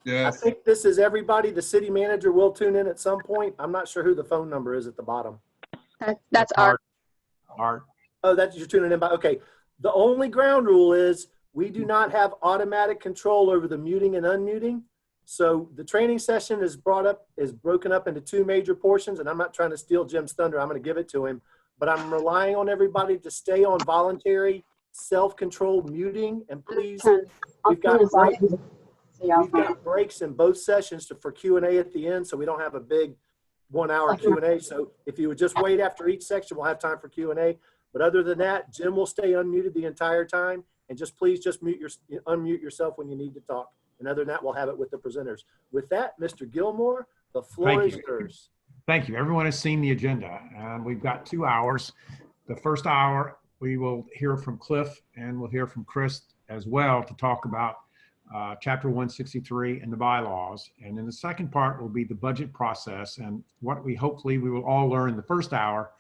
I Yes. think this is everybody. The city manager will tune in at some point. I'm not sure who the phone number is at the bottom. That's Art. Art. Oh, that's you're tuning in by. Okay. The only ground rule is we do not have automatic control over the muting and unmuting. So the training session is broken up into two major portions, and I'm not trying to steal Jim's thunder. I'm going to give it to him, but I'm relying on everybody to stay on voluntary self-controlled muting. And please, we've got breaks in both sessions for Q&A at the end, so we don't have a big 1 hour Q&A. So if you would just wait after each section, we'll have time for Q&A. But other than that, Jim will stay unmuted the entire time, and please unmute yourself when you need to talk. And other than that, we'll have it with the presenters. With that, Mr. Gilmore, the floor is yours. Thank you. Everyone has seen the agenda, and we've got 2 hours. The first hour, we will hear from Cliff, and we'll hear from Chris as well to talk about Chapter 163 and the bylaws. And in the second part will be the budget process, and what hopefully we will all learn in the first hour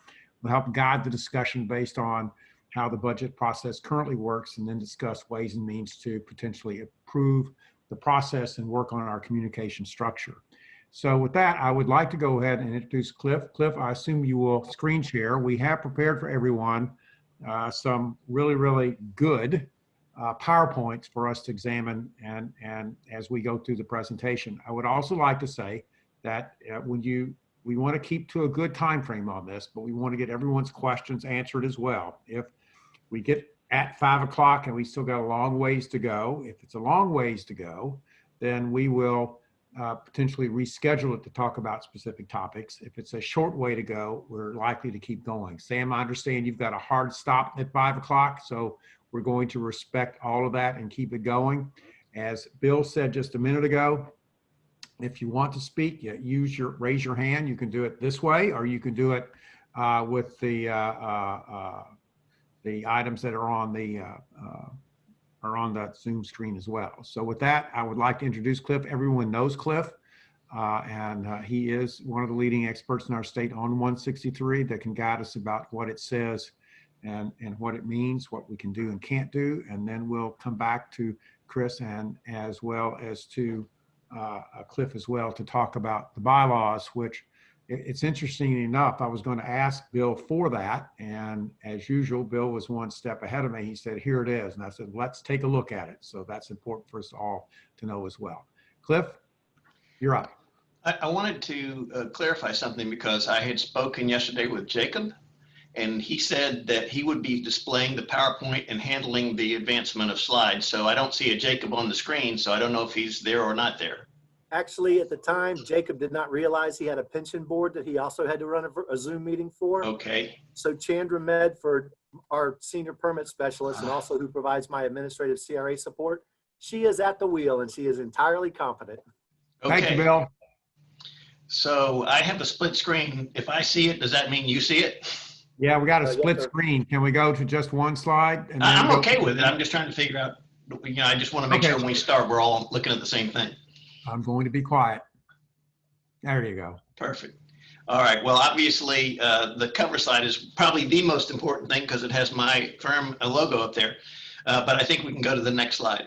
will help guide the discussion based on how the budget process currently works, and then discuss ways and means to potentially improve the process and work on our communication structure. So with that, I would like to go ahead and introduce Cliff. Cliff, I assume you will screen share. We have prepared for everyone some really, really good PowerPoints for us to examine and as we go through the presentation. I would also like to say that we want to keep to a good time frame on this, but we want to get everyone's questions answered as well. If we get at 5 o'clock and we still got a long ways to go, if it's a long ways to go, then we will potentially reschedule it to talk about specific topics. If it's a short way to go, we're likely to keep going. Sam, I understand you've got a hard stop at 5 o'clock, so we're going to respect all of that and keep it going. As Bill said just a minute ago, if you want to speak, raise your hand. You can do it this way, or you can do it with the items that are on that Zoom screen as well. So with that, I would like to introduce Cliff. Everyone knows Cliff, and he is one of the leading experts in our state on 163 that can guide us about what it says and what it means, what we can do and can't do. And then we'll come back to Chris and as well as to Cliff as well to talk about the bylaws, which it's interesting enough, I was going to ask Bill for that. And as usual, Bill was one step ahead of me. He said, here it is. And I said, let's take a look at it. So that's important for us all to know as well. Cliff, you're up. I wanted to clarify something because I had spoken yesterday with Jacob, and he said that he would be displaying the PowerPoint and handling the advancement of slides. So I don't see a Jacob on the screen, so I don't know if he's there or not there. Actually, at the time, Jacob did not realize he had a pension board that he also had to run a Zoom meeting for. Okay. So Chandra Medford, our senior permit specialist, and also who provides my administrative CRA support, she is at the wheel and she is entirely competent. Okay. Thank you, Bill. So I have a split screen. If I see it, does that mean you see it? Yeah, we got a split screen. Can we go to just one slide? And then I'm okay with it. I'm just trying to figure out, I just want to make sure when we start, we're all looking at the same thing. I'm going to be quiet. There you go. Perfect. All right. Well, obviously, the cover slide is probably the most important thing because it has my firm logo up there. But I think we can go to the next slide.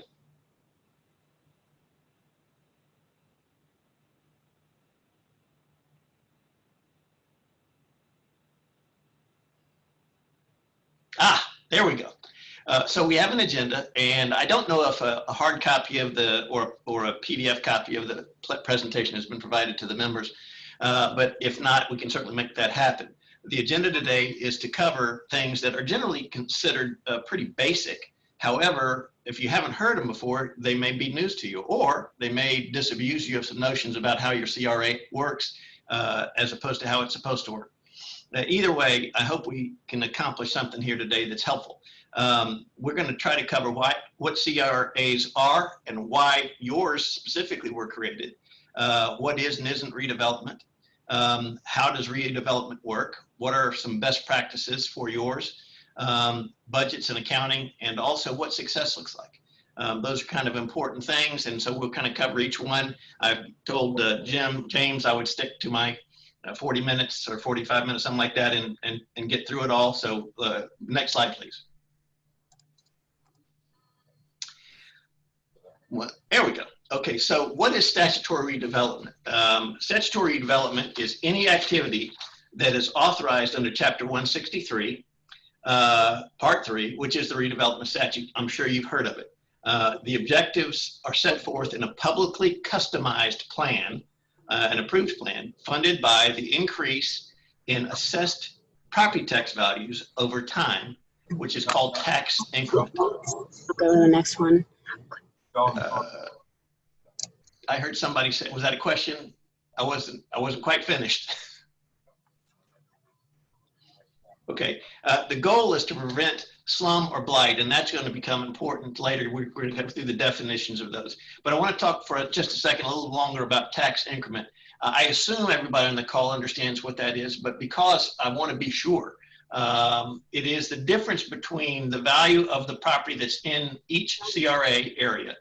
There we go. So we have an agenda, and I don't know if a hard copy of or a PDF copy of the presentation has been provided to the members, but if not, we can certainly make that happen. The agenda today is to cover things that are generally considered pretty basic. However, if you haven't heard them before, they may be news to you, or they may disabuse you of some notions about how your CRA works as opposed to how it's supposed to work. Either way, I hope we can accomplish something here today that's helpful. We're going to try to cover what CRAs are and why yours specifically were created, what is and isn't redevelopment, how does redevelopment work, what are some best practices for yours, budgets and accounting, and also what success looks like. Those are kind of important things, and so we'll kind of cover each one. I've told James I would stick to my 40 minutes or 45 minutes, something like that, and get through it all. So next slide, please. Well, there we go. Okay, so what is statutory redevelopment? Statutory redevelopment is any activity that is authorized under Chapter 163, Part 3, which is the redevelopment statute. I'm sure you've heard of it. The objectives are set forth in a publicly customized plan, an approved plan, funded by the increase in assessed property tax values over time, which is called tax increment. I'll go to the next one. I heard somebody say, was that a question? I wasn't quite finished. Okay, the goal is to prevent slum or blight, and that's going to become important later. We're going to go through the definitions of those. But I want to talk for just a second, a little longer about tax increment. I assume everybody on the call understands what that is, but because I want to be sure, it is the difference between the value of the property that's in each CRA area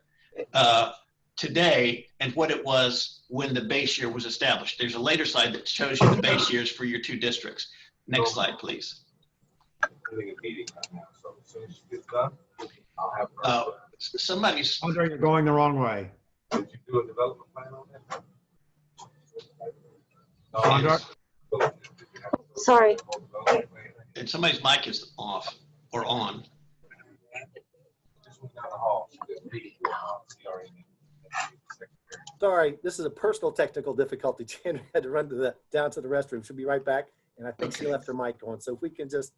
today and what it was when the base year was established. There's a later slide that shows you the base years for your two districts. Next slide, please. Somebody's. Andre, you're going the wrong way. Did you do a development plan on that? Sandra? Sorry. And somebody's mic is off or on. Sorry, this is a personal technical difficulty. Jan had to run down to the restroom. She'll be right back. And I think she left her mic on. So if we can just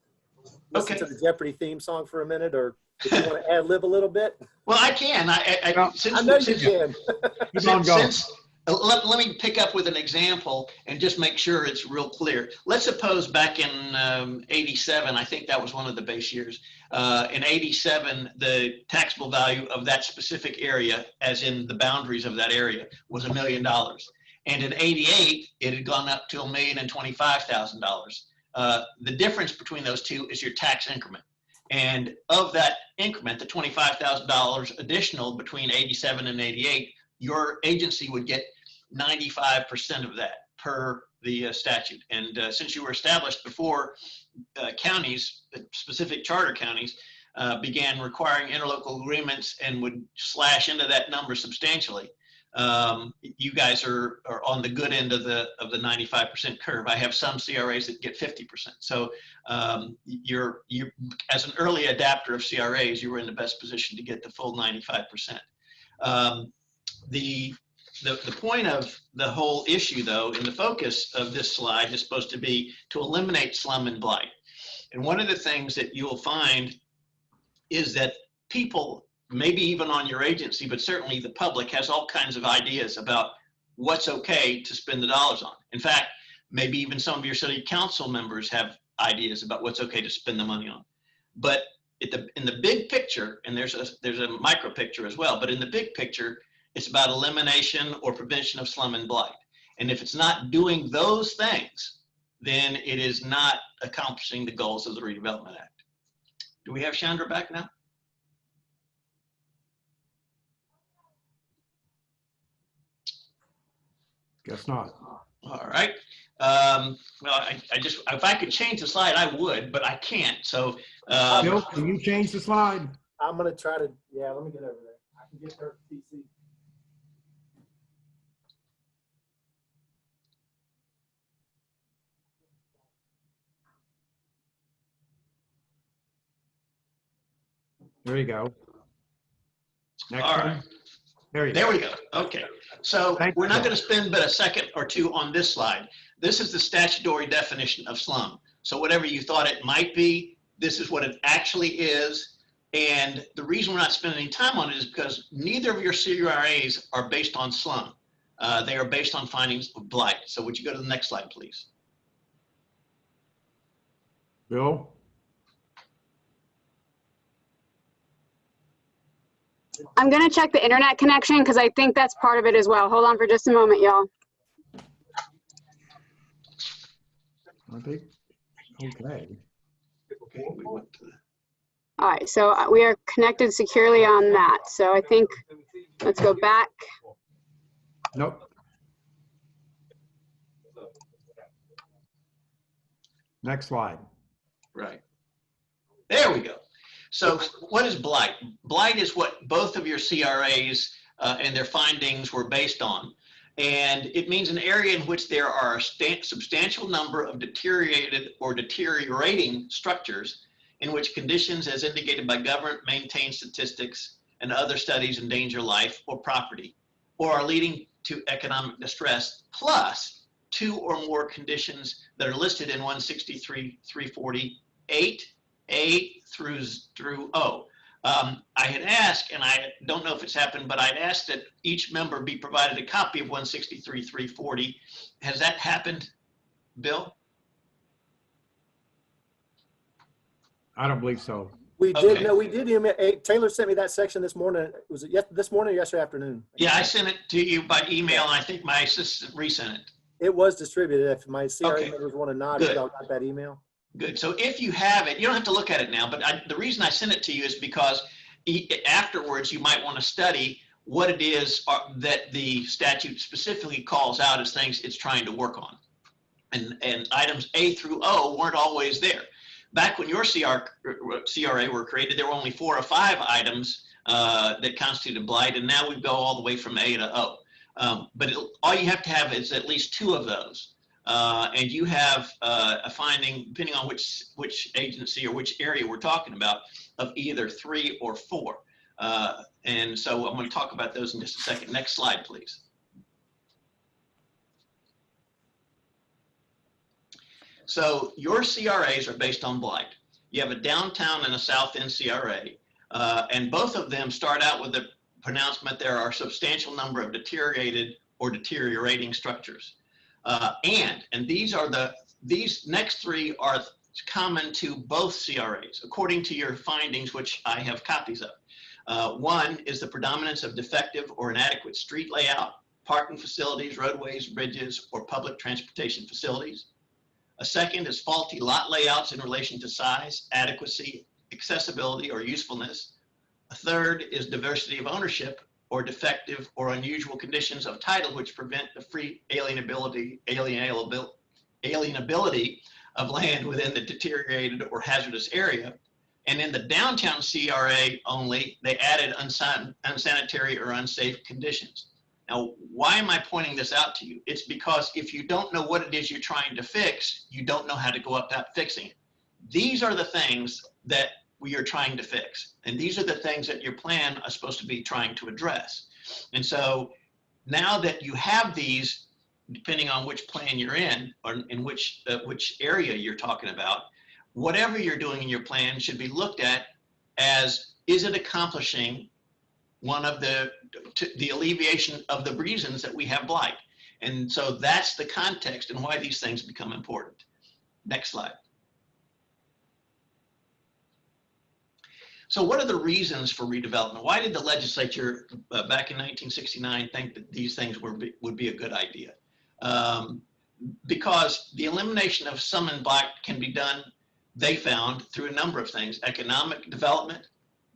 listen to the Jeopardy theme song for a minute, or if you want to ad lib a little bit. Well, I can. I know you can. Let me pick up with an example and just make sure it's real clear. Let's suppose back in 87, I think that was one of the base years. In 87, the taxable value of that specific area, as in the boundaries of that area, was $1 million. And in 88, it had gone up to $1,025,000. The difference between those two is your tax increment. And of that increment, the $25,000 additional between 87 and 88, your agency would get 95% of that per the statute. And since you were established before counties, specific charter counties, began requiring interlocal agreements and would slash into that number substantially, you guys are on the good end of the 95% curve. I have some CRAs that get 50%. So you're as an early adapter of CRAs, you were in the best position to get the full 95%. The point of the whole issue, though, and the focus of this slide is supposed to be to eliminate slum and blight. And one of the things that you'll find is that people, maybe even on your agency, but certainly the public, has all kinds of ideas about what's okay to spend the dollars on. In fact, maybe even some of your city council members have ideas about what's okay to spend the money on. But in the big picture, and there's a micro picture as well, but in the big picture, it's about elimination or prevention of slum and blight. And if it's not doing those things, then it is not accomplishing the goals of the Redevelopment Act. Do we have Chandra back now? Guess not. All right. Well, I just, if I could change the slide, I would, but I can't. So, Bill, can you change the slide? I'm going to try to, yeah, let me get over there. I can get her PC. There you go. Next all one. right. There we go. Okay. So we're not going to spend but a second or two on this slide. This is the statutory definition of slum. So whatever you thought it might be, this is what it actually is. And the reason we're not spending any time on it is because neither of your CRAs are based on slum. They are based on findings of blight. So would you go to the next slide, please? Bill? I'm going to check the internet connection because I think that's part of it as well. Hold on for just a moment, y'all. I think, okay. All right, so we are connected securely on that. So I think, let's go back. Nope. Next slide. Right. There we go. So what is blight? Blight is what both of your CRAs and their findings were based on. And it means an area in which there are a substantial number of deteriorated or deteriorating structures in which conditions as indicated by government maintained statistics and other studies endanger life or property, or are leading to economic distress, plus 2 or more conditions that are listed in 163-348, A through O. I had asked, and I don't know if it's happened, but I'd asked that each member be provided a copy of 163-340. Has that happened, Bill? I don't believe so. We did, Okay. no, we did. Taylor sent me that section this morning. Was it this morning or yesterday afternoon? Yeah, I sent it to you by email, and I think my assistant resent it. It was distributed. If my CRA Okay. members want to nod, Good. if y'all got that email. Good. So if you have it, you don't have to look at it now, but the reason I sent it to you is because afterwards you might want to study what it is that the statute specifically calls out as things it's trying to work on. And items A through O weren't always there. Back when your CRA were created, there were only 4 or 5 items that constituted blight, and now we go all the way from A to O. But all you have to have is at least 2 of those. And you have a finding, depending on which agency or which area we're talking about, of either 3 or 4. And so I'm going to talk about those in just a second. Next slide, please. So your CRAs are based on blight. You have a downtown and a south end CRA, and both of them start out with the pronouncement there are a substantial number of deteriorated or deteriorating structures. And these next 3 are common to both CRAs, according to your findings, which I have copies of. 1 is the predominance of defective or inadequate street layout, parking facilities, roadways, bridges, or public transportation facilities. A 2nd is faulty lot layouts in relation to size, adequacy, accessibility, or usefulness. A 3rd is diversity of ownership or defective or unusual conditions of title which prevent the free alienability of land within the deteriorated or hazardous area. And in the downtown CRA only, they added unsanitary or unsafe conditions. Now, why am I pointing this out to you? It's because if you don't know what it is you're trying to fix, you don't know how to go about fixing it. These are the things that we are trying to fix. And these are the things that your plan is supposed to be trying to address. And so now that you have these, depending on which plan you're in or in which area you're talking about, whatever you're doing in your plan should be looked at as, is it accomplishing one of the alleviation of the reasons that we have blight? And so that's the context and why these things become important. Next slide. So what are the reasons for redevelopment? Why did the legislature back in 1969 think that these things would be a good idea? Because the elimination of some and blight can be done, they found, through a number of things: economic development,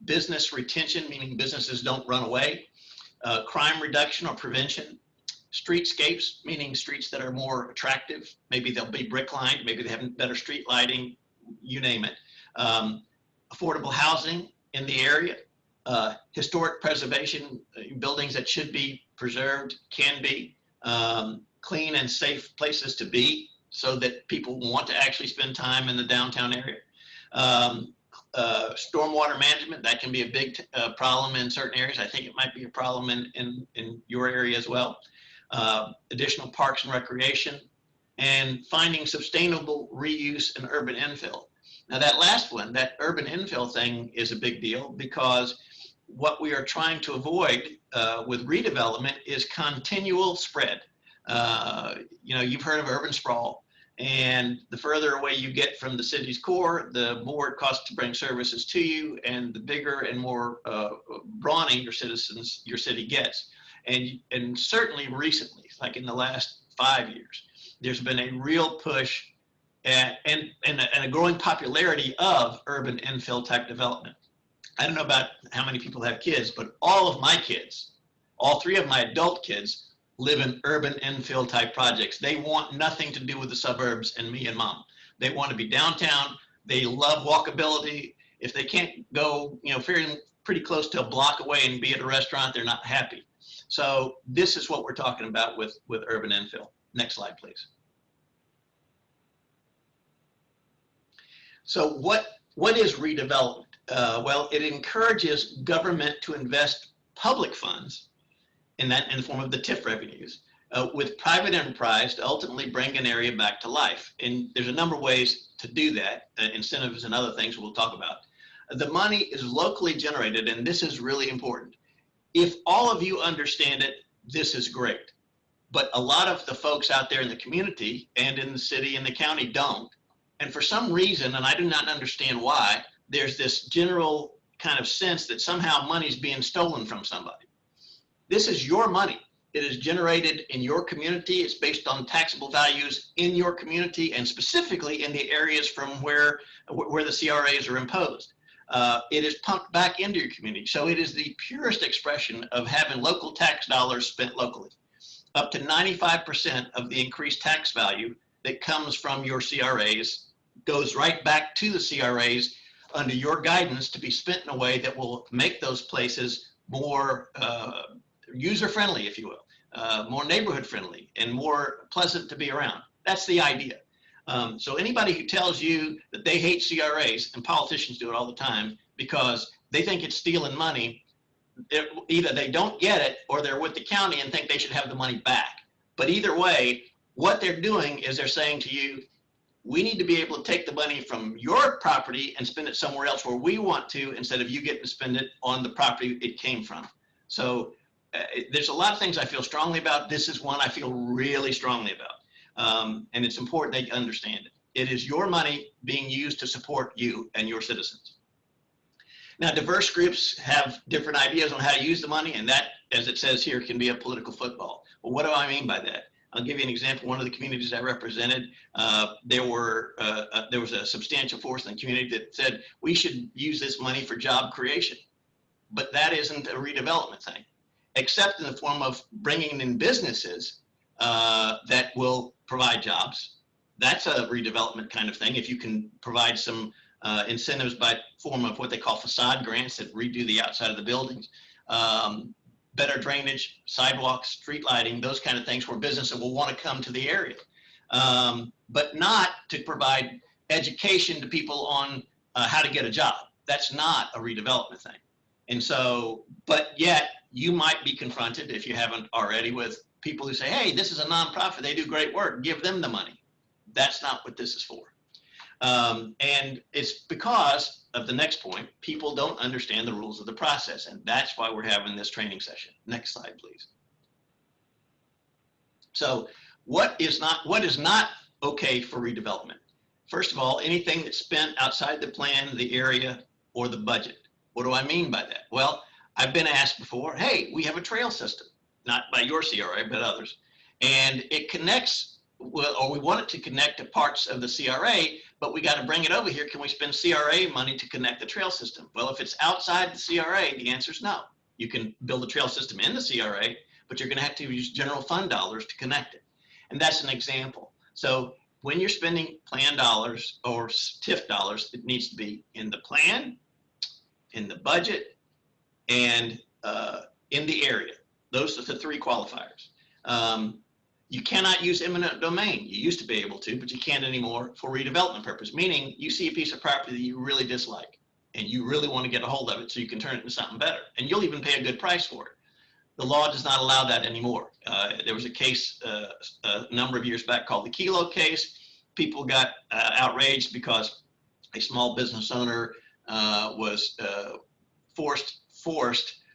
business retention, meaning businesses don't run away, crime reduction or prevention, streetscapes, meaning streets that are more attractive. Maybe they'll be brick lined, maybe they have better street lighting, you name it. Affordable housing in the area, historic preservation, buildings that should be preserved can be, clean and safe places to be so that people want to actually spend time in the downtown area. Stormwater management, that can be a big problem in certain areas. I think it might be a problem in your area as well. Additional parks and recreation, and finding sustainable reuse and urban infill. Now that last one, that urban infill thing, is a big deal because what we are trying to avoid with redevelopment is continual spread. You've heard of urban sprawl, and the further away you get from the city's core, the more it costs to bring services to you, and the bigger and more brawny your city gets. And certainly recently, like in the last 5 years, there's been a real push and a growing popularity of urban infill type development. I don't know about how many people have kids, but all of my kids, all 3 of my adult kids, live in urban infill type projects. They want nothing to do with the suburbs and me and mom. They want to be downtown. They love walkability. If they can't go, pretty close to a block away and be at a restaurant, they're not happy. So this is what we're talking about with urban infill. Next slide, please. So what is redevelopment? Well, it encourages government to invest public funds in the form of the TIF revenues with private enterprise to ultimately bring an area back to life. And there's a number of ways to do that, incentives and other things we'll talk about. The money is locally generated, and this is really important. If all of you understand it, this is great. But a lot of the folks out there in the community and in the city and the county don't. And for some reason, and I do not understand why, there's this general kind of sense that somehow money's being stolen from somebody. This is your money. It is generated in your community. It's based on taxable values in your community and specifically in the areas from where the CRAs are imposed. It is pumped back into your community. So it is the purest expression of having local tax dollars spent locally. Up to 95% of the increased tax value that comes from your CRAs goes right back to the CRAs under your guidance to be spent in a way that will make those places more user-friendly, if you will, more neighborhood-friendly and more pleasant to be around. That's the idea. So anybody who tells you that they hate CRAs, and politicians do it all the time because they think it's stealing money, either they don't get it or they're with the county and think they should have the money back. But either way, what they're doing is they're saying to you, we need to be able to take the money from your property and spend it somewhere else where we want to, instead of you getting to spend it on the property it came from. So there's a lot of things I feel strongly about. This is one I feel really strongly about. And it's important that you understand it. It is your money being used to support you and your citizens. Now, diverse groups have different ideas on how to use the money, and that, as it says here, can be a political football. Well, what do I mean by that? I'll give you an example. One of the communities I represented, there was a substantial force in the community that said we should use this money for job creation. But that isn't a redevelopment thing, except in the form of bringing in businesses that will provide jobs. That's a redevelopment kind of thing. If you can provide some incentives by form of what they call facade grants that redo the outside of the buildings, better drainage, sidewalks, street lighting, those kind of things where businesses will want to come to the area, but not to provide education to people on how to get a job. That's not a redevelopment thing. And so, but yet you might be confronted, if you haven't already, with people who say, hey, this is a nonprofit, they do great work, give them the money. That's not what this is for. And it's because of the next point, people don't understand the rules of the process. And that's why we're having this training session. Next slide, please. So what is not okay for redevelopment? First of all, anything that's spent outside the plan, the area, or the budget. What do I mean by that? Well, I've been asked before, hey, we have a trail system, not by your CRA, but others. And it connects, well, or we want it to connect to parts of the CRA, but we got to bring it over here. Can we spend CRA money to connect the trail system? Well, if it's outside the CRA, the answer is no. You can build a trail system in the CRA, but you're going to have to use general fund dollars to connect it. And that's an example. So when you're spending plan dollars or TIF dollars, it needs to be in the plan, in the budget, and in the area. Those are the three qualifiers. You cannot use eminent domain. You used to be able to, but you can't anymore for redevelopment purpose, meaning you see a piece of property that you really dislike and you really want to get a hold of it so you can turn it into something better. And you'll even pay a good price for it. The law does not allow that anymore. There was a case a number of years back called the Kilo case. People got outraged because a small business owner was forced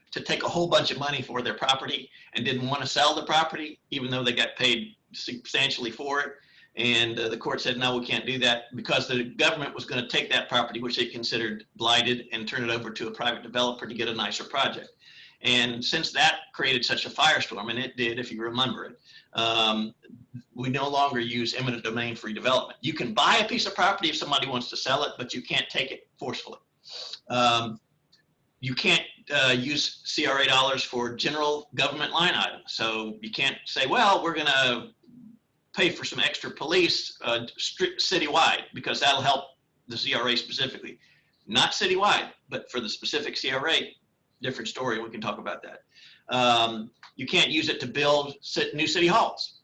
to take a whole bunch of money for their property and didn't want to sell the property, even though they got paid substantially for it. And the court said, no, we can't do that because the government was going to take that property, which they considered blighted, and turn it over to a private developer to get a nicer project. And since that created such a firestorm, and it did, if you remember it, we no longer use eminent domain for redevelopment. You can buy a piece of property if somebody wants to sell it, but you can't take it forcefully. You can't use CRA dollars for general government line items. So you can't say, well, we're going to pay for some extra police citywide because that'll help the CRA specifically. Not citywide, but for the specific CRA, different story. We can talk about that. You can't use it to build new city halls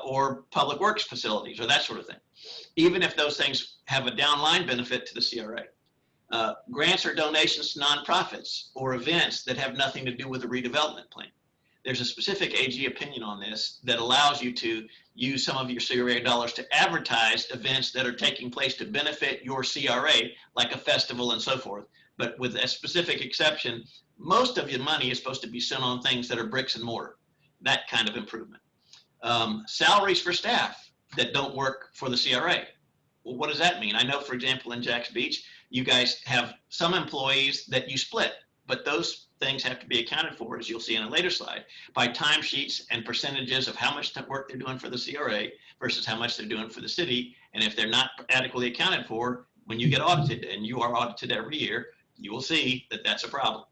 or public works facilities or that sort of thing, even if those things have a downline benefit to the CRA. Grants or donations to nonprofits or events that have nothing to do with the redevelopment plan. There's a specific AG opinion on this that allows you to use some of your CRA dollars to advertise events that are taking place to benefit your CRA, like a festival and so forth. But with a specific exception, most of your money is supposed to be spent on things that are bricks and mortar, that kind of improvement. Salaries for staff that don't work for the CRA. Well, what does that mean? I know, for example, in Jack's Beach, you guys have some employees that you split, but those things have to be accounted for, as you'll see in a later slide, by timesheets and percentages of how much work they're doing for the CRA versus how much they're doing for the city. And if they're not adequately accounted for, when you get audited, and you are audited every year, you will see that that's a problem.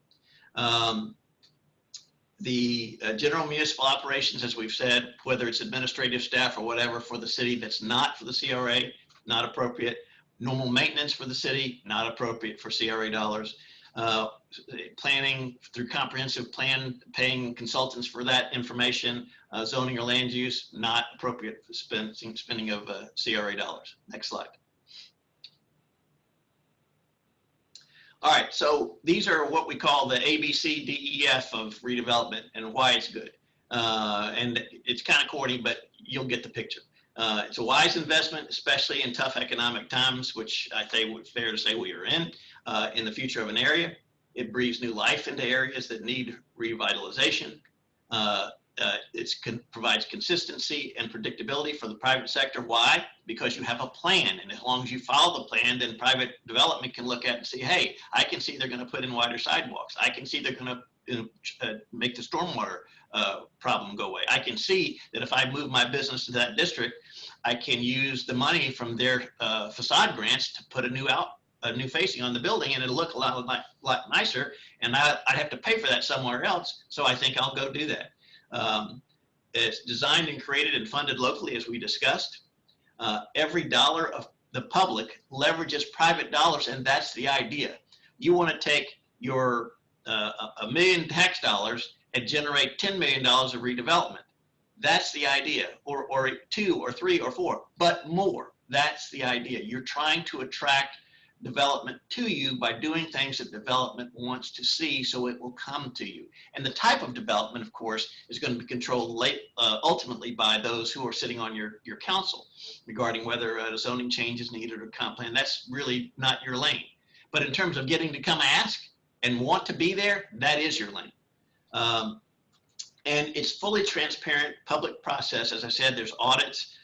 The general municipal operations, as we've said, whether it's administrative staff or whatever for the city that's not for the CRA, not appropriate. Normal maintenance for the city, not appropriate for CRA dollars. Planning through comprehensive plan, paying consultants for that information, zoning or land use, not appropriate for spending of CRA dollars. Next slide. All right, so these are what we call the ABCDEF of redevelopment and why it's good. And it's kind of corny, but you'll get the picture. It's a wise investment, especially in tough economic times, which I think would fair to say we are in the future of an area. It breathes new life into areas that need revitalization. It provides consistency and predictability for the private sector. Why? Because you have a plan, and as long as you follow the plan, then private development can look at it and see, hey, I can see they're going to put in wider sidewalks. I can see they're going to make the stormwater problem go away. I can see that if I move my business to that district, I can use the money from their facade grants to put a new facing on the building, and it'll look a lot nicer, and I'd have to pay for that somewhere else, so I think I'll go do that. It's designed and created and funded locally, as we discussed. Every dollar of the public leverages private dollars, and that's the idea. You want to take your $1 million tax dollars and generate $10 million of redevelopment. That's the idea, or 2 or 3 or 4, but more. That's the idea. You're trying to attract development to you by doing things that development wants to see, so it will come to you. And the type of development, of course, is going to be controlled ultimately by those who are sitting on your council regarding whether a zoning change is needed or comp plan. That's really not your lane. But in terms of getting to come ask and want to be there, that is your lane. And it's fully transparent public process. As I said, there's audits.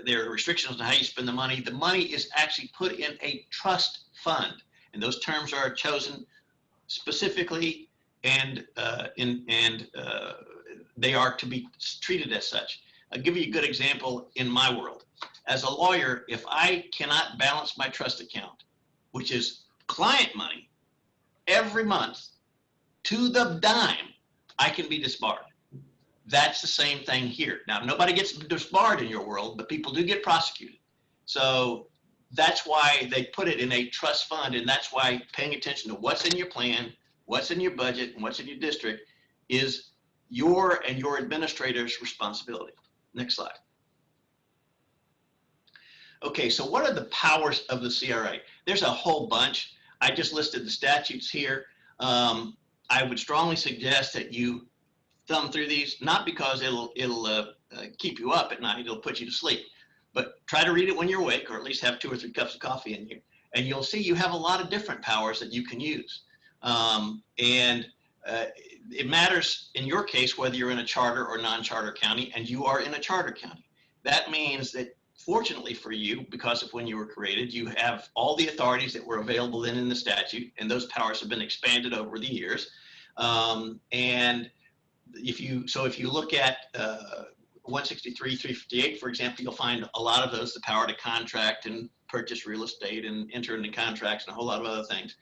There are restrictions on how you spend the money. The money is actually put in a trust fund, and those terms are chosen specifically, and they are to be treated as such. I'll give you a good example in my world. As a lawyer, if I cannot balance my trust account, which is client money, every month to the dime, I can be disbarred. That's the same thing here. Now, nobody gets disbarred in your world, but people do get prosecuted. So that's why they put it in a trust fund, and that's why paying attention to what's in your plan, what's in your budget, and what's in your district is your and your administrator's responsibility. Next slide. Okay, so what are the powers of the CRA? There's a whole bunch. I just listed the statutes here. I would strongly suggest that you thumb through these, not because it'll keep you up at night, it'll put you to sleep, but try to read it when you're awake, or at least have 2 or 3 cups of coffee in you, and you'll see you have a lot of different powers that you can use. It matters in your case whether you're in a charter or non-charter county, and you are in a charter county. That means that, fortunately for you, because of when you were created, you have all the authorities that were available then in the statute, and those powers have been expanded over the years. And if you look at 163, 358, for example, you'll find a lot of those, the power to contract and purchase real estate and enter into contracts and a whole lot of other things.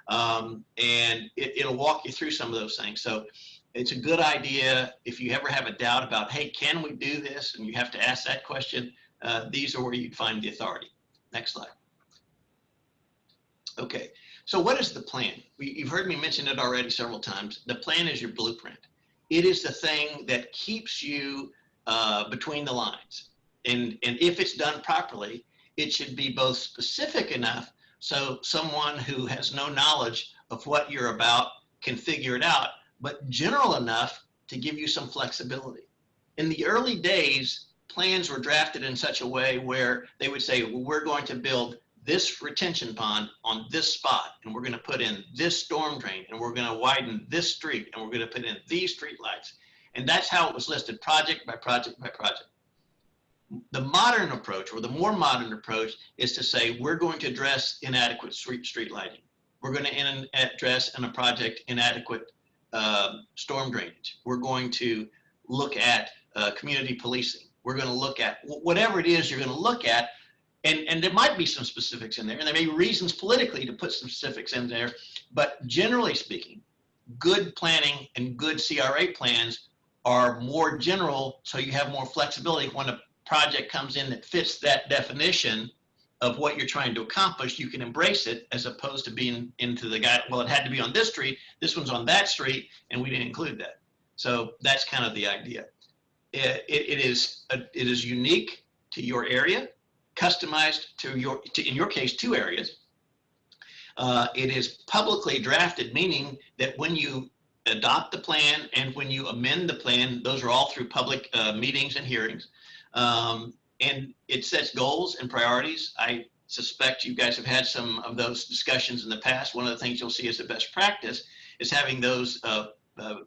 And it'll walk you through some of those things. So it's a good idea if you ever have a doubt about, hey, can we do this? And you have to ask that question. These are where you'd find the authority. Next slide. Okay, So what is the plan? You've heard me mention it already several times. The plan is your blueprint. It is the thing that keeps you between the lines. And if it's done properly, it should be both specific enough so someone who has no knowledge of what you're about can figure it out, but general enough to give you some flexibility. In the early days, plans were drafted in such a way where they would say, well, we're going to build this retention pond on this spot, and we're going to put in this storm drain, and we're going to widen this street, and we're going to put in these street lights. And that's how it was listed, project by project by project. The modern approach, or the more modern approach, is to say we're going to address inadequate street lighting. We're going to address in a project inadequate storm drainage. We're going to look at community policing. We're going to look at whatever it is you're going to look at, and there might be some specifics in there, and there may be reasons politically to put some specifics in there, but generally speaking, good planning and good CRA plans are more general, so you have more flexibility. When a project comes in that fits that definition of what you're trying to accomplish, you can embrace it, as opposed to being into the guy, well, it had to be on this street, this one's on that street, and we didn't include that. So that's kind of the idea. It is unique to your area, customized to in your case, 2 areas. It is publicly drafted, meaning that when you adopt the plan and when you amend the plan, those are all through public meetings and hearings. And it sets goals and priorities. I suspect you guys have had some of those discussions in the past. One of the things you'll see as a best practice is having those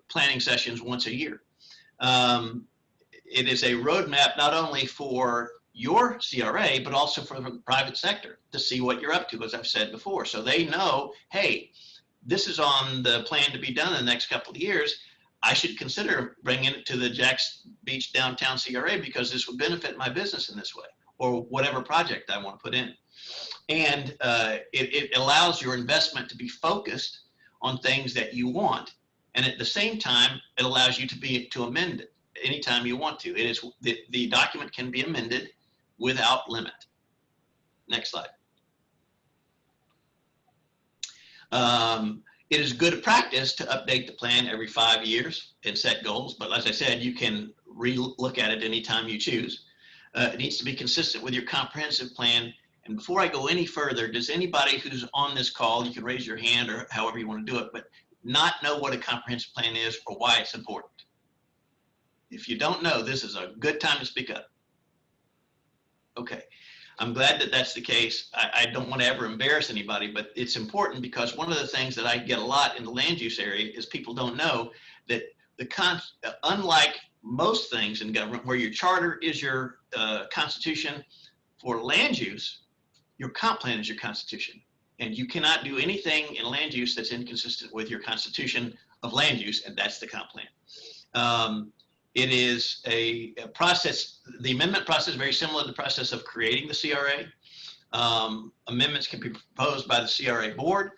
planning sessions once a year. It is a roadmap not only for your CRA, but also for the private sector to see what you're up to, as I've said before. So they know, hey, this is on the plan to be done in the next couple of years. I should consider bringing it to the Jacks Beach downtown CRA because this would benefit my business in this way, or whatever project I want to put in. And it allows your investment to be focused on things that you want. And at the same time, it allows you to amend it anytime you want to. It is the document can be amended without limit. Next slide. It is good practice to update the plan every 5 years and set goals, but as I said, you can re-look at it anytime you choose. It needs to be consistent with your comprehensive plan. And before I go any further, does anybody who's on this call, you can raise your hand or however you want to do it, but not know what a comprehensive plan is or why it's important? If you don't know, this is a good time to speak up. Okay. I'm glad that that's the case. I don't want to ever embarrass anybody, but it's important because one of the things that I get a lot in the land use area is people don't know that unlike most things in government where your charter is your constitution, for land use, your comp plan is your constitution. And you cannot do anything in land use that's inconsistent with your constitution of land use, and that's the comp plan. It is a process, the amendment process is very similar to the process of creating the CRA. Amendments can be proposed by the CRA board.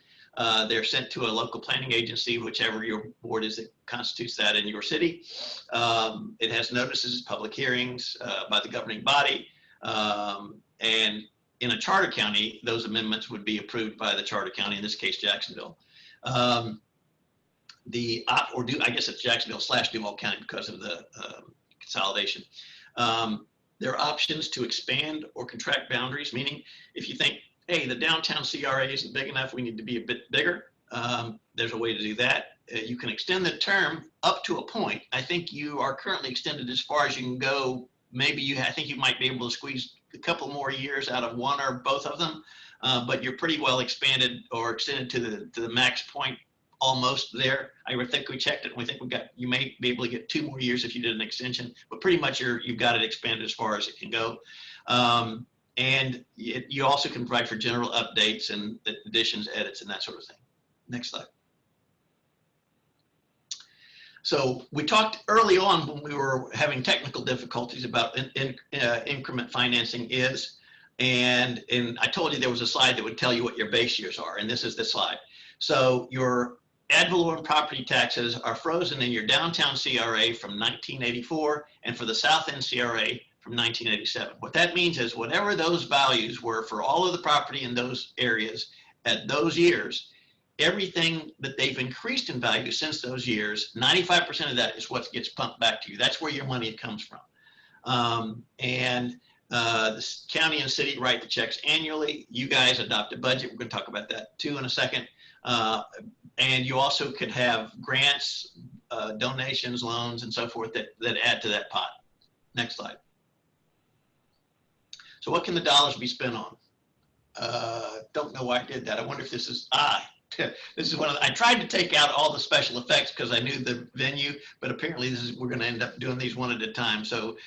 They're sent to a local planning agency, whichever your board is that constitutes that in your city. It has notices, public hearings by the governing body. And in a charter county, those amendments would be approved by the charter county, in this case, Jacksonville. I guess it's Jacksonville/Duval County because of the consolidation. There are options to expand or contract boundaries, meaning if you think, hey, the downtown CRA isn't big enough, we need to be a bit bigger, there's a way to do that. You can extend the term up to a point. I think you are currently extended as far as you can go. Maybe I think you might be able to squeeze a couple more years out of one or both of them, but you're pretty well expanded or extended to the max point. Almost there. I think we checked it and we think you may be able to get 2 more years if you did an extension, but pretty much you've got it expanded as far as it can go. And you also can provide for general updates and additions, edits, and that sort of thing. Next slide. So we talked early on when we were having technical difficulties about increment financing is, and I told you there was a slide that would tell you what your base years are, and this is the slide. So your ad valorem property taxes are frozen in your downtown CRA from 1984 and for the South End CRA from 1987. What that means is whatever those values were for all of the property in those areas at those years, everything that they've increased in value since those years, 95% of that is what gets pumped back to you. That's where your money comes from. The county and city write the checks annually. You guys adopt a budget. We're going to talk about that too in a second. And you also could have grants, donations, loans, and so forth that add to that pot. Next slide. So what can the dollars be spent on? Don't know why I did that. I wonder if this is, this is one of the, I tried to take out all the special effects because I knew the venue, but apparently this is, we're going to end up doing these one at a time. So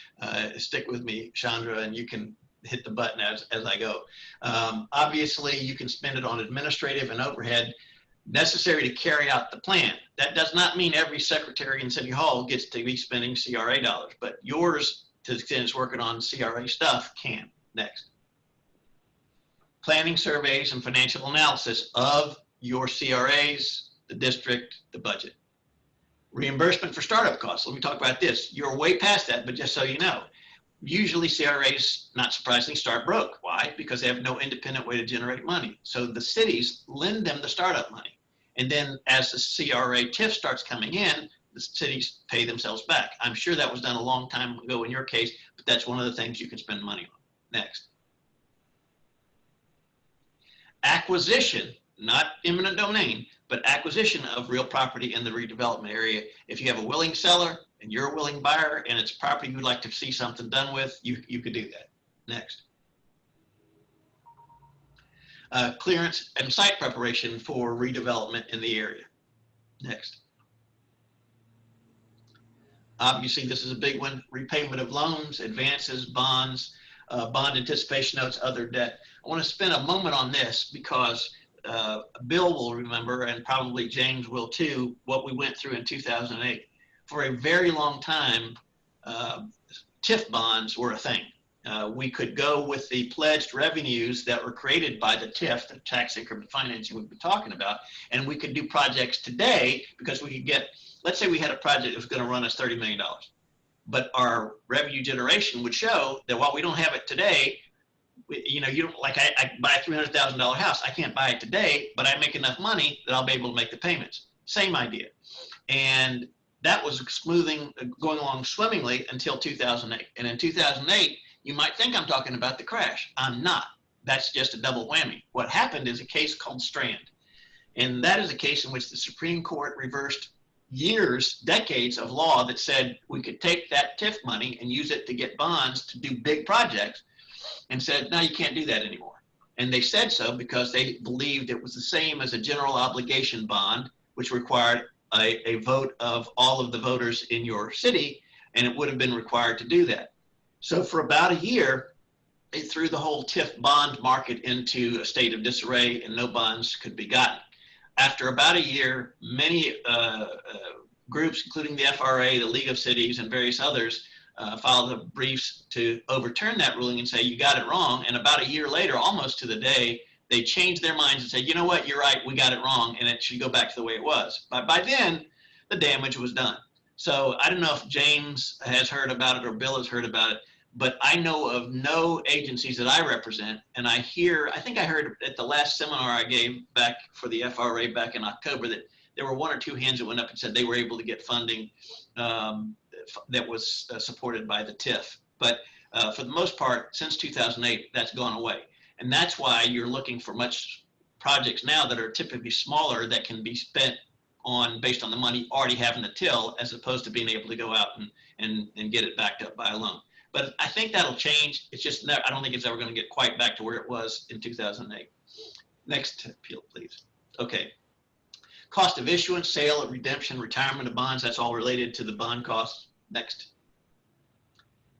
stick with me, Chandra, and you can hit the button as I go. Obviously, you can spend it on administrative and overhead necessary to carry out the plan. That does not mean every secretary in City Hall gets to be spending CRA dollars, but yours, to the extent it's working on CRA stuff, can. Next. Planning, surveys, and financial analysis of your CRAs, the district, the budget. Reimbursement for startup costs. Let me talk about this. You're way past that, but just so you know, usually CRAs, not surprisingly, start broke. Why? Because they have no independent way to generate money. So the cities lend them the startup money. And then as the CRA TIF starts coming in, the cities pay themselves back. I'm sure that was done a long time ago in your case, but that's one of the things you can spend money on. Next. Acquisition, not eminent domain, but acquisition of real property in the redevelopment area. If you have a willing seller and you're a willing buyer and it's property you'd like to see something done with, you could do that. Next. Clearance and site preparation for redevelopment in the area. Next. Obviously, this is a big one. Repayment of loans, advances, bonds, bond anticipation notes, other debt. I want to spend a moment on this because Bill will remember, and probably James will too, what we went through in 2008. For a very long time, TIF bonds were a thing. We could go with the pledged revenues that were created by the TIF, the tax increment financing we've been talking about, and we could do projects today because we could get, let's say we had a project that was going to run us $30 million. But our revenue generation would show that while we don't have it today, you know, you don't, like I buy a $300,000 house. I can't buy it today, but I make enough money that I'll be able to make the payments. Same idea. And that was smoothing, going along swimmingly until 2008. And in 2008, you might think I'm talking about the crash. I'm not. That's just a double whammy. What happened is a case called Strand. And that is a case in which the Supreme Court reversed years, decades of law that said we could take that TIF money and use it to get bonds to do big projects, and said, no, you can't do that anymore. And they said so because they believed it was the same as a general obligation bond, which required a vote of all of the voters in your city, and it would have been required to do that. So for about a year, they threw the whole TIF bond market into a state of disarray and no bonds could be gotten. After about a year, many groups, including the FRA, the League of Cities, and various others, filed briefs to overturn that ruling and say, you got it wrong. And about a year later, almost to the day, they changed their minds and said, you know what, you're right, we got it wrong, and it should go back to the way it was. But by then, the damage was done. So I don't know if James has heard about it or Bill has heard about it, but I know of no agencies that I represent, and I think I heard at the last seminar I gave back for the FRA back in October that there were one or two hands that went up and said they were able to get funding that was supported by the TIF. But for the most part, since 2008, that's gone away. And that's why you're looking for much projects now that are typically smaller that can be spent on based on the money already having the till, as opposed to being able to go out and get it backed up by a loan. But I think that'll change. It's just, I don't think it's ever going to get quite back to where it was in 2008. Next appeal, please. Okay. Cost of issuance, sale, redemption, retirement of bonds, that's all related to the bond costs. Next.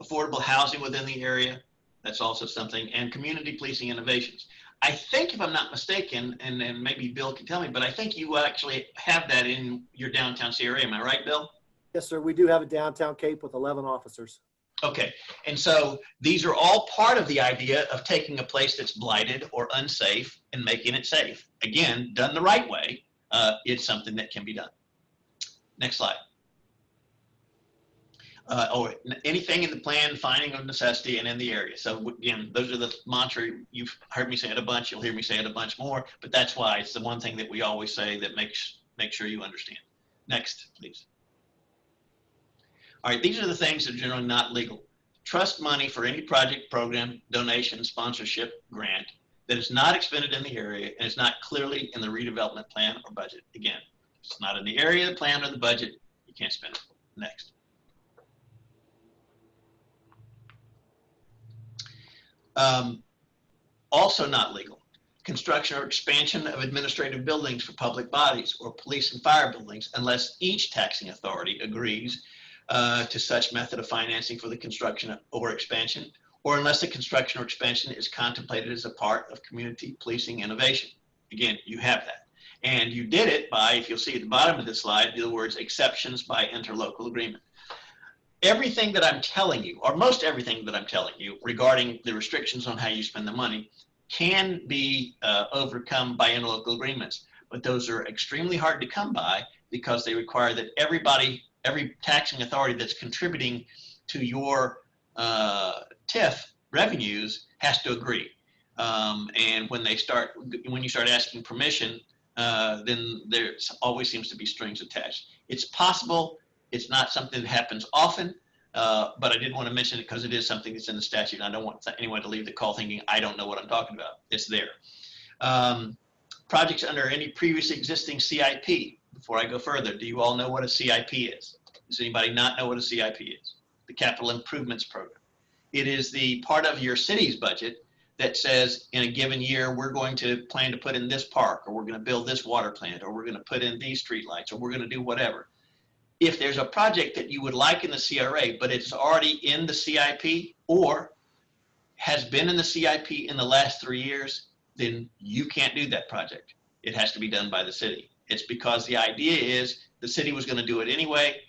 Affordable housing within the area, that's also something. And community policing innovations. I think, if I'm not mistaken, and then maybe Bill can tell me, but I think you actually have that in your downtown CRA. Am I right, Bill? Yes, sir. We do have a downtown Cape with 11 officers. Okay, and so these are all part of the idea of taking a place that's blighted or unsafe and making it safe. Again, done the right way, it's something that can be done. Next slide. or anything in the plan, finding of necessity, and in the area. So again, those are the mantra. You've heard me say it a bunch. You'll hear me say it a bunch more. But that's why it's the one thing that we always say that make sure you understand. Next, please. All right, these are the things that are generally not legal. Trust money for any project, program, donation, sponsorship, grant that is not expended in the area and is not clearly in the redevelopment plan or budget. Again, if it's not in the area, the plan, or the budget, you can't spend it. Next. Also not legal. Construction or expansion of administrative buildings for public bodies or police and fire buildings unless each taxing authority agrees to such method of financing for the construction or expansion, or unless the construction or expansion is contemplated as a part of community policing innovation. Again, you have that. And you did it by, if you'll see at the bottom of this slide, the words exceptions by interlocal agreement. Everything that I'm telling you, or most everything that I'm telling you regarding the restrictions on how you spend the money can be overcome by interlocal agreements, but those are extremely hard to come by because they require that every taxing authority that's contributing to your TIF revenues has to agree. And when you start asking permission, then there always seems to be strings attached. It's possible. It's not something that happens often, but I did want to mention it because it is something that's in the statute. I don't want anyone to leave the call thinking I don't know what I'm talking about. It's there. Projects under any previously existing CIP. Before I go further, do you all know what a CIP is? Does anybody not know what a CIP is? The Capital Improvements Program. It is the part of your city's budget that says in a given year, we're going to plan to put in this park, or we're going to build this water plant, or we're going to put in these streetlights, or we're going to do whatever. If there's a project that you would like in the CRA, but it's already in the CIP or has been in the CIP in the last 3 years, then you can't do that project. It has to be done by the city. It's because the idea is the city was going to do it anyway.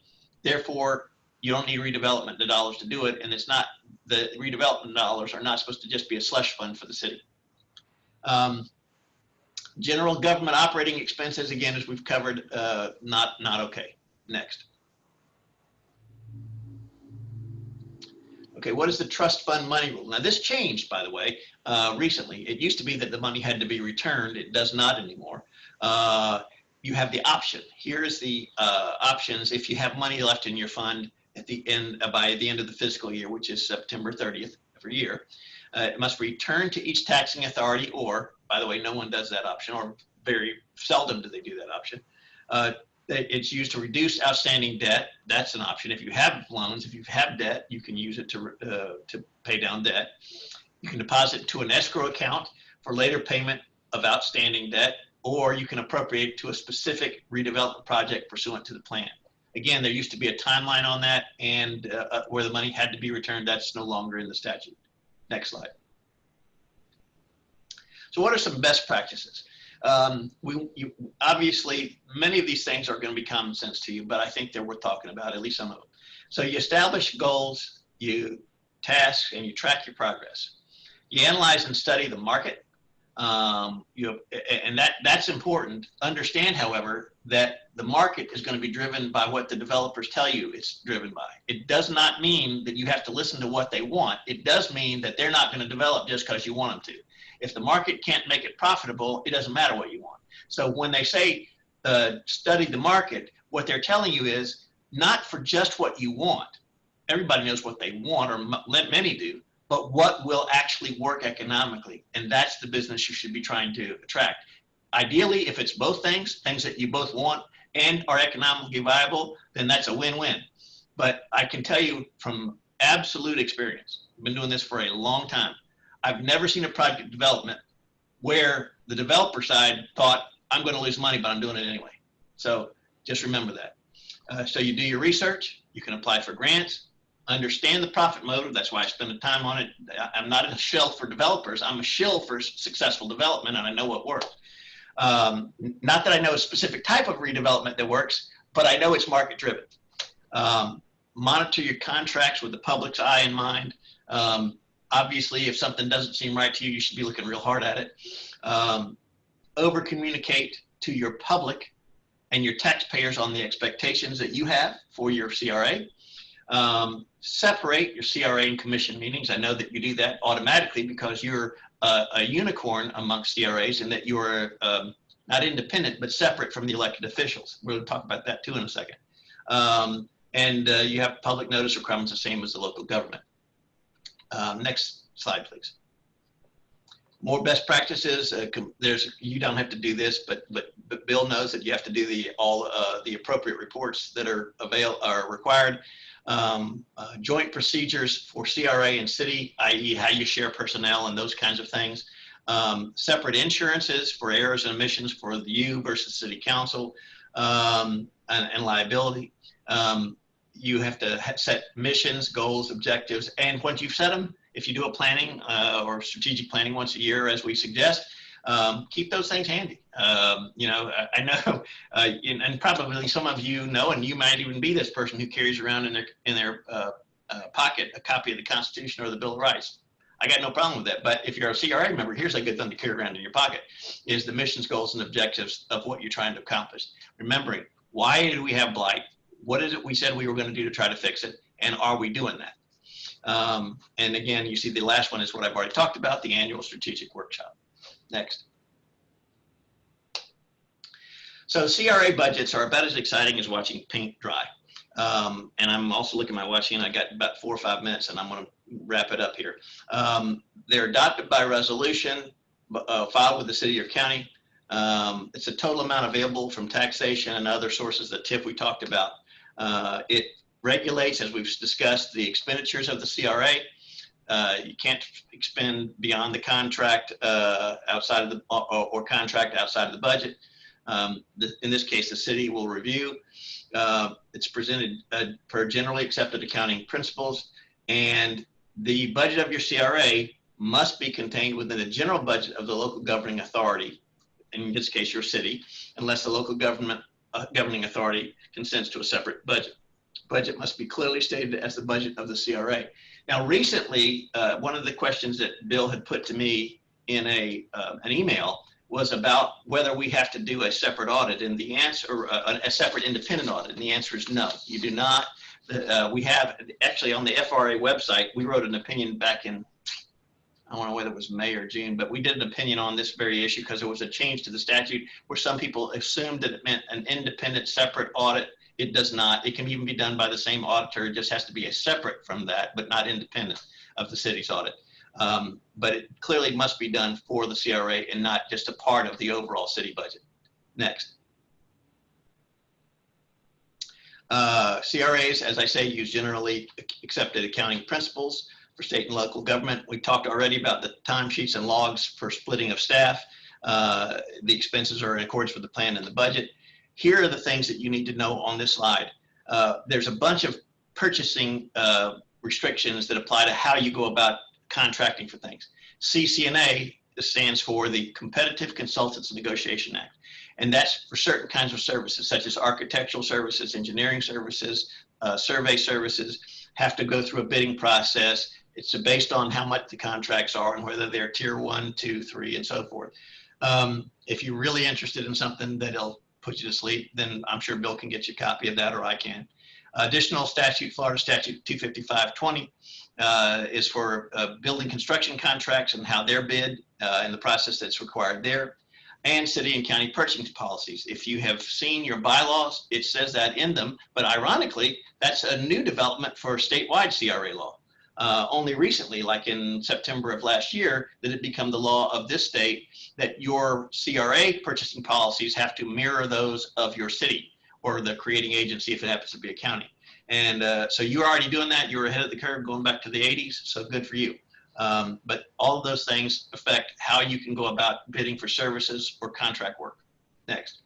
Therefore, you don't need redevelopment dollars to do it. And it's not, the redevelopment dollars are not supposed to just be a slush fund for the city. General government operating expenses, again, as we've covered, not okay. Next. Okay, what is the trust fund money rule? Now this changed, by the way, recently. It used to be that the money had to be returned. It does not anymore. You have the option. Here's the options if you have money left in your fund at the end, by the end of the fiscal year, which is September 30th every year. It must return to each taxing authority, or, by the way, no one does that option, or very seldom do they do that option. It's used to reduce outstanding debt. That's an option. If you have loans, if you have debt, you can use it to pay down debt. You can deposit it to an escrow account for later payment of outstanding debt, or you can appropriate to a specific redevelopment project pursuant to the plan. Again, there used to be a timeline on that, and where the money had to be returned. That's no longer in the statute. Next slide. So what are some best practices? Obviously, many of these things are going to be common sense to you, but I think they're worth talking about, at least some of them. So you establish goals, you task, and you track your progress. You analyze and study the market, and that's important. Understand, however, that the market is going to be driven by what the developers tell you it's driven by. It does not mean that you have to listen to what they want. It does mean that they're not going to develop just because you want them to. If the market can't make it profitable, it doesn't matter what you want. So when they say study the market, what they're telling you is not for just what you want. Everybody knows what they want, or many do, but what will actually work economically. And that's the business you should be trying to attract. Ideally, if it's both things that you both want and are economically viable, then that's a win-win. But I can tell you from absolute experience, I've been doing this for a long time, I've never seen a project development where the developer side thought, I'm going to lose money, but I'm doing it anyway. So just remember that. So you do your research, you can apply for grants, understand the profit motive. That's why I spend the time on it. I'm not a shill for developers. I'm a shill for successful development, and I know what works. Not that I know a specific type of redevelopment that works, but I know it's market driven. Monitor your contracts with the public's eye in mind. Obviously, if something doesn't seem right to you, you should be looking real hard at it. Over communicate to your public and your taxpayers on the expectations that you have for your CRA. Separate your CRA and commission meetings. I know that you do that automatically because you're a unicorn amongst CRAs in that you're not independent, but separate from the elected officials. We'll talk about that too in a second. And you have public notice requirements the same as the local government. Next slide, please. More best practices. You don't have to do this, but Bill knows that you have to do all the appropriate reports that are required. Joint procedures for CRA and city, i.e. how you share personnel and those kinds of things. Separate insurances for errors and omissions for you versus city council, and liability. You have to set missions, goals, objectives, and once you've set them, if you do a planning or strategic planning once a year, as we suggest, keep those things handy. You know, I know, and probably some of you know, and you might even be this person who carries around in their pocket a copy of the Constitution or the Bill of Rights. I got no problem with that. But if you're a CRA member, here's a good thing to carry around in your pocket: is the missions, goals, and objectives of what you're trying to accomplish. Remembering, why do we have blight? What is it we said we were going to do to try to fix it? And are we doing that? And again, you see the last one is what I've already talked about, the annual strategic workshop. Next. So CRA budgets are about as exciting as watching paint dry. And I'm also looking at my watch, and I got about 4 or 5 minutes, and I'm going to wrap it up here. They're adopted by resolution, filed with the city or county. It's a total amount available from taxation and other sources that Tiff we talked about. It regulates, as we've discussed, the expenditures of the CRA. You can't expend beyond the contract outside of the or contract outside of the budget. In this case, the city will review. It's presented per generally accepted accounting principles, and the budget of your CRA must be contained within the general budget of the local governing authority, in this case your city, unless the local governing authority consents to a separate budget. Budget must be clearly stated as the budget of the CRA. Now, recently, one of the questions that Bill had put to me in an email was about whether we have to do a separate audit, and the answer, a separate independent audit, and the answer is no, you do not. We have, actually on the FRA website, we wrote an opinion back in, I don't know whether it was May or June, but we did an opinion on this very issue because there was a change to the statute where some people assumed that it meant an independent separate audit. It does not. It can even be done by the same auditor. It just has to be a separate from that, but not independent of the city's audit. But it clearly must be done for the CRA and not just a part of the overall city budget. Next. CRAs, as I say, use generally accepted accounting principles for state and local government. We talked already about the timesheets and logs for splitting of staff. The expenses are in accordance with the plan and the budget. Here are the things that you need to know on this slide. There's a bunch of purchasing restrictions that apply to how you go about contracting for things. CCNA stands for the Competitive Consultants Negotiation Act. And that's for certain kinds of services, such as architectural services, engineering services, survey services, have to go through a bidding process. It's based on how much the contracts are and whether they're tier 1, 2, 3, and so forth. If you're really interested in something that'll put you to sleep, then I'm sure Bill can get you a copy of that, or I can. Additional statute, Florida Statute 255-20 is for building construction contracts and how they're bid and the process that's required there. And city and county purchasing policies. If you have seen your bylaws, it says that in them, but ironically, that's a new development for statewide CRA law. Only recently, like in September of last year, did it become the law of this state that your CRA purchasing policies have to mirror those of your city or the creating agency if it happens to be a county. And so you're already doing that. You're ahead of the curve going back to the 80s, so good for you. But all of those things affect how you can go about bidding for services or contract work. Next.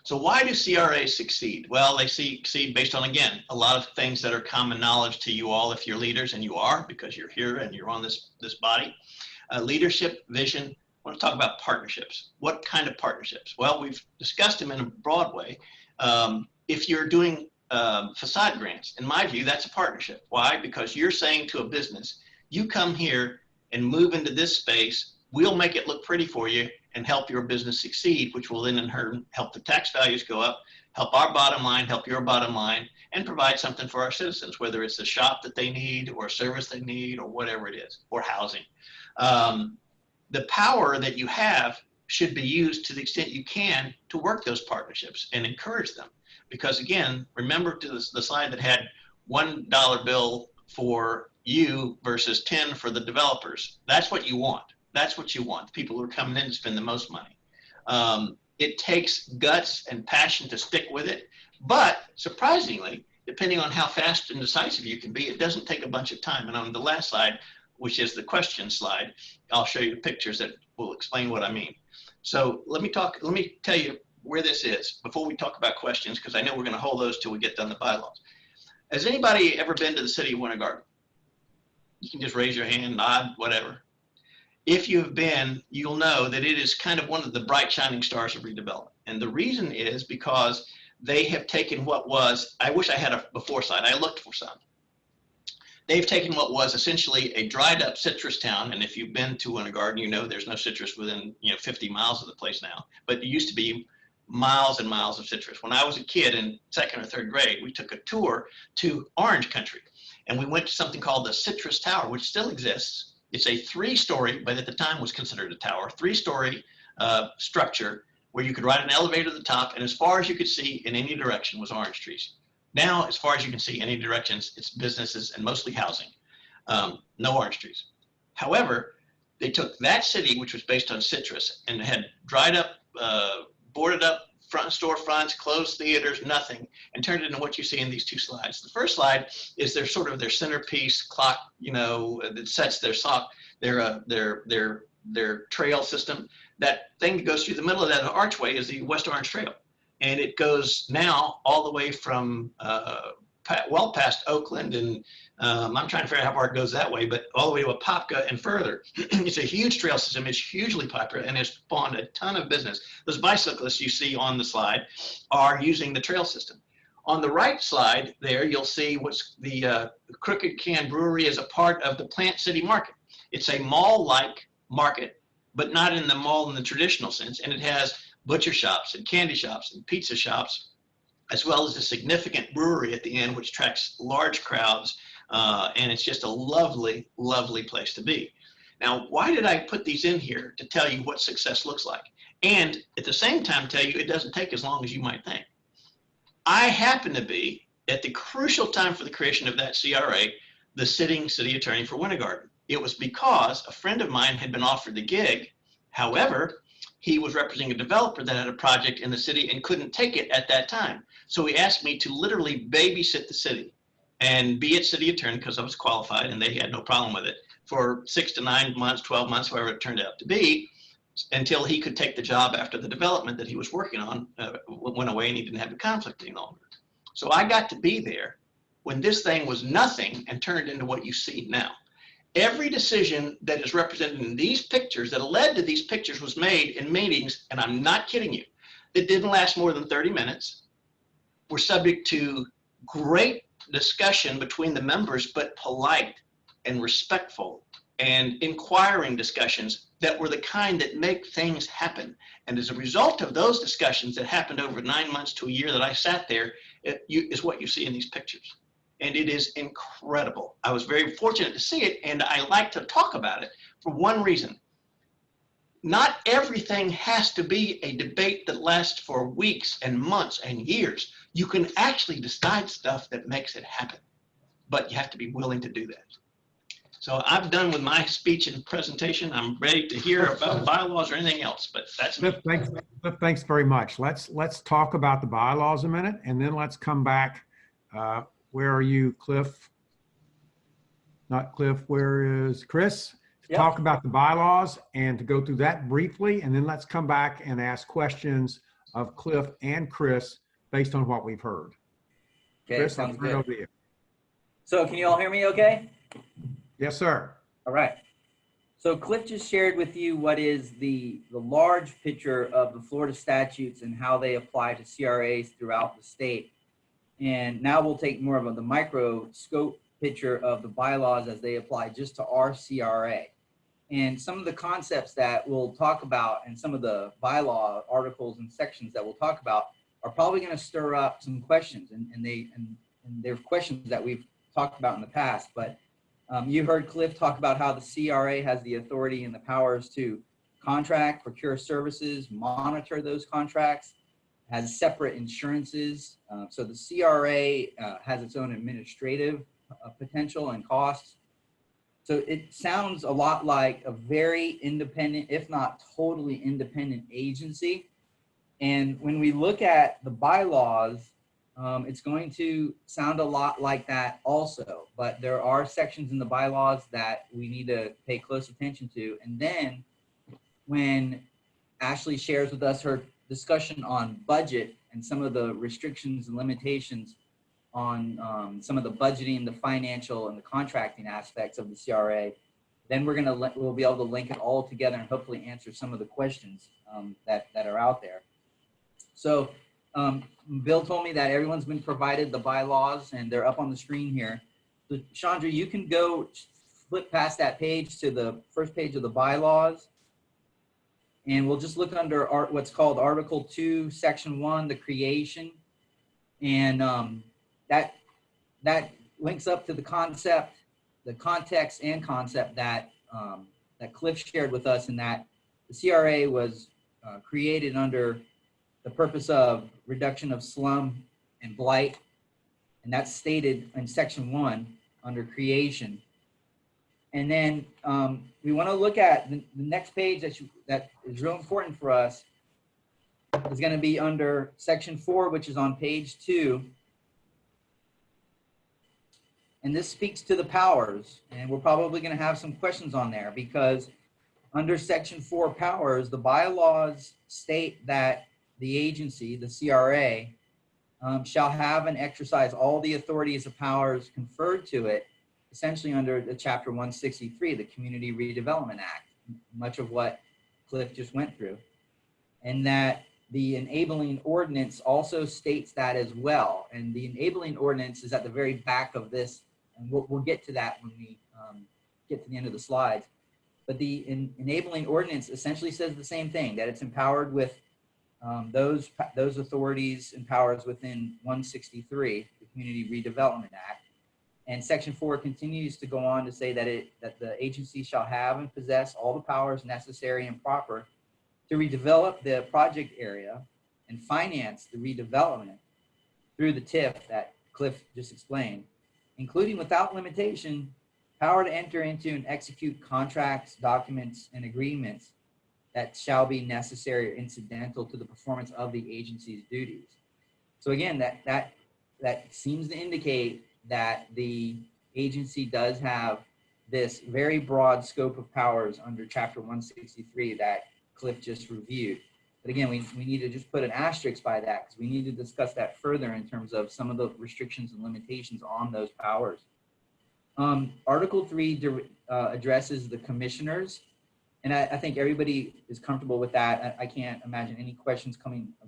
So why do CRAs succeed? Well, they succeed based on, again, a lot of things that are common knowledge to you all if you're leaders, and you are because you're here and you're on this body. Leadership, vision. I want to talk about partnerships. What kind of partnerships? Well, we've discussed them in a broad way. If you're doing facade grants, in my view, that's a partnership. Why? Because you're saying to a business, you come here and move into this space, we'll make it look pretty for you and help your business succeed, which will then in turn help the tax values go up, help our bottom line, help your bottom line, and provide something for our citizens, whether it's a shop that they need or a service they need or whatever it is, or housing. The power that you have should be used to the extent you can to work those partnerships and encourage them. Because again, remember to the slide that had $1 bill for you versus 10 for the developers. That's what you want. That's what you want. People who are coming in to spend the most money. It takes guts and passion to stick with it. But surprisingly, depending on how fast and decisive you can be, it doesn't take a bunch of time. And on the last slide, which is the question slide, I'll show you pictures that will explain what I mean. So let me tell you where this is before we talk about questions, because I know we're going to hold those till we get done the bylaws. Has anybody ever been to the city of Winter Garden? You can just raise your hand, nod, whatever. If you've been, you'll know that it is kind of one of the bright shining stars of redevelopment. And the reason is because they have taken what was, I wish I had a before slide, I looked for some. They've taken what was essentially a dried up citrus town. And if you've been to Winter Garden, you know there's no citrus within 50 miles of the place now. But it used to be miles and miles of citrus. When I was a kid in 2nd or 3rd grade, we took a tour to Orange Country. And we went to something called the Citrus Tower, which still exists. It's a 3-story, but at the time was considered a tower, 3-story structure where you could ride an elevator to the top. And as far as you could see in any direction was orange trees. Now, as far as you can see any directions, it's businesses and mostly housing, no orange trees. However, they took that city, which was based on citrus, and had dried up, boarded up front storefronts, closed theaters, nothing, and turned it into what you see in these 2 slides. The first slide is their sort of their centerpiece clock, that sets their trail system. That thing that goes through the middle of that archway is the West Orange Trail. And it goes now all the way from well past Oakland, and I'm trying to figure out how far it goes that way, but all the way to Apopka and further. It's a huge trail system. It's hugely popular and has spawned a ton of business. Those bicyclists you see on the slide are using the trail system. On the right slide there, you'll see what's the Crooked Can Brewery is a part of the Plant City Market. It's a mall-like market, but not in the mall in the traditional sense, and it has butcher shops and candy shops and pizza shops, as well as a significant brewery at the end, which attracts large crowds. And it's just a lovely, lovely place to be. Now, why did I put these in here? To tell you what success looks like. And at the same time, tell you it doesn't take as long as you might think. I happen to be, at the crucial time for the creation of that CRA, the sitting city attorney for Winter Garden. It was because a friend of mine had been offered the gig. However, he was representing a developer that had a project in the city and couldn't take it at that time. So he asked me to literally babysit the city and be its city attorney, because I was qualified and they had no problem with it, for 6 to 9 months, 12 months, whatever it turned out to be, until he could take the job after the development that he was working on went away and he didn't have the conflict any longer. So I got to be there when this thing was nothing and turned into what you see now. Every decision that is represented in these pictures that led to these pictures was made in meetings, and I'm not kidding you, that didn't last more than 30 minutes, were subject to great discussion between the members, but polite and respectful and inquiring discussions that were the kind that make things happen. And as a result of those discussions that happened over 9 months to a year that I sat there, is what you see in these pictures. And it is incredible. I was very fortunate to see it, and I like to talk about it for one reason. Not everything has to be a debate that lasts for weeks and months and years. You can actually decide stuff that makes it happen, but you have to be willing to do that. So I'm done with my speech and presentation. I'm ready to hear about bylaws or anything else, but that's me. Thanks very much. Let's talk about the bylaws a minute, and then let's come back. Where are you, Cliff? Not Cliff, where is Chris? To talk about the bylaws and to go through that briefly, and then let's come back and ask questions of Cliff and Chris based on what we've heard. Okay, Chris, sounds I'll turn it good. over to you. So can you all hear me okay? Yes, sir. All right. So Cliff just shared with you what is the large picture of the Florida statutes and how they apply to CRAs throughout the state. And now we'll take more of the micro scope picture of the bylaws as they apply just to our CRA. And some of the concepts that we'll talk about and some of the bylaw articles and sections that we'll talk about are probably going to stir up some questions, and they're questions that we've talked about in the past. But you heard Cliff talk about how the CRA has the authority and the powers to contract, procure services, monitor those contracts, has separate insurances. So the CRA has its own administrative potential and costs. So it sounds a lot like a very independent, if not totally independent agency. And when we look at the bylaws, it's going to sound a lot like that also. But there are sections in the bylaws that we need to pay close attention to. And then when Ashley shares with us her discussion on budget and some of the restrictions and limitations on some of the budgeting, the financial, and the contracting aspects of the CRA, then we'll be able to link it all together and hopefully answer some of the questions that are out there. So Bill told me that everyone's been provided the bylaws and they're up on the screen here. So Chandra, you can go flip past that page to the first page of the bylaws. And we'll just look under what's called Article 2, Section 1, the creation. And that links up to the concept, the context and concept that, that Cliff shared with us, in that the CRA was created under the purpose of reduction of slum and blight. And that's stated in Section 1 under creation. And then we want to look at the next page that is real important for us is going to be under Section 4, which is on page 2. And this speaks to the powers. And we're probably going to have some questions on there, because under Section 4 powers, the bylaws state that the agency, the CRA, shall have and exercise all the authorities and powers conferred to it, essentially under the Chapter 163, the Community Redevelopment Act, much of what Cliff just went through. And that the enabling ordinance also states that as well. And the enabling ordinance is at the very back of this, and we'll get to that when we get to the end of the slides. But the enabling ordinance essentially says the same thing, that it's empowered with those authorities and powers within 163, the Community Redevelopment Act. And Section 4 continues to go on to say that the agency shall have and possess all the powers necessary and proper to redevelop the project area and finance the redevelopment through the TIF that Cliff just explained, including without limitation, power to enter into and execute contracts, documents, and agreements that shall be necessary or incidental to the performance of the agency's duties. So again, that seems to indicate that the agency does have this very broad scope of powers under Chapter 163 that Cliff just reviewed. But again, we need to just put an asterisk by that, because we need to discuss that further in terms of some of the restrictions and limitations on those powers. Article 3 addresses the commissioners, and I think everybody is comfortable with that. I can't imagine any questions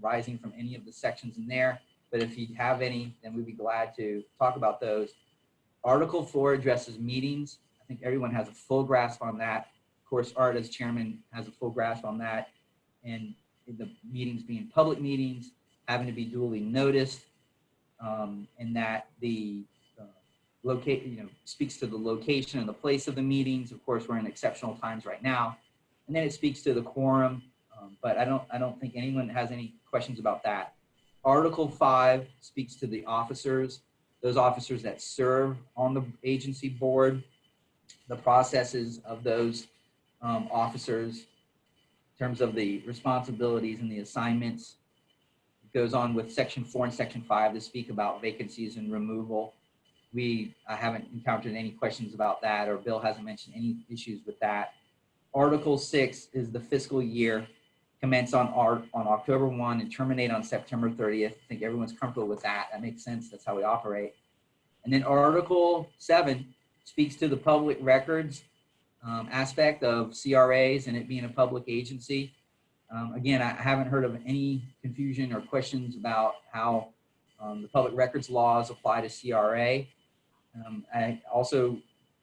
arising from any of the sections in there. But if you have any, then we'd be glad to talk about those. Article 4 addresses meetings. I think everyone has a full grasp on that. Of course, Art as chairman has a full grasp on that. And the meetings being public meetings, having to be duly noticed, and that the speaks to the location and the place of the meetings. Of course, we're in exceptional times right now. And then it speaks to the quorum, but I don't think anyone has any questions about that. Article 5 speaks to the officers, those officers that serve on the agency board, the processes of those officers in terms of the responsibilities and the assignments. It goes on with Section 4 and Section 5 to speak about vacancies and removal. I haven't encountered any questions about that, or Bill hasn't mentioned any issues with that. Article 6 is the fiscal year, commence on October 1 and terminate on September 30th. I think everyone's comfortable with that. That makes sense. That's how we operate. And then Article 7 speaks to the public records aspect of CRAs and it being a public agency. Again, I haven't heard of any confusion or questions about how the public records laws apply to CRA.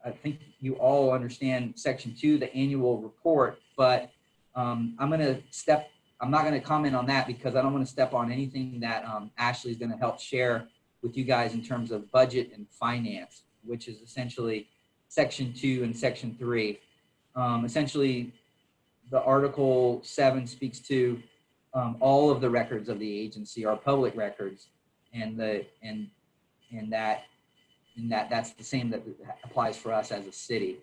I think you all understand Section 2, the annual report, but I'm going to step I'm not going to comment on that because I don't want to step on anything that Ashley is going to help share with you guys in terms of budget and finance, which is essentially section 2 and section 3. Essentially, the Article 7 speaks to all of the records of the agency are public records, and that's the same that applies for us as a city.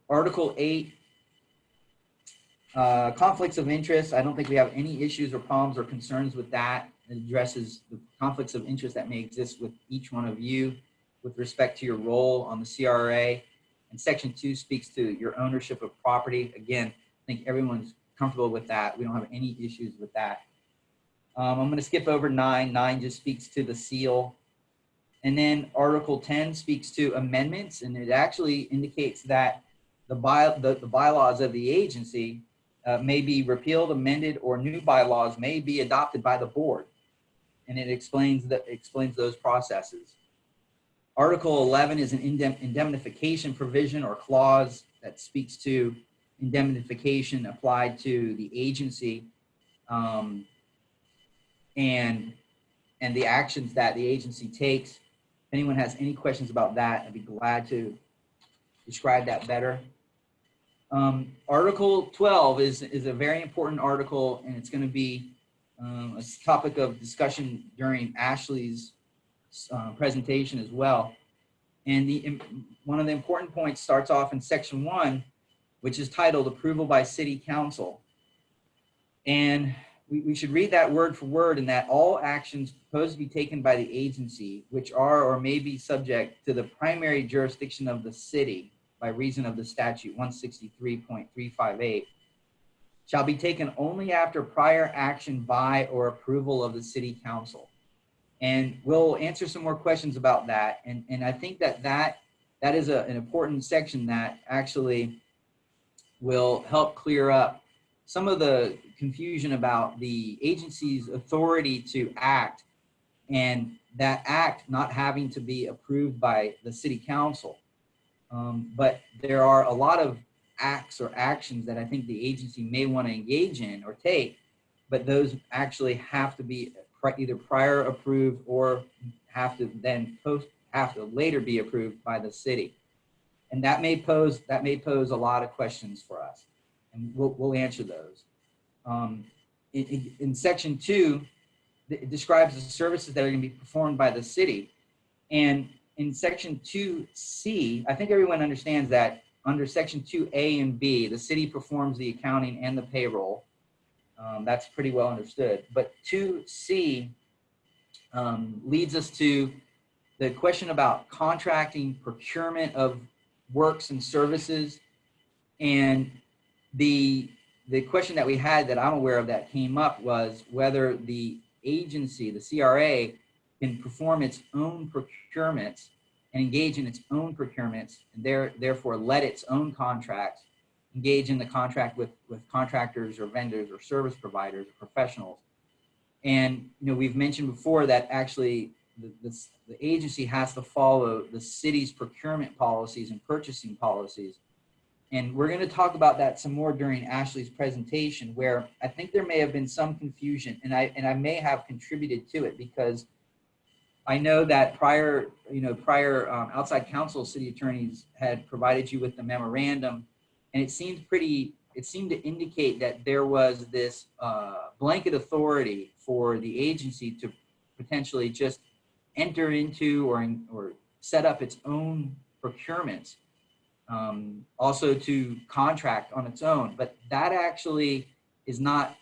Article 8, conflicts of interest. I don't think we have any issues or problems or concerns with that. It addresses the conflicts of interest that may exist with each one of you with respect to your role on the CRA. And section 2 speaks to your ownership of property. Again, I think everyone's comfortable with that. We don't have any issues with that. I'm going to skip over 9. 9 just speaks to the seal. And then Article 10 speaks to amendments, and it actually indicates that the bylaws of the agency may be repealed, amended, or new bylaws may be adopted by the board. And it explains those processes. Article 11 is an indemnification provision or clause that speaks to indemnification applied to the agency and the actions that the agency takes. If anyone has any questions about that, I'd be glad to describe that better. Article 12 is a very important article, and it's going to be a topic of discussion during Ashley's presentation as well. And one of the important points starts off in section 1, which is titled Approval by City Council. And we should read that word for word, in that all actions proposed to be taken by the agency, which are or may be subject to the primary jurisdiction of the city by reason of the statute 163.358, shall be taken only after prior action by or approval of the city council. And we'll answer some more questions about that. And I think that is an important section that actually will help clear up some of the confusion about the agency's authority to act, and that act not having to be approved by the city council. But there are a lot of acts or actions that I think the agency may want to engage in or take, but those actually have to be either prior approved or have to later be approved by the city. And that may pose a lot of questions for us, and we'll answer those. In section 2, it describes the services that are going to be performed by the city. And in section 2C, I think everyone understands that under section 2A and B, the city performs the accounting and the payroll. That's pretty well understood. But 2C leads us to the question about contracting, procurement of works and services. And the question that we had that I'm aware of that came up was whether the agency, the CRA, can perform its own procurements and engage in its own procurements, and therefore let its own contracts engage in the contract with contractors or vendors or service providers or professionals. And we've mentioned before that actually the agency has to follow the city's procurement policies and purchasing policies. And we're going to talk about that some more during Ashley's presentation, where I think there may have been some confusion, and I may have contributed to it, because I know that prior outside counsel city attorneys had provided you with the memorandum, and it seemed to indicate that there was this blanket authority for the agency to potentially just enter into or set up its own procurements, also to contract on its own. But that actually is not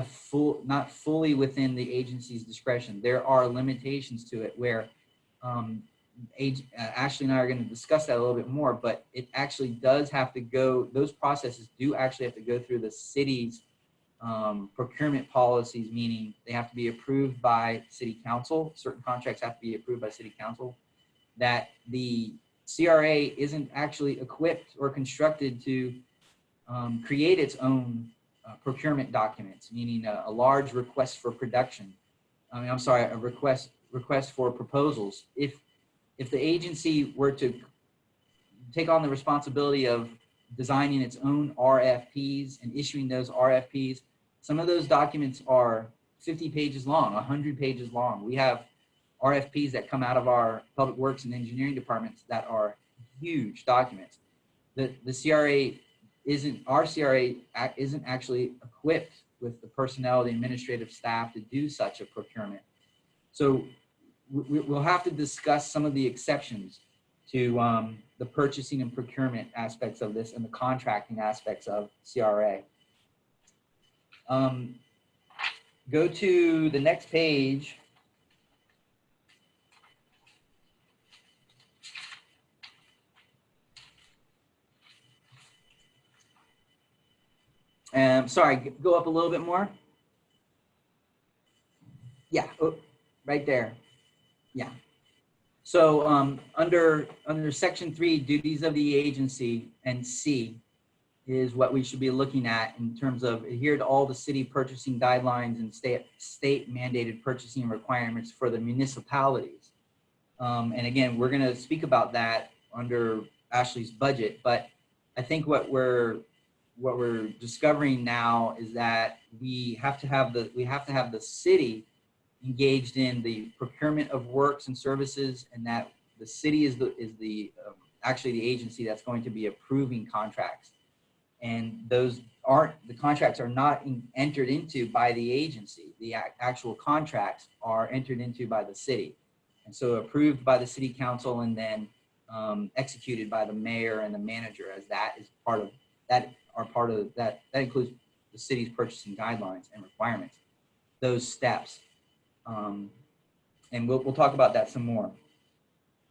fully within the agency's discretion. There are limitations to it where Ashley and I are going to discuss that a little bit more, but it actually does have to go, those processes do actually have to go through the city's procurement policies, meaning they have to be approved by city council. Certain contracts have to be approved by city council. That the CRA isn't actually equipped or constructed to create its own procurement documents, meaning a large request for production. A request for proposals. If the agency were to take on the responsibility of designing its own RFPs and issuing those RFPs. Some of those documents are 50 pages long, 100 pages long. We have RFPs that come out of our public works and engineering departments that are huge documents. The CRA our CRA isn't actually equipped with the personnel, the administrative staff to do such a procurement. So we'll have to discuss some of the exceptions to the purchasing and procurement aspects of this and the contracting aspects of CRA. Go to the next page. Sorry, go up a little bit more. Yeah, oh, right there. Yeah. So under section 3, duties of the agency, and C is what we should be looking at in terms of adhere to all the city purchasing guidelines and state mandated purchasing requirements for the municipalities. And again, we're going to speak about that under Ashley's budget, but I think what we're discovering now is that we have to have the city engaged in the procurement of works and services, and that the city is actually the agency that's going to be approving contracts, and the contracts are not entered into by the agency. The actual contracts are entered into by the city, and so approved by the city council and then executed by the mayor and the manager, as that is part of that. That includes the city's purchasing guidelines and requirements, those steps. And we'll talk about that some more.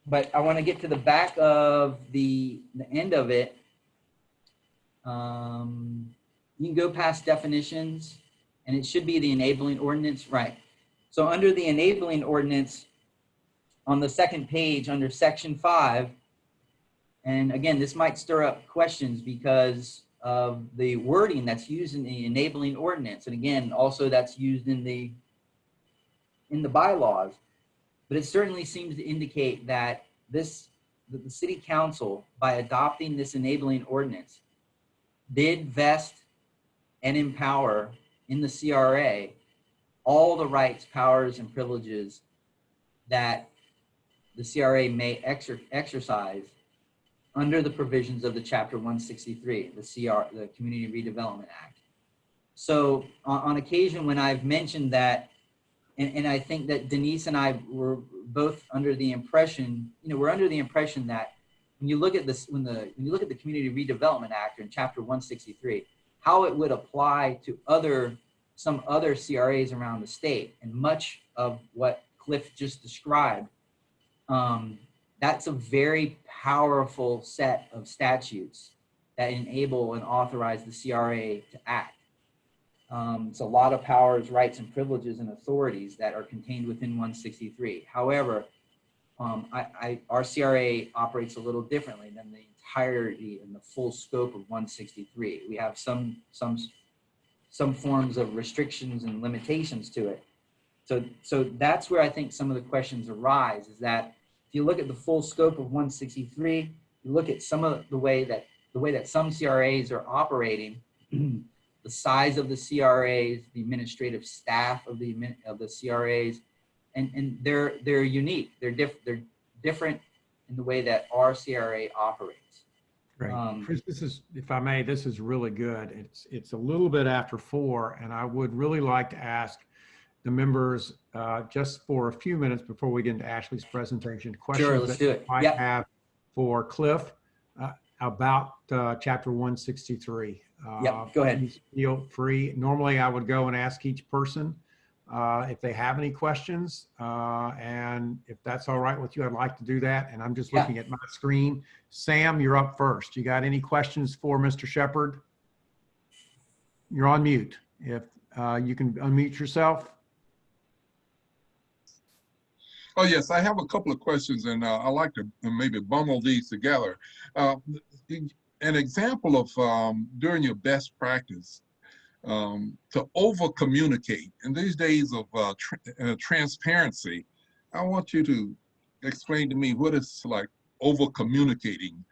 But I want to get to the back of the end of it. You can go past definitions, and it should be the enabling ordinance, right? So under the enabling ordinance, on the second page, under section 5, and again, this might stir up questions because of the wording that's used in the enabling ordinance, and again, also that's used in the bylaws, but it certainly seems to indicate that the city council, by adopting this enabling ordinance, did vest and empower in the CRA all the rights, powers, and privileges that the CRA may exercise under the provisions of the Chapter 163, the Community Redevelopment Act. So on occasion when I've mentioned that, and I think that Denise and I were both under the impression, that when you look at this, when you look at the Community Redevelopment Act in Chapter 163, how it would apply to some other CRAs around the state, and much of what Cliff just described, that's a very powerful set of statutes that enable and authorize the CRA to act. It's a lot of powers, rights, and privileges and authorities that are contained within 163. However, our CRA operates a little differently than the entirety and the full scope of 163. We have some forms of restrictions and limitations to it. So that's where I think some of the questions arise, is that if you look at the full scope of 163, you look at some of the way that some CRAs are operating, the size of the CRAs, the administrative staff of the CRAs, and they're unique. They're different in the way that our CRA operates. Great. Chris, this is, if I may, this is really good. It's a little bit after 4, and I would really like to ask the members just for a few minutes before we get into Ashley's presentation, questions Sure, let's do it. you might have for Cliff about Chapter 163. Yep, go ahead. Please feel free. Normally, I would go and ask each person if they have any questions, and if that's all right with you, I'd like to do that. And I'm just looking at my screen. Sam, you're up first. You got any questions for Mr. Shepard? You're on mute. If you can unmute yourself. Oh, yes, I have a couple of questions, and I'd like to maybe bundle these together. An example of during your best practice to over-communicate. In these days of transparency, I want you to explain to me what it's like over-communicating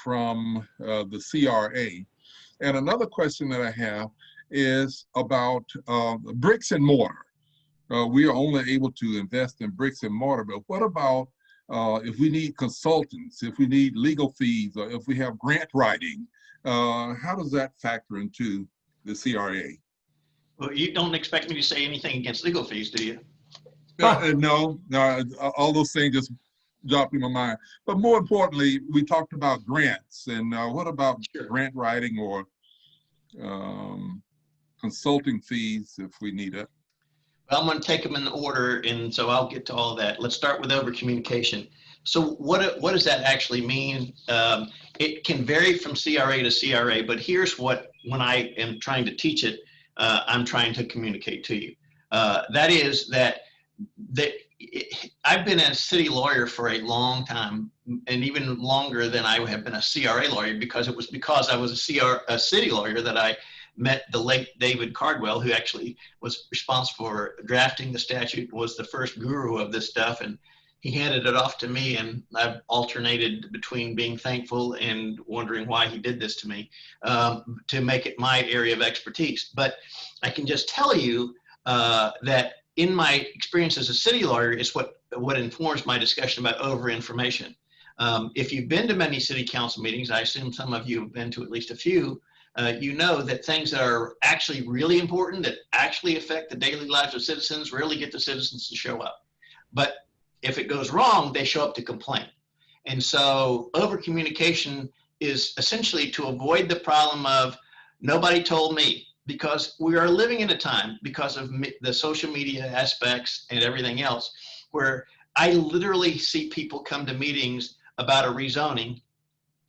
from the CRA. And another question that I have is about bricks and mortar. We are only able to invest in bricks and mortar, but what about if we need consultants, if we need legal fees, or if we have grant writing? How does that factor into the CRA? Well, you don't expect me to say anything against legal fees, do you? No, all those things just dropped in my mind. But more importantly, we talked about grants, and what about grant writing or consulting fees if we need it? Well, I'm going to take them in order, and so I'll get to all that. Let's start with over communication. So what does that actually mean? It can vary from CRA to CRA, but here's what, when I am trying to teach it, I'm trying to communicate to you. That is that I've been a city lawyer for a long time, and even longer than I have been a CRA lawyer, because it was because I was a city lawyer that I met the late David Cardwell, who actually was responsible for drafting the statute, was the first guru of this stuff, and he handed it off to me, and I've alternated between being thankful and wondering why he did this to me, to make it my area of expertise. But I can just tell you that in my experience as a city lawyer is what informs my discussion about over-information. If you've been to many city council meetings, I assume some of you have been to at least a few, you know that things that are actually really important, that actually affect the daily lives of citizens, rarely get the citizens to show up. But if it goes wrong, they show up to complain. And so over-communication is essentially to avoid the problem of nobody told me, because we are living in a time, because of the social media aspects and everything else, where I literally see people come to meetings about a rezoning,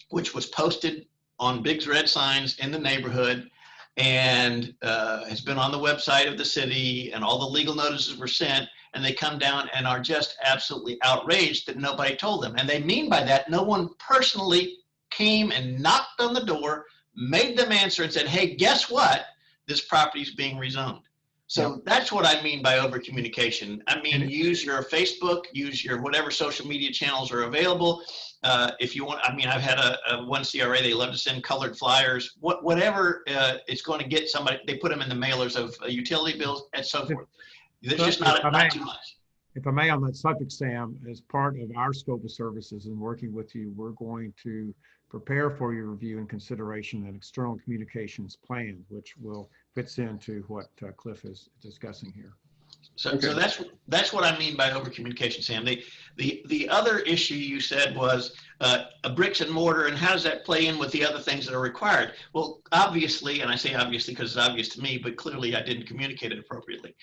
which was posted on big red signs in the neighborhood and has been on the website of the city, and all the legal notices were sent, and they come down and are just absolutely outraged that nobody told them. And they mean by that, no one personally came and knocked on the door, made them answer and said, hey, guess what? This property is being rezoned. So that's what I mean by over communication. I mean, use your Facebook, use your whatever social media channels are available. If you want, I mean, I've had one CRA, they love to send colored flyers, whatever it's going to get somebody, they put them in the mailers of utility bills and so forth. It's just not too much. If I may, on that subject, Sam, as part of our scope of services and working with you, we're going to prepare for your review and consideration an external communications plan, which will fits into what Cliff is discussing here. So, okay. So that's what I mean by over communication, Sam. The other issue you said was a bricks and mortar, and how does that play in with the other things that are required? Well, obviously, and I say obviously because it's obvious to me, but clearly I didn't communicate it appropriately.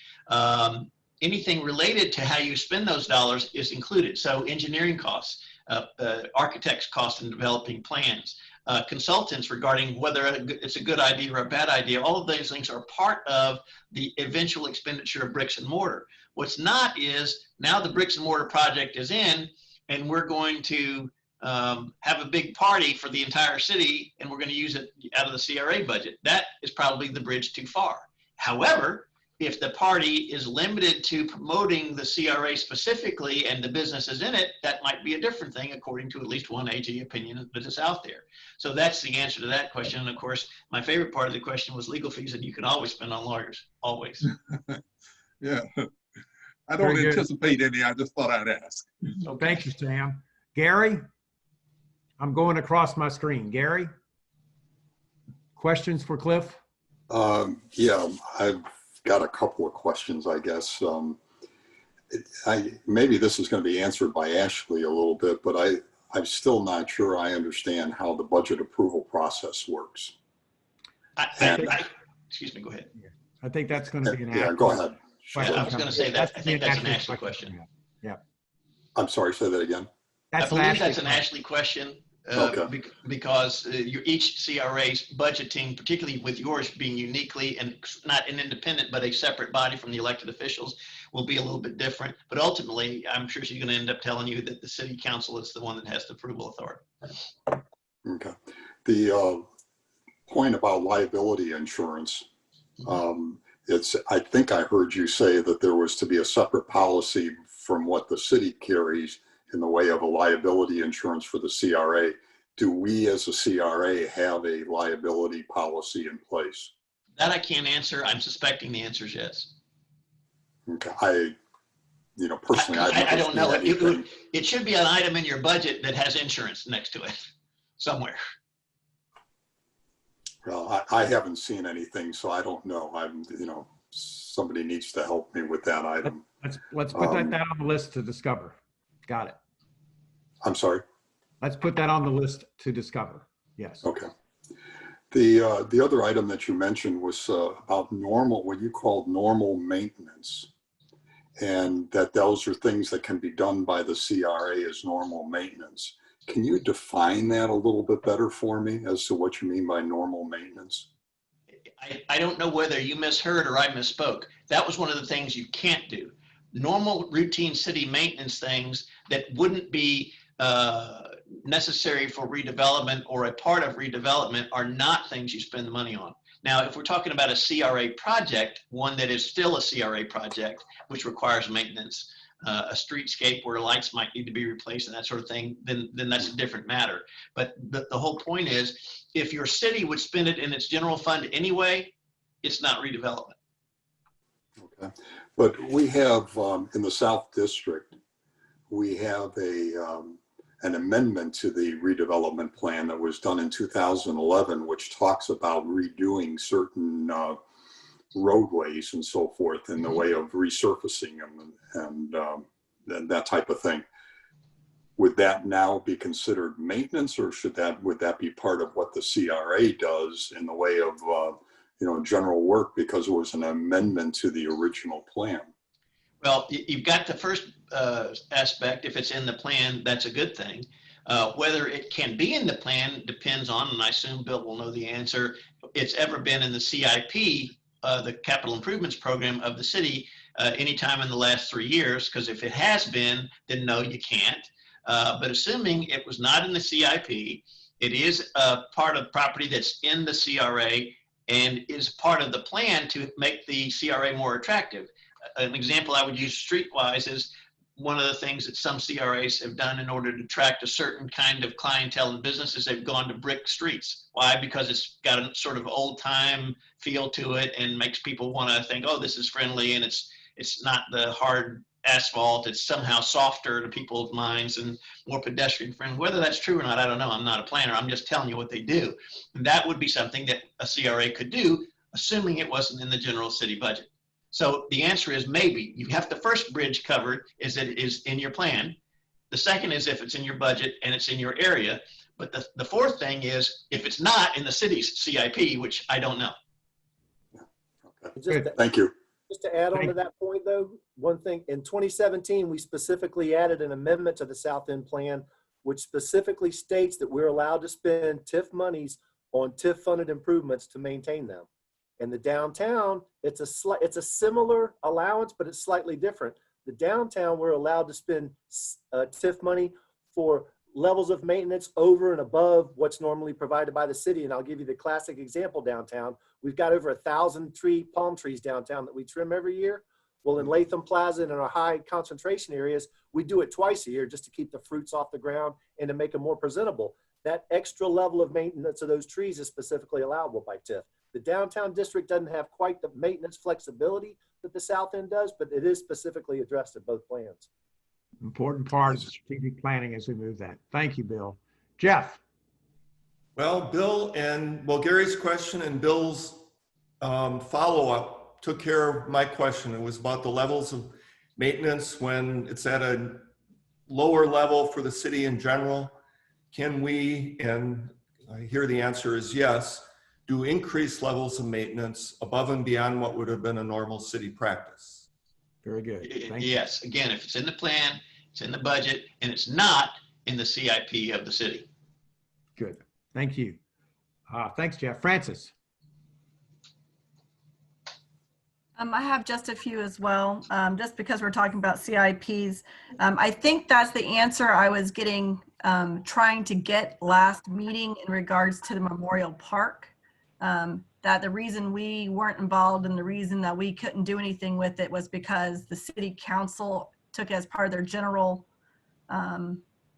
Anything related to how you spend those dollars is included. So engineering costs, architects' costs in developing plans, consultants regarding whether it's a good idea or a bad idea. All of those things are part of the eventual expenditure of bricks and mortar. What's not is now the bricks and mortar project is in, and we're going to have a big party for the entire city, and we're going to use it out of the CRA budget. That is probably the bridge too far. However, if the party is limited to promoting the CRA specifically and the businesses in it, that might be a different thing according to at least one AG opinion that is out there. So that's the answer to that question. And of course, my favorite part of the question was legal fees, and you can always spend on lawyers, always. Yeah, I don't anticipate any, I just thought I'd ask. Okay. Thank you, Sam. Gary, I'm going across my screen. Gary, questions for Cliff? Yeah, I've got a couple of questions, I guess. Maybe this is going to be answered by Ashley a little bit, but I'm still not sure I understand how the budget approval process works. Excuse me, go ahead. I think that's going to be an yeah, go ahead. Yeah, I was going to say that. I think that's an Ashley question. Yeah. I'm sorry, say that again. I believe that's an Ashley question. Okay. Because each CRA's budgeting, particularly with yours being uniquely and not an independent, but a separate body from the elected officials, will be a little bit different. But ultimately, I'm sure she's going to end up telling you that the city council is the one that has the approval authority. Okay. The point about liability insurance, I think I heard you say that there was to be a separate policy from what the city carries in the way of a liability insurance for the CRA. do we as a CRA have a liability policy in place? That I can't answer. I'm suspecting the answer is yes. Okay. Personally, I've I never don't seen know. anything. It should be an item in your budget that has insurance next to it somewhere. Well, I haven't seen anything, so I don't know. Somebody needs to help me with that item. Let's put that on the list to discover. Got it. I'm sorry? Let's put that on the list to discover. Yes. Okay. The other item that you mentioned was about what you called normal maintenance, and that those are things that can be done by the CRA as normal maintenance. Can you define that a little bit better for me as to what you mean by normal maintenance? I don't know whether you misheard or I misspoke. That was one of the things you can't do. Normal routine city maintenance things that wouldn't be necessary for redevelopment or a part of redevelopment are not things you spend the money on. Now, if we're talking about a CRA project, one that is still a CRA project, which requires maintenance, a streetscape where lights might need to be replaced and that sort of thing, then that's a different matter. But the whole point is, if your city would spend it in its general fund anyway, it's not redevelopment. Okay. But we have, in the South District, we have an amendment to the redevelopment plan that was done in 2011, which talks about redoing certain roadways and so forth in the way of resurfacing them and that type of thing. Would that now be considered maintenance, or would that be part of what the CRA does in the way of general work, because it was an amendment to the original plan? Well, you've got the first aspect. If it's in the plan, that's a good thing. Whether it can be in the plan depends on, and I assume Bill will know the answer, it's ever been in the CIP, the capital improvements program of the city, anytime in the last 3 years, because if it has been, then no, you can't. But assuming it was not in the CIP, it is part of property that's in the CRA and is part of the plan to make the CRA more attractive. An example I would use streetwise is one of the things that some CRAs have done in order to attract a certain kind of clientele and businesses, they've gone to brick streets. Why? Because it's got a sort of old time feel to it and makes people want to think, oh, this is friendly, and it's not the hard asphalt. It's somehow softer to people's minds and more pedestrian friendly. Whether that's true or not, I don't know. I'm not a planner. I'm just telling you what they do. And that would be something that a CRA could do, assuming it wasn't in the general city budget. So the answer is maybe. You have the first bridge covered, is that it is in your plan. The second is if it's in your budget and it's in your area. But the fourth thing is if it's not in the city's CIP, which I don't know. Okay. Thank you. Just to add on to that point, though, one thing, in 2017, we specifically added an amendment to the South End Plan, which specifically states that we're allowed to spend TIF monies on TIF-funded improvements to maintain them. And the downtown, it's a similar allowance, but it's slightly different. The downtown, we're allowed to spend TIF money for levels of maintenance over and above what's normally provided by the city. And I'll give you the classic example downtown. We've got over 1,000 palm trees downtown that we trim every year. Well, in Latham Plaza and in our high concentration areas, we do it twice a year just to keep the fruits off the ground and to make them more presentable. That extra level of maintenance of those trees is specifically allowable by TIF. The downtown district doesn't have quite the maintenance flexibility that the South End does, but it is specifically addressed in both plans. Important part of strategic planning as we move that. Thank you, Bill. Jeff. Well, Gary's question and Bill's follow-up took care of my question. It was about the levels of maintenance when it's at a lower level for the city in general. Can we, and I hear the answer is yes, do increased levels of maintenance above and beyond what would have been a normal city practice? Very good. Yes. Again, if it's in the plan, it's in the budget, and it's not in the CIP of the city. Good. Thank you. Thanks, Jeff. Francis. I have just a few as well, just because we're talking about CIPs. I think that's the answer I was trying to get last meeting in regards to the Memorial Park. That the reason we weren't involved and the reason that we couldn't do anything with it was because the city council took it as part of their general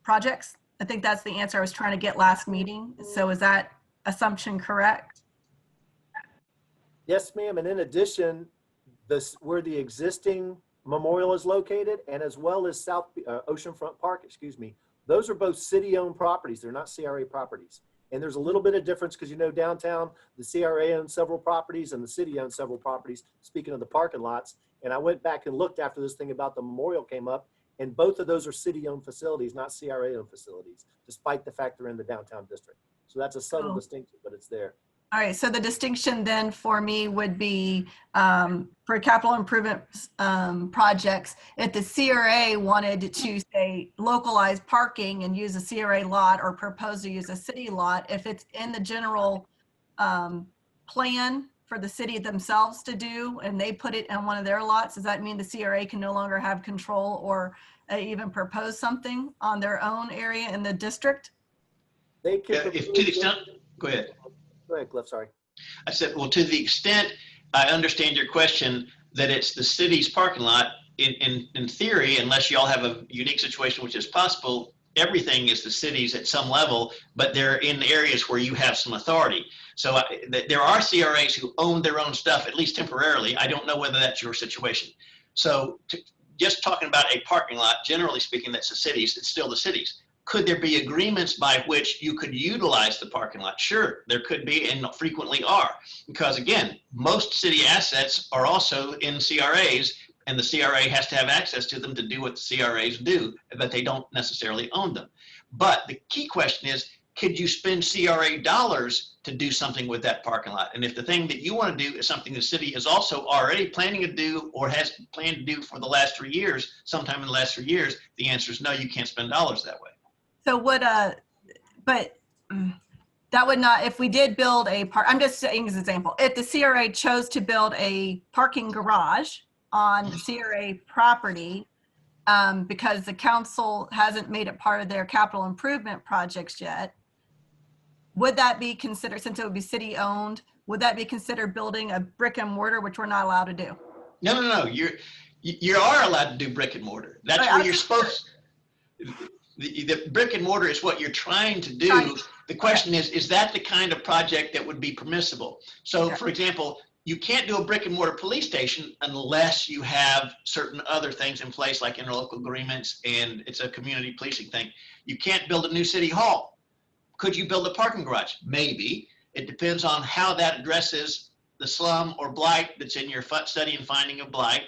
projects I think that's the answer I was trying to get last meeting. So is that assumption correct? Yes, ma'am. And in addition, where the existing memorial is located, and as well as South Oceanfront Park, excuse me, those are both city-owned properties. They're not CRA properties. And there's a little bit of difference because, you know, downtown, the CRA owns several properties and the city owns several properties, speaking of the parking lots. And I went back and looked after this thing about the memorial came up, and both of those are city-owned facilities, not CRA-owned facilities, despite the fact they're in the downtown district. So that's a subtle distinction, but it's there. All right, so the distinction then for me would be for capital improvement projects, if the CRA wanted to say localize parking and use a CRA lot or propose to use a city lot, if it's in the general plan for the city themselves to do and they put it on one of their lots, does that mean the CRA can no longer have control or even propose something on their own area in the district? They can If to the extent, go ahead. Go ahead, Cliff, sorry. I said, well, to the extent I understand your question that it's the city's parking lot, in theory, unless y'all have a unique situation, which is possible, everything is the city's at some level, but they're in areas where you have some authority. So there are CRAs who own their own stuff, at least temporarily. I don't know whether that's your situation. So just talking about a parking lot, generally speaking, that's the city's, it's still the city's. Could there be agreements by which you could utilize the parking lot? Sure, there could be and frequently are. Because again, most city assets are also in CRAs and the CRA has to have access to them to do what the CRAs do, but they don't necessarily own them. But the key question is, could you spend CRA dollars to do something with that parking lot? And if the thing that you want to do is something the city is also already planning to do or has planned to do for the last 3 years, sometime in the last 3 years, the answer is no, you can't spend dollars that way. So would, but that would not, if we did build a park, I'm just saying as an example, if the CRA chose to build a parking garage on CRA property, because the council hasn't made it part of their capital improvement projects yet, would that be considered, since it would be city owned, would that be considered building a brick and mortar, which we're not allowed to do? No. You are allowed to do brick and mortar. That's where you're supposed to. The brick and mortar is what you're trying to do. The question is that the kind of project that would be permissible? So for example, you can't do a brick and mortar police station unless you have certain other things in place like interlocal agreements and it's a community policing thing. You can't build a new city hall. Could you build a parking garage? Maybe. It depends on how that addresses the slum or blight that's in your study and finding of blight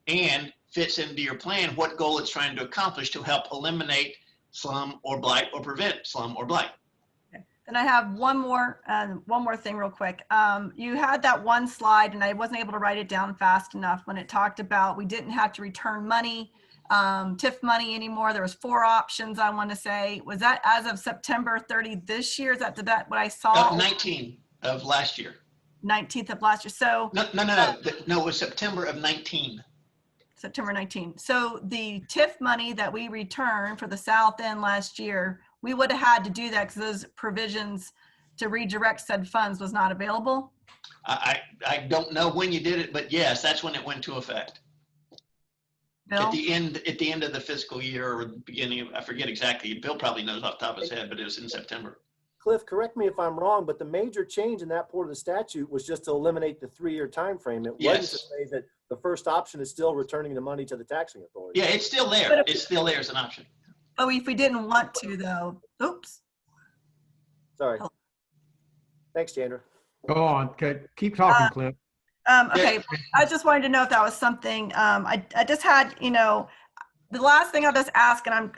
and fits into your plan, what goal it's trying to accomplish to help eliminate slum or blight or prevent slum or blight. Okay. Then I have one more thing real quick. You had that one slide and I wasn't able to write it down fast enough when it talked about we didn't have to return money, TIF money anymore. There was 4 options, I want to say. Was that as of September 30 this year? Is that what I saw? 19 of last year. 19th of last year. So No, it was September of 19. September 19. So the TIF money that we returned for the South End last year, we would have had to do that because those provisions to redirect said funds was not available. I don't know when you did it, but yes, that's when it went into effect. Bill? At the end of the fiscal year or the beginning of, I forget exactly. Bill probably knows off the top of his head, but it was in September. Cliff, correct me if I'm wrong, but the major change in that part of the statute was just to eliminate the 3-year time frame. It wasn't to say that the first option is still returning the money to the taxing authority. Yeah, it's still there. It's still there as an option. Oh, if we didn't want to though, oops. Sorry. Thanks, Chandra. Go on. Okay. Keep talking, Cliff. Okay, I just wanted to know if that was something, I just had, the last thing I'll just ask, and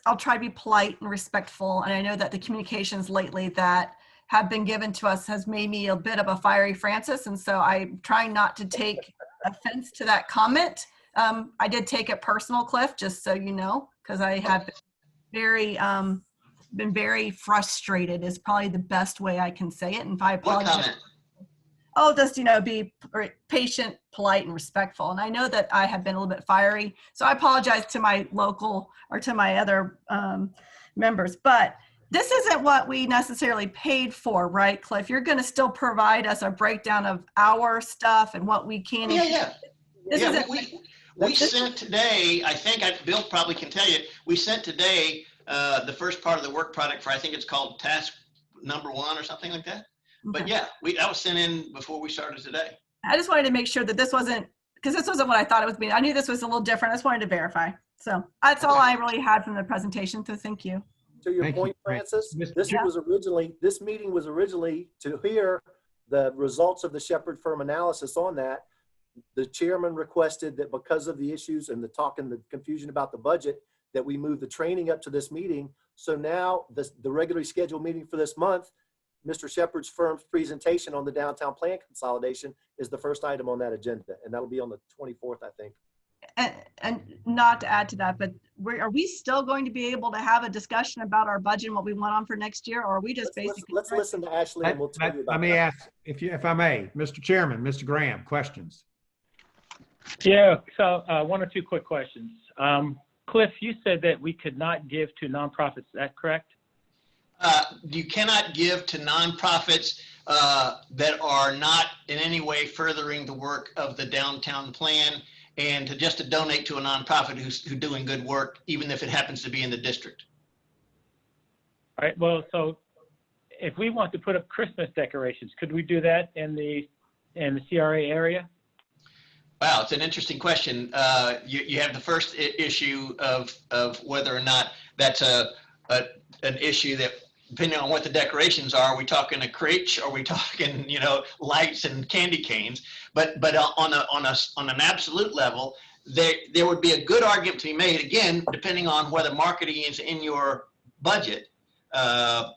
I'll try to be polite and respectful. And I know that the communications lately that have been given to us has made me a bit of a fiery Francis. And so I'm trying not to take offense to that comment. I did take it personal, Cliff, just so you know, because I have been very frustrated is probably the best way I can say it. And if I apologize. What comment? Oh, just, be patient, polite, and respectful. And I know that I have been a little bit fiery. So I apologize to my local or to my other members. But this isn't what we necessarily paid for, right, Cliff? You're going to still provide us a breakdown of our stuff and what we can. Yeah. We sent today, I think Bill probably can tell you, we sent today the first part of the work product for, I think it's called task number 1 or something like that. But Okay. yeah, that was sent in before we started today. I just wanted to make sure that this wasn't, because this wasn't what I thought it was being. I knew this was a little different. I just wanted to verify. So that's all I really had from the presentation. So thank you. To your Thank you, point, Francis, this Chair. this meeting was originally to hear the results of the Shepherd firm analysis on that. The chairman requested that because of the issues and the talk and the confusion about the budget, that we move the training up to this meeting. So now the regularly scheduled meeting for this month, Mr. Shepherd's firm's presentation on the downtown plan consolidation is the first item on that agenda. And that'll be on the 24th, I think. And not to add to that, but are we still going to be able to have a discussion about our budget and what we want on for next year? Or are we just basically? Let's listen to Ashley and we'll tell you about Let me that. ask, if I may, Mr. Chairman, Mr. Graham, questions? Yeah, so 1 or 2 quick questions. Cliff, you said that we could not give to nonprofits. Is that correct? You cannot give to nonprofits that are not in any way furthering the work of the downtown plan, and to donate to a nonprofit who's doing good work, even if it happens to be in the district. All right. Well, so if we want to put up Christmas decorations, could we do that in the CRA area? Wow, it's an interesting question. You have the first issue of whether or not that's an issue that, depending on what the decorations are we talking a crate? Are we talking, lights and candy canes? But on an absolute level, there would be a good argument to be made, again, depending on whether marketing is in your budget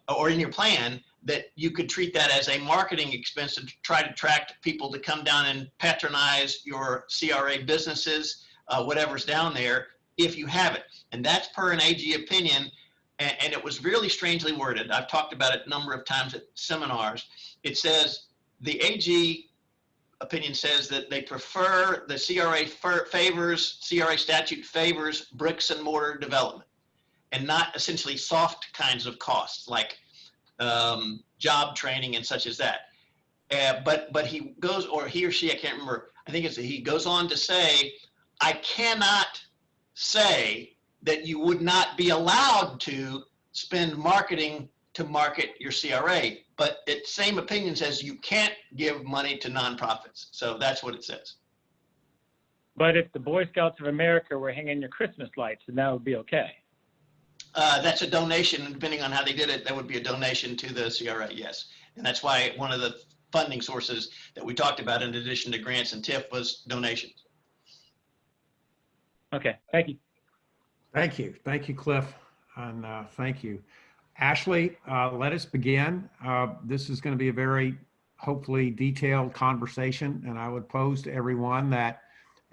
or in your plan, that you could treat that as a marketing expense to try to attract people to come down and patronize your CRA businesses, whatever's down there, if you have it. And that's per an AG opinion. And it was really strangely worded. I've talked about it a number of times at seminars. It says, the AG opinion says that they prefer the CRA statute favors bricks and mortar development and not essentially soft kinds of costs like job training and such as that. But he goes, or he or she, I can't remember, I think he goes on to say, I cannot say that you would not be allowed to spend marketing to market your CRA, but it same opinion says you can't give money to nonprofits. So that's what it says. But if the Boy Scouts of America were hanging your Christmas lights, then that would be okay. That's a donation, depending on how they did it, that would be a donation to the CRA, yes. And that's why one of the funding sources that we talked about in addition to grants and TIF was donations. Okay, thank you. Thank you. Thank you, Cliff. And thank you. Ashley, let us begin. This is going to be a very, hopefully, detailed conversation. And I would pose to everyone that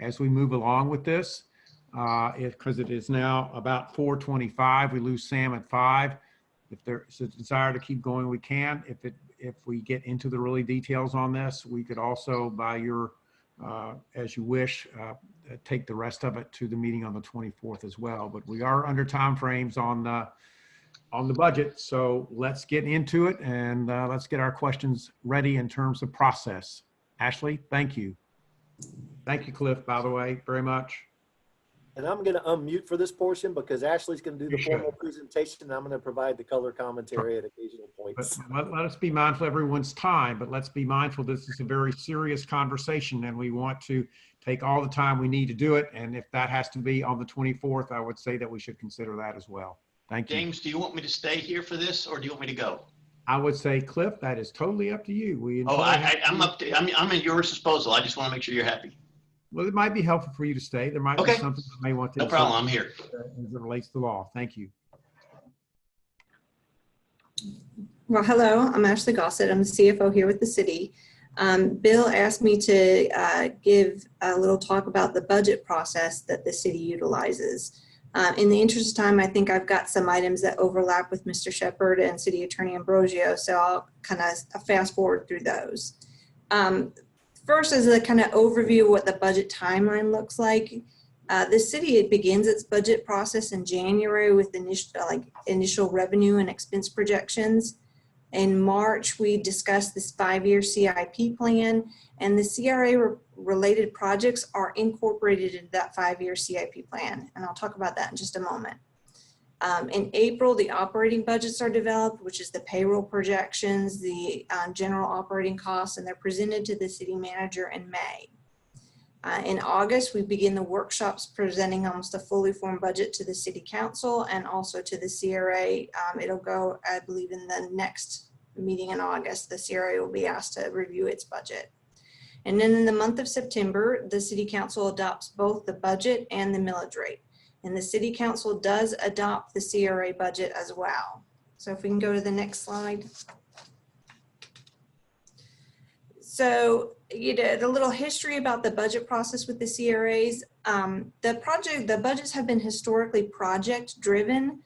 as we move along with this, because it is now about 4:25, we lose Sam at 5. If there's a desire to keep going, we can. If we get into the really details on this, we could also, by your, as you wish, take the rest of it to the meeting on the 24th as well. But we are under time frames on the budget, so let's get into it and let's get our questions ready in terms of process. Ashley, thank you. Thank you, Cliff, by the way, very much. And I'm going to unmute for this portion because Ashley's going to do the You formal should. presentation. And I'm going to provide the color commentary at occasional points. But let us be mindful of everyone's time, but let's be mindful this is a very serious conversation and we want to take all the time we need to do it. And if that has to be on the 24th, I would say that we should consider that as well. Thank you. James, do you want me to stay here for this or do you want me to go? I would say, Cliff, that is totally up to you. I'm at your disposal. I just want to make sure you're happy. Well, it might be helpful for you to stay. There might be something you may want to. No problem. I'm here. As it relates to law. Thank you. Well, hello, I'm Ashley Gossett. I'm the CFO here with the city. Bill asked me to give a little talk about the budget process that the city utilizes. In the interest of time, I think I've got some items that overlap with Mr. Shepherd and City Attorney Ambrosio, so I'll kind of fast forward through those. First, as a kind of overview of what the budget timeline looks like, the city begins its budget process in January with initial revenue and expense projections. In March, we discussed this 5-year CIP plan, and the CRA related projects are incorporated into that 5-year CIP plan. And I'll talk about that in just a moment. In April, the operating budgets are developed, which is the payroll projections, the general operating costs, and they're presented to the city manager in May. In August, we begin the workshops presenting almost a fully formed budget to the city council and also to the CRA. It'll go, I believe, in the next meeting in August, the CRA will be asked to review its budget. And then in the month of September, the city council adopts both the budget and the millage rate. And the city council does adopt the CRA budget as well. So if we can go to the next slide. So, you did a little history about the budget process with the CRAs. The budgets have been historically project driven.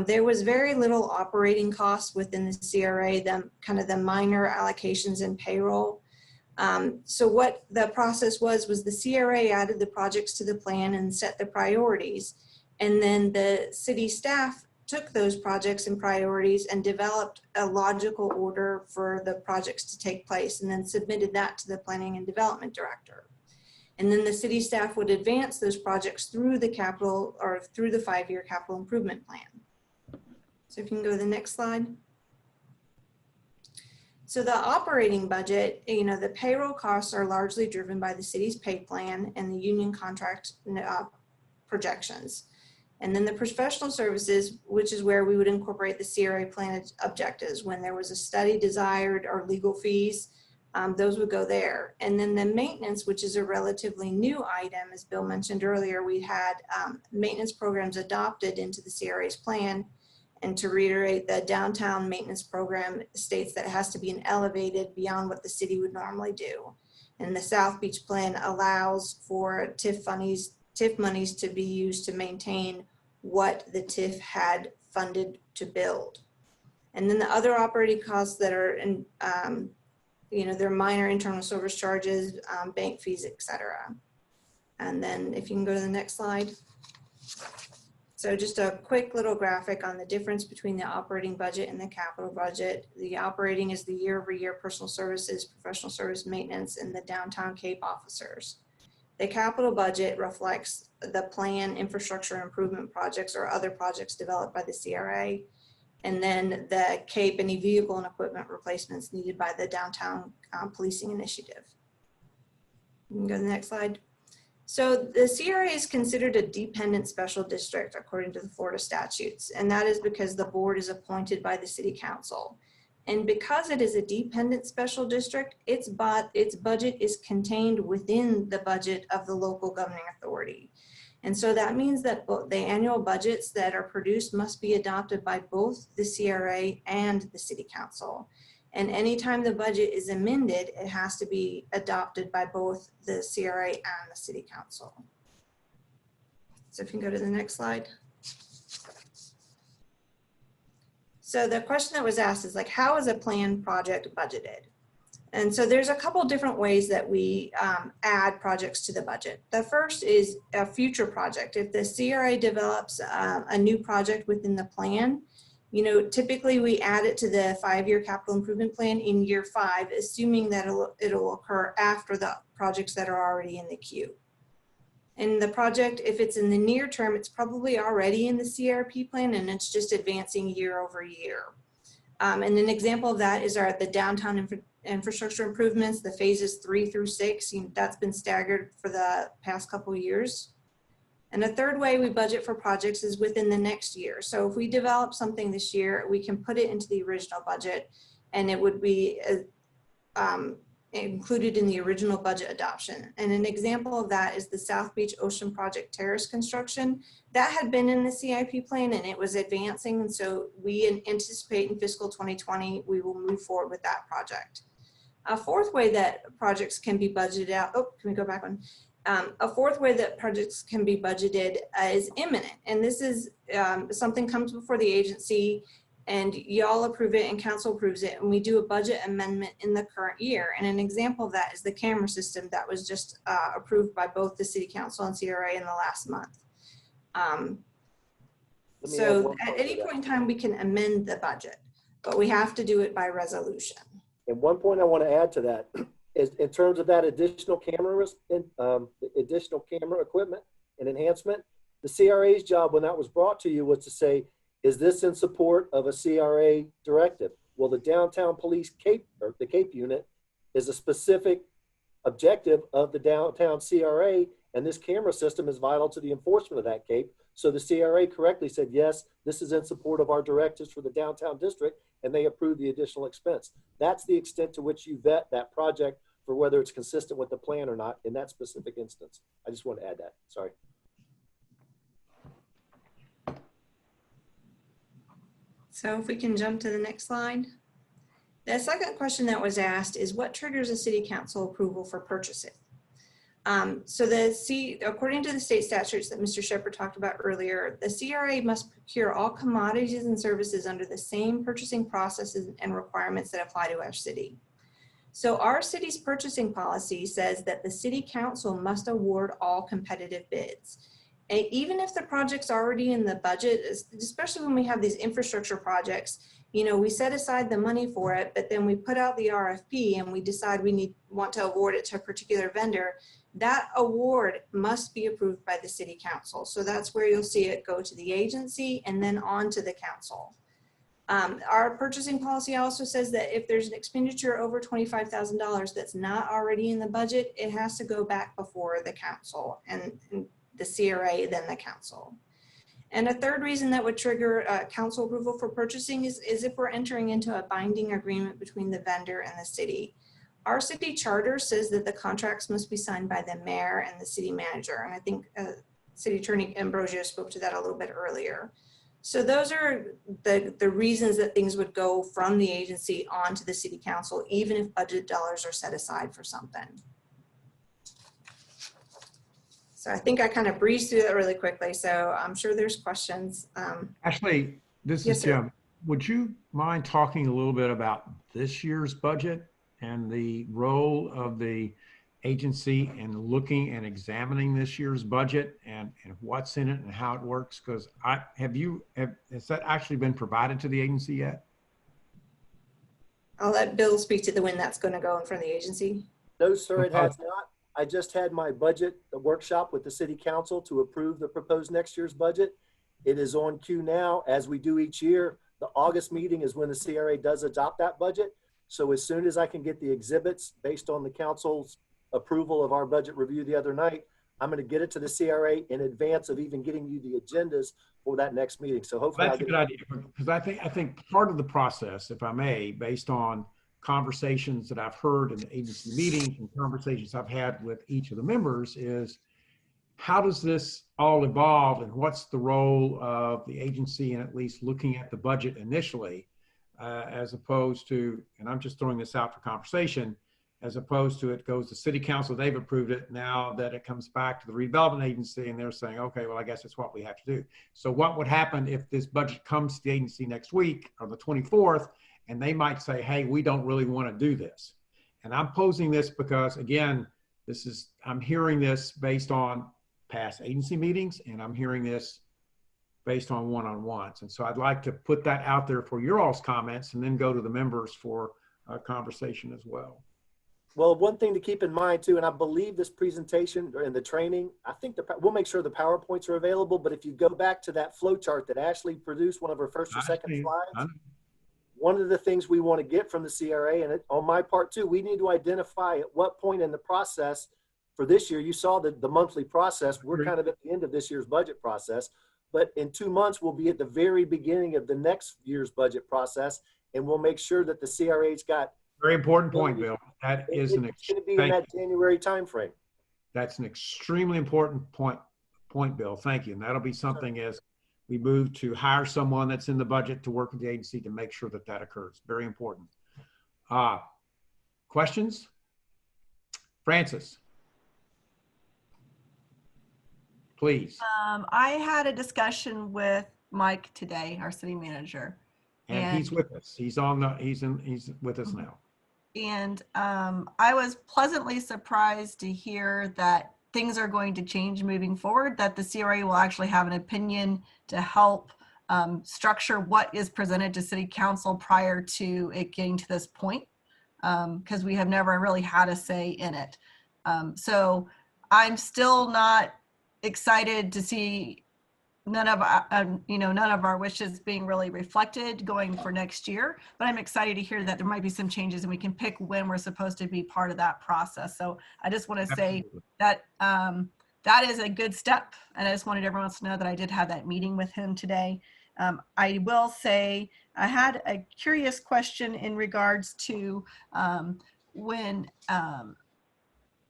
There was very little operating costs within the CRA, kind of the minor allocations and payroll. So what the process was the CRA added the projects to the plan and set the priorities. And then the city staff took those projects and priorities and developed a logical order for the projects to take place and then submitted that to the planning and development director. And then the city staff would advance those projects through the capital or through the 5-year capital improvement plan. So if you can go to the next slide. So the operating budget, the payroll costs are largely driven by the city's pay plan and the union contract projections. And then the professional services, which is where we would incorporate the CRA plan objectives. When there was a study desired or legal fees, those would go there. And then the maintenance, which is a relatively new item, as Bill mentioned earlier, we had maintenance programs adopted into the CRA's plan. And to reiterate, the downtown maintenance program states that it has to be elevated beyond what the city would normally do. And the South Beach plan allows for TIF monies to be used to maintain what the TIF had funded to build. And then the other operating costs that are in, they're minor internal service charges, bank fees, etc. And then if you can go to the next slide. So just a quick little graphic on the difference between the operating budget and the capital budget. The operating is the year-over-year personal services, professional service maintenance, and the downtown Cape officers. The capital budget reflects the plan, infrastructure improvement projects, or other projects developed by the CRA. And then the Cape, any vehicle and equipment replacements needed by the downtown policing initiative. You can go to the next slide. So the CRA is considered a dependent special district according to the Florida statutes, and that is because the board is appointed by the city council. And because it is a dependent special district, its budget is contained within the budget of the local governing authority. And so that means that the annual budgets that are produced must be adopted by both the CRA and the city council. And anytime the budget is amended, it has to be adopted by both the CRA and the city council. So if you can go to the next slide. So the question that was asked is like, how is a planned project budgeted? And so there's a couple different ways that we add projects to the budget. The first is a future project. If the CRA develops a new project within the plan, typically we add it to the 5-year capital improvement plan in year 5, assuming that it'll occur after the projects that are already in the queue. And the project, if it's in the near term, it's probably already in the CRP plan and it's just advancing year over year. And an example of that is the downtown infrastructure improvements, the phases 3 through 6. That's been staggered for the past couple of years. And a third way we budget for projects is within the next year. So if we develop something this year, we can put it into the original budget and it would be included in the original budget adoption. And an example of that is the South Beach Ocean Project terrace construction. That had been in the CIP plan and it was advancing. And so we anticipate in fiscal 2020, we will move forward with that project. A fourth way that projects can be budgeted out, can we go back one? A fourth way that projects can be budgeted is imminent. And this is something comes before the agency and y'all approve it and council approves it. And we do a budget amendment in the current year. And an example of that is the camera system that was just approved by both the city council and CRA in the last month. So at any point in time, we can amend the budget, but we have to do it by resolution. And one point I want to add to that is in terms of that additional camera equipment and enhancement, The CRA's job when that was brought to you was to say, is this in support of a CRA directive? Well, the downtown police Cape, or the Cape unit, is a specific objective of the downtown CRA, and this camera system is vital to the enforcement of that Cape. So the CRA correctly said, yes, this is in support of our directives for the downtown district, and they approved the additional expense. That's the extent to which you vet that project for whether it's consistent with the plan or not in that specific instance. I just want to add that. Sorry. So if we can jump to the next slide. The second question that was asked is what triggers a city council approval for purchasing? According to the state statutes that Mr. Shepherd talked about earlier, the CRA must procure all commodities and services under the same purchasing processes and requirements that apply to our city. So our city's purchasing policy says that the city council must award all competitive bids. And even if the project's already in the budget, especially when we have these infrastructure projects, you know, we set aside the money for it, but then we put out the RFP and we decide we want to award it to a particular vendor. That award must be approved by the city council. So that's where you'll see it go to the agency and then on to the council. Our purchasing policy also says that if there's an expenditure over $25,000 that's not already in the budget, it has to go back before the council and the CRA, then the council. And a third reason that would trigger council approval for purchasing is if we're entering into a binding agreement between the vendor and the city. Our city charter says that the contracts must be signed by the mayor and the city manager. And I think City Attorney Ambrosio spoke to that a little bit earlier. So those are the reasons that things would go from the agency on to the city council, even if budget dollars are set aside for something. So I think I kind of breezed through that really quickly. So I'm sure there's questions. Actually, this is Jim. Would you mind talking a little bit about this year's budget and the role of the agency in looking and examining this year's budget and what's in it and how it works? Because has that actually been provided to the agency yet? I'll let Bill speak to when that's going to go in front of the agency. No, sir, it has not. I just had my budget workshop with the city council to approve the proposed next year's budget. It is on queue now, as we do each year. The August meeting is when the CRA does adopt that budget. So as soon as I can get the exhibits based on the council's approval of our budget review the other night, I'm going to get it to the CRA in advance of even getting you the agendas for that next meeting. So hopefully that's a good idea, because I think part of the process, if I may, based on conversations that I've heard in the agency meetings and conversations I've had with each of the members, is how does this all evolve and what's the role of the agency in at least looking at the budget initially, as opposed to, and I'm just throwing this out for conversation, as opposed to it goes to city council, they've approved it, now that it comes back to the redevelopment agency and they're saying, okay, well, I guess it's what we have to do. So what would happen if this budget comes to the agency next week or the 24th, and they might say, hey, we don't really want to do this. And I'm posing this because, again, I'm hearing this based on past agency meetings, and I'm hearing this based on one-on-ones. And so I'd like to put that out there for your all's comments and then go to the members for a conversation as well. Well, one thing to keep in mind too, and I believe this presentation and the training, I think we'll make sure the PowerPoints are available, but if you go back to that flow chart that Ashley produced, one of her first or second slides, one of the things we want to get from the CRA, and on my part too, we need to identify at what point in the process for this year, you saw the monthly process, we're kind of at the end of this year's budget process, but in 2 months, we'll be at the very beginning of the next year's budget process, and we'll make sure that the CRA's got. Very important point, Bill. That is an it's going to be in that January timeframe. That's an extremely important point, Bill. Thank you. And that'll be something as we move to hire someone that's in the budget to work with the agency to make sure that that occurs. Very important. Questions? Francis, please. I had a discussion with Mike today, our city manager. And he's with us. He's with us now. And I was pleasantly surprised to hear that things are going to change moving forward, that the CRA will actually have an opinion to help structure what is presented to city council prior to it getting to this point, because we have never really had a say in it. So I'm still not excited to see none of none of our wishes being really reflected going for next year, but I'm excited to hear that there might be some changes and we can pick when we're supposed to be part of that process. So I just want to say that that is a good step, and I just wanted everyone to know that I did have that meeting with him today. I will say I had a curious question in regards to when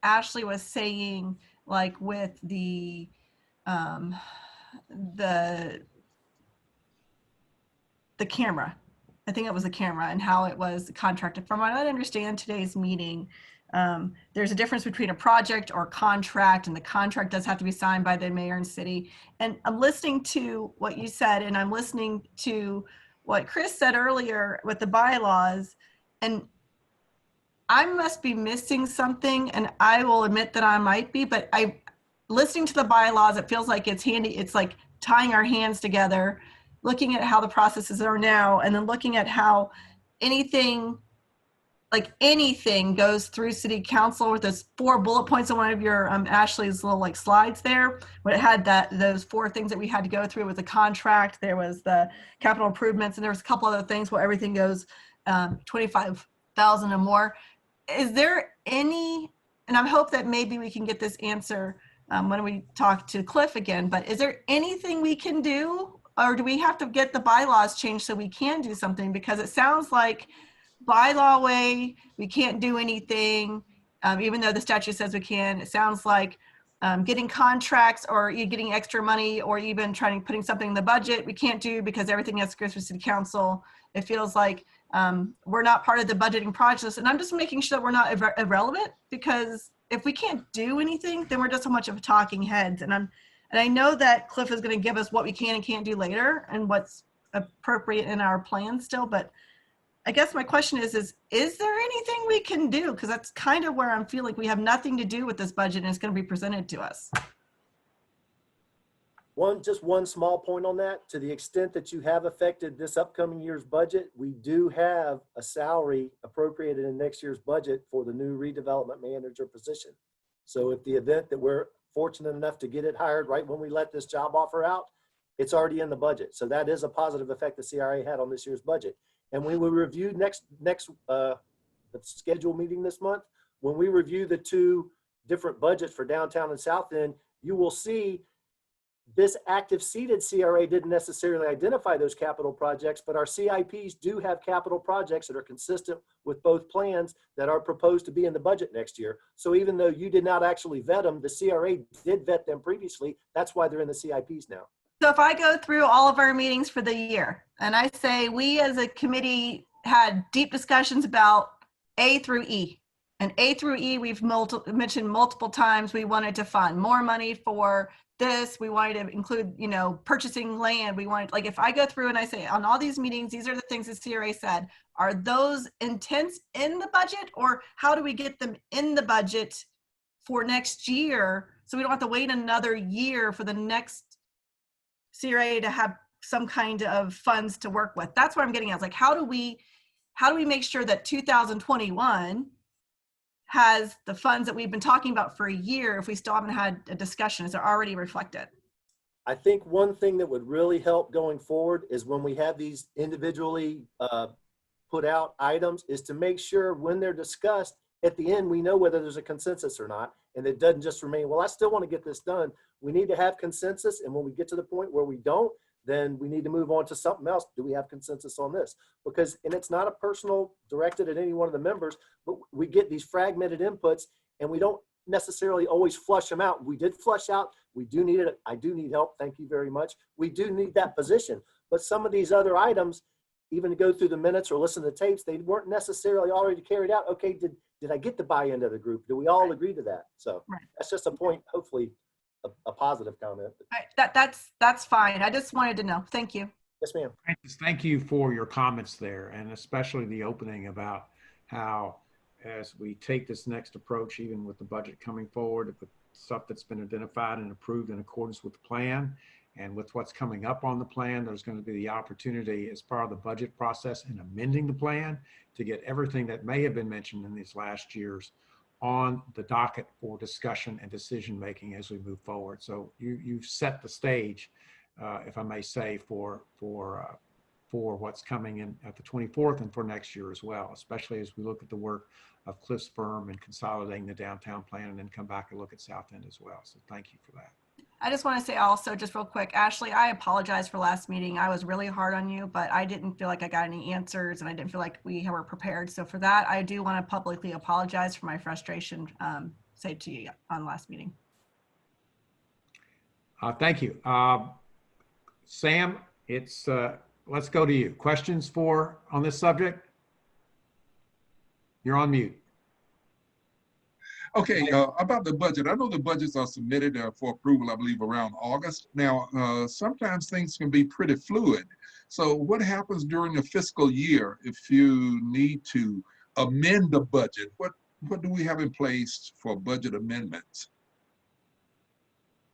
Ashley was saying, like, with the camera. I think it was the camera and how it was contracted. From what I understand today's meeting, there's a difference between a project or contract, and the contract does have to be signed by the mayor and city. And I'm listening to what you said, and I'm listening to what Chris said earlier with the bylaws, and I must be missing something, and I will admit that I might be, but listening to the bylaws, it feels like it's handy. It's like tying our hands together, looking at how the processes are now, and then looking at how anything goes through city council with those 4 bullet points on one of your Ashley's little like slides there, when it had those 4 things that we had to go through with the contract. There was the capital improvements, and there was a couple other things where everything goes 25,000 or more. Is there any, and I hope that maybe we can get this answer when we talk to Cliff again, but is there anything we can do, or do we have to get the bylaws changed so we can do something? Because it sounds like bylaw way, we can't do anything, even though the statute says we can. It sounds like getting contracts or getting extra money or even putting something in the budget, we can't do because everything has to go through city council. It feels like we're not part of the budgeting process. And I'm just making sure that we're not irrelevant, because if we can't do anything, then we're just so much of a talking heads. And I know that Cliff is going to give us what we can and can't do later and what's appropriate in our plan still. But I guess my question is there anything we can do? Because that's kind of where I'm feeling like we have nothing to do with this budget and it's going to be presented to us. Just one small point on that. To the extent that you have affected this upcoming year's budget, we do have a salary appropriated in next year's budget for the new redevelopment manager position. So if the event that we're fortunate enough to get it hired right when we let this job offer out, it's already in the budget. So that is a positive effect the CRA had on this year's budget. And we will review next the scheduled meeting this month. When we review the 2 different budgets for downtown and South End, you will see this active seated CRA didn't necessarily identify those capital projects, but our CIPs do have capital projects that are consistent with both plans that are proposed to be in the budget next year. So even though you did not actually vet them, the CRA did vet them previously. That's why they're in the CIPs now. So if I go through all of our meetings for the year and I say we as a committee had deep discussions about A through E, and A through E we've mentioned multiple times, we wanted to fund more money for this, we wanted to include, purchasing land. We wanted, like, if I go through and I say on all these meetings, these are the things the CRA said, are those intents in the budget, or how do we get them in the budget for next year so we don't have to wait another year for the next CRA to have some kind of funds to work with? That's what I'm getting at. It's like, how do we make sure that 2021 has the funds that we've been talking about for a year if we still haven't had a discussion? Is it already reflected? I think one thing that would really help going forward is when we have these individually put out items, is to make sure when they're discussed at the end, we know whether there's a consensus or not. And it doesn't just remain, well, I still want to get this done. We need to have consensus. And when we get to the point where we don't, then we need to move on to something else. Do we have consensus on this? Because, and it's not a personal directed at any one of the members, but we get these fragmented inputs and we don't necessarily always flush them out. We did flush out. We do need it. I do need help. Thank you very much. We do need that position. But some of these other items, even to go through the minutes or listen to the tapes, they weren't necessarily already carried out. Okay, did I get the buy-in of the group? Do we all agree to that? So that's just a point, hopefully a positive comment. Right. That's fine. I just wanted to know. Thank you. Yes, ma'am. Thank you for your comments there, and especially the opening about how, as we take this next approach, even with the budget coming forward, with stuff that's been identified and approved in accordance with the plan and with what's coming up on the plan, there's going to be the opportunity as part of the budget process in amending the plan to get everything that may have been mentioned in these last years on the docket for discussion and decision making as we move forward. So you've set the stage if I may say, for what's coming in at the 24th and for next year as well, especially as we look at the work of Cliff's firm and consolidating the downtown plan, and then come back and look at South End as well. So thank you for that. I just want to say also, just real quick, Ashley, I apologize for last meeting. I was really hard on you, but I didn't feel like I got any answers and I didn't feel like we were prepared. So for that, I do want to publicly apologize for my frustration, say to you on last meeting. Thank you. Sam, it's, let's go to you. Questions on this subject? You're on mute. Okay, about the budget. I know the budgets are submitted for approval, I believe, around August. Now, sometimes things can be pretty fluid. So what happens during the fiscal year if you need to amend the budget? What do we have in place for budget amendments?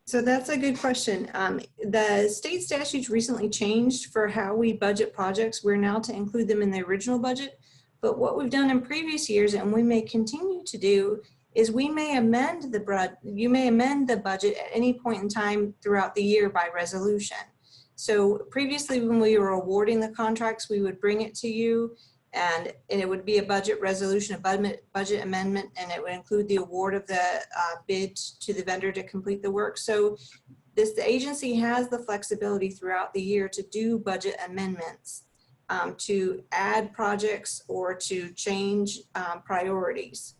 So that's a good question. The state statutes recently changed for how we budget projects. We're now to include them in the original budget. But what we've done in previous years, and we may continue to do, is we may amend you may amend the budget at any point in time throughout the year by resolution. So previously, when we were awarding the contracts, we would bring it to you, and it would be a budget resolution, a budget amendment, and it would include the award of the bid to the vendor to complete the work. So the agency has the flexibility throughout the year to do budget amendments, to add projects or to change priorities.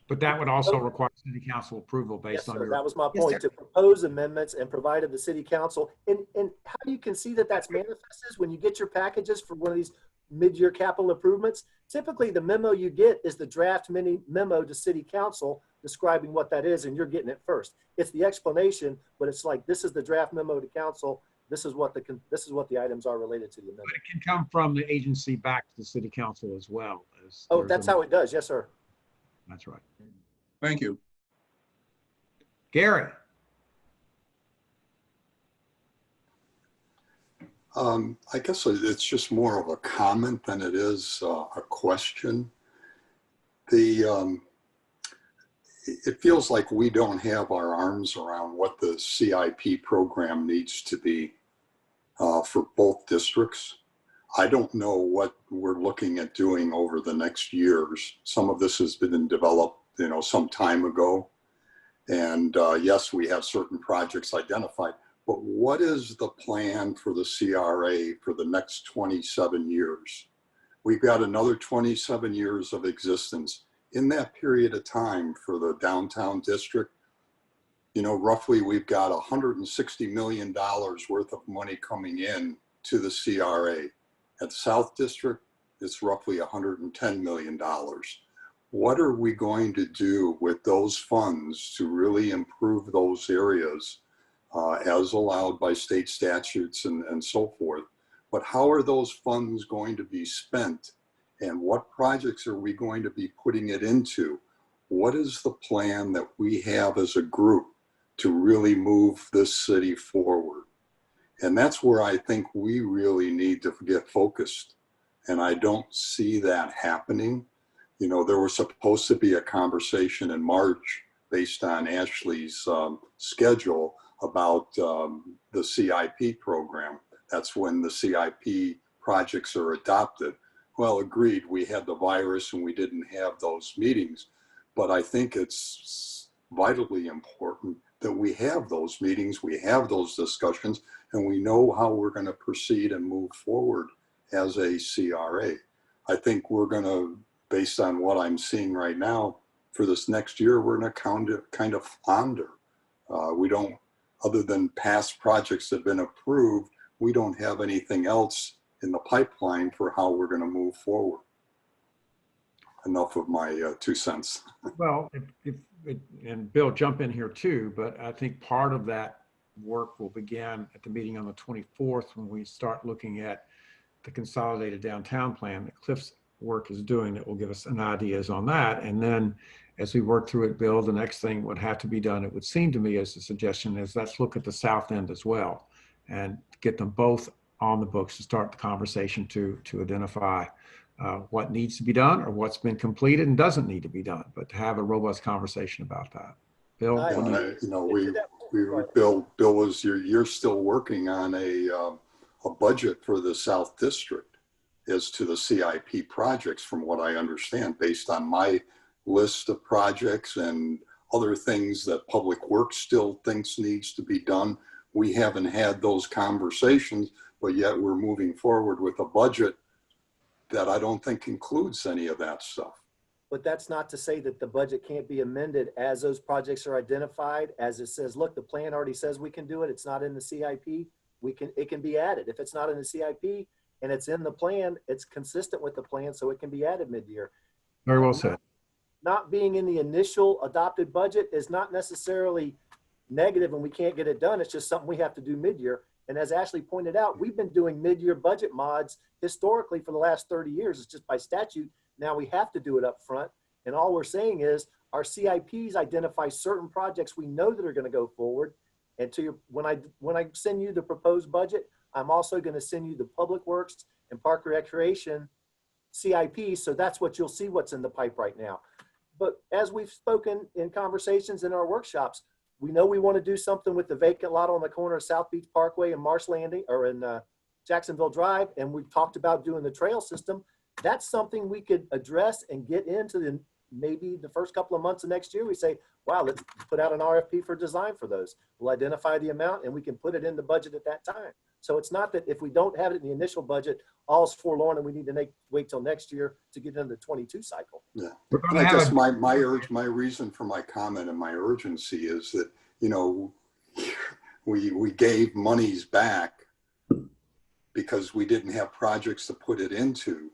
But that would also require city council approval based on your. That was my Yes, point, sir. to propose amendments and provided the city council. And how you can see that that's manifested is when you get your packages for one of these mid-year capital improvements. Typically, the memo you get is the draft mini memo to city council describing what that is, and you're getting it first. It's the explanation, but it's like, this is the draft memo to council. This is what the items are related to the amendment. But it can come from the agency back to the city council as well. Oh, that's how it does. Yes, sir. That's right. Thank you. Gary. I guess it's just more of a comment than it is a question. It feels like we don't have our arms around what the CIP program needs to be for both districts. I don't know what we're looking at doing over the next years. Some of this has been developed, some time ago. And yes, we have certain projects identified, but what is the plan for the CRA for the next 27 years? We've got another 27 years of existence. In that period of time for the downtown district, roughly we've got $160 million worth of money coming in to the CRA. At South District, it's roughly $110 million. What are we going to do with those funds to really improve those areas as allowed by state statutes and so forth? But how are those funds going to be spent? And what projects are we going to be putting it into? What is the plan that we have as a group to really move this city forward? And that's where I think we really need to get focused. And I don't see that happening. There was supposed to be a conversation in March based on Ashley's schedule about the CIP program. That's when the CIP projects are adopted. Well, agreed, we had the virus and we didn't have those meetings, but I think it's vitally important that we have those meetings, we have those discussions, and we know how we're going to proceed and move forward as a CRA. I think we're going to, based on what I'm seeing right now, for this next year, we're going to kind of flounder. We don't, other than past projects that have been approved, we don't have anything else in the pipeline for how we're going to move forward. Enough of my 2 cents. Well, and Bill, jump in here too, but I think part of that work will begin at the meeting on the 24th when we start looking at the consolidated downtown plan that Cliff's work is doing that will give us an ideas on that. And then as we work through it, Bill, the next thing would have to be done, it would seem to me as a suggestion, is let's look at the South End as well and get them both on the books to start the conversation to identify what needs to be done or what's been completed and doesn't need to be done, but to have a robust conversation about that. Bill, To Bill was you're still working on a budget for the South District as to the CIP projects, from what I understand, based on my list of projects and other things that Public Works still thinks needs to be done. We haven't had those conversations, but yet we're moving forward with a budget that I don't think includes any of that stuff. But that's not to say that the budget can't be amended as those projects are identified, as it says, look, the plan already says we can do it. It's not in the CIP. It can be added. If it's not in the CIP and it's in the plan, it's consistent with the plan, so it can be added mid-year. Very well said. Not being in the initial adopted budget is not necessarily negative and we can't get it done. It's just something we have to do mid-year. And as Ashley pointed out, we've been doing mid-year budget mods historically for the last 30 years. It's just by statute. Now we have to do it up front. And all we're saying is our CIPs identify certain projects we know that are going to go forward. And to your, when I send you the proposed budget, I'm also going to send you the Public Works and Park Recreation CIP. So that's what you'll see what's in the pipe right now. But as we've spoken in conversations in our workshops, we know we want to do something with the vacant lot on the corner of South Beach Parkway and Marsh Landing, or in Jacksonville Drive. And we've talked about doing the trail system. That's something we could address and get into the, maybe the first couple of months of next year. We say, wow, let's put out an RFP for design for those. We'll identify the amount and we can put it in the budget at that time. So it's not that if we don't have it in the initial budget, all's forlorn and we need to wait till next year to get into the 22 cycle. Yeah. And I guess my reason for my comment and my urgency is that, you know, we gave monies back because we didn't have projects to put it into.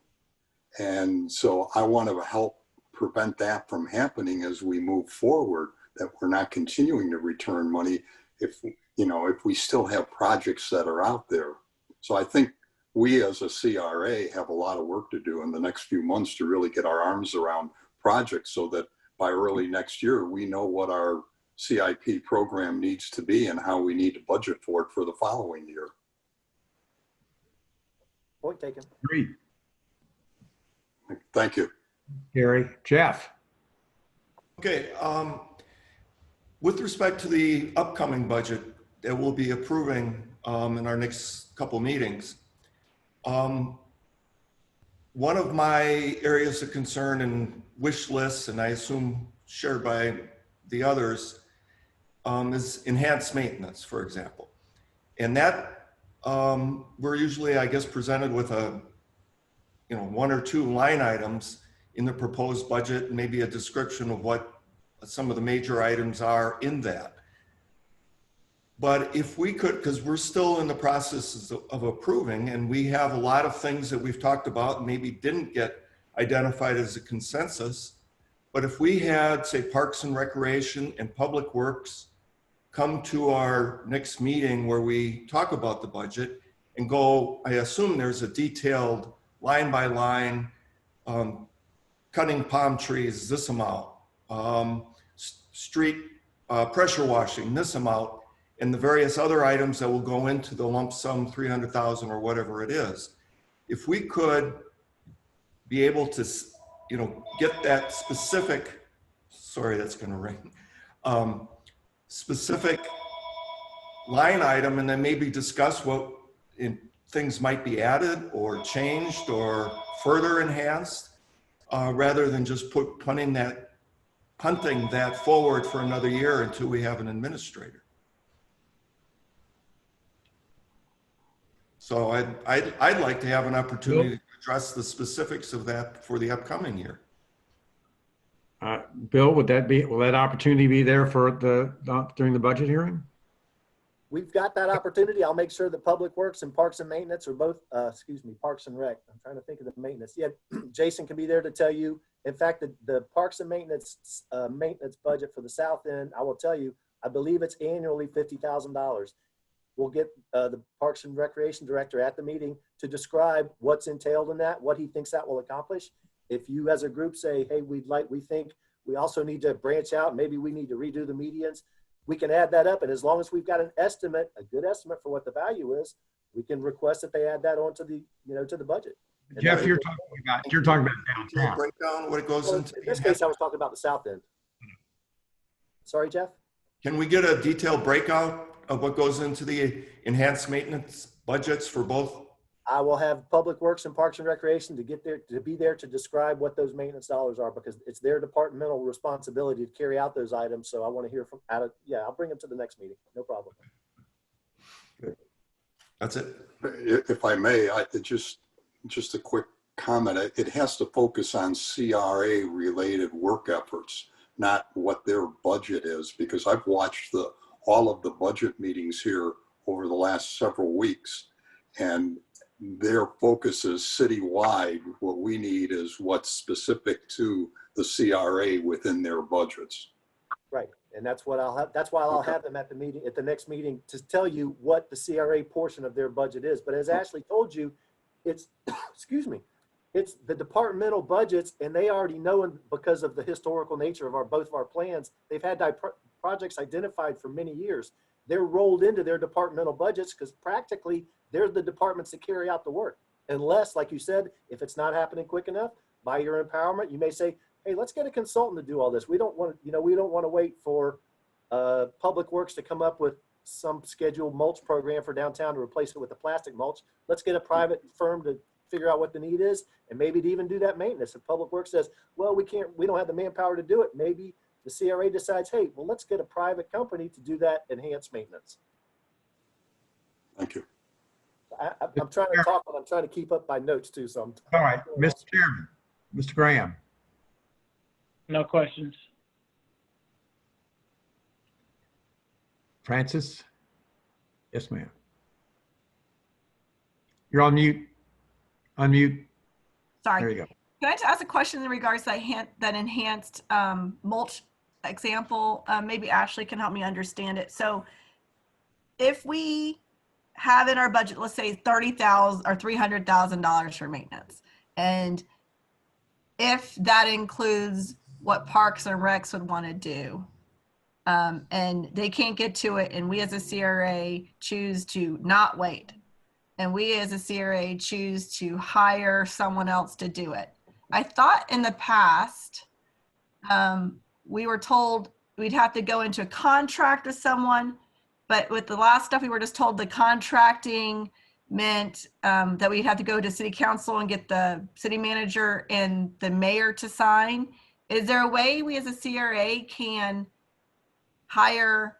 And so I want to help prevent that from happening as we move forward, that we're not continuing to return money if, you know, if we still have projects that are out there. So I think we as a CRA have a lot of work to do in the next few months to really get our arms around projects so that by early next year, we know what our CIP program needs to be and how we need to budget for it for the following year. Point taken. Agreed. Thank you. Gary. Jeff. Okay. With respect to the upcoming budget that we'll be approving in our next couple meetings, one of my areas of concern and wish lists, and I assume shared by the others, is enhanced maintenance, for example. And that we're usually, I guess, presented with a, you know, 1 or 2 line items in the proposed budget, maybe a description of what some of the major items are in that. But if we could, because we're still in the process of approving, and we have a lot of things that we've talked about and maybe didn't get identified as a consensus, but if we had, say, Parks and Recreation and Public Works come to our next meeting where we talk about the budget and go, I assume there's a detailed line by line, cutting palm trees, this amount, street pressure washing, this amount, and the various other items that will go into the lump sum 300,000 or whatever it is. If we could be able to, you know, get that specific, sorry, that's going to ring, specific line item, and then maybe discuss what things might be added or changed or further enhanced, rather than just punting that forward for another year until we have an administrator. So I'd like to have an opportunity to address the specifics of that for the upcoming year. Bill, will that opportunity be there for during the budget hearing? We've got that opportunity. I'll make sure that Public Works and Parks and Maintenance are both, Parks and Rec. I'm trying to think of the maintenance. Yeah, Jason can be there to tell you. In fact, the Parks and Maintenance budget for the South End, I will tell you, I believe it's annually $50,000. We'll get the Parks and Recreation Director at the meeting to describe what's entailed in that, what he thinks that will accomplish. If you as a group say, hey, we think we also need to branch out, maybe we need to redo the medians, we can add that up. And as long as we've got an estimate, a good estimate for what the value is, we can request that they add that onto the, to the budget. And Jeff, you're talking about downtown. Break down what it goes into. In this case, I was talking about the South End. Sorry, Jeff? Can we get a detailed breakout of what goes into the enhanced maintenance budgets for both? I will have Public Works and Parks and Recreation to be there to describe what those maintenance dollars are, because it's their departmental responsibility to carry out those items. So I want to hear from yeah, I'll bring them to the next meeting. No problem. That's it. If I may, just a quick comment. It has to focus on CRA related work efforts, not what their budget is, because I've watched all of the budget meetings here over the last several weeks, and their focus is citywide. What we need is what's specific to the CRA within their budgets. Right. And that's what I'll have. That's why I'll have them at the meeting, at the next meeting, to tell you what the CRA portion of their budget is. But as Ashley told you, it's, excuse me, it's the departmental budgets, and they already know, because of the historical nature of both of our plans, they've had projects identified for many years. They're rolled into their departmental budgets because practically they're the departments that carry out the work. Unless, like you said, if it's not happening quick enough, by your empowerment, you may say, hey, let's get a consultant to do all this. We don't want to, we don't want to wait for Public Works to come up with some scheduled mulch program for downtown to replace it with the plastic mulch. Let's get a private firm to figure out what the need is, and maybe to even do that maintenance. If Public Works says, well, we don't have the manpower to do it, maybe the CRA decides, hey, well, let's get a private company to do that enhanced maintenance. Thank you. I'm trying to talk, but I'm trying to keep up my notes too. So I'm All right, Mr. Chairman, Mr. Graham. No questions. Francis? Yes, ma'am. You're on mute. Unmute. Sorry. There you go. Can I just ask a question in regards to that enhanced mulch example? Maybe Ashley can help me understand it. So if we have in our budget, let's say $30,000 or $300,000 for maintenance, and if that includes what Parks and Recs would want to do, and they can't get to it, and we as a CRA choose to not wait, and we as a CRA choose to hire someone else to do it. I thought in the past, we were told we'd have to go into a contract with someone, but with the last stuff, we were just told the contracting meant that we'd have to go to city council and get the city manager and the mayor to sign. Is there a way we as a CRA can hire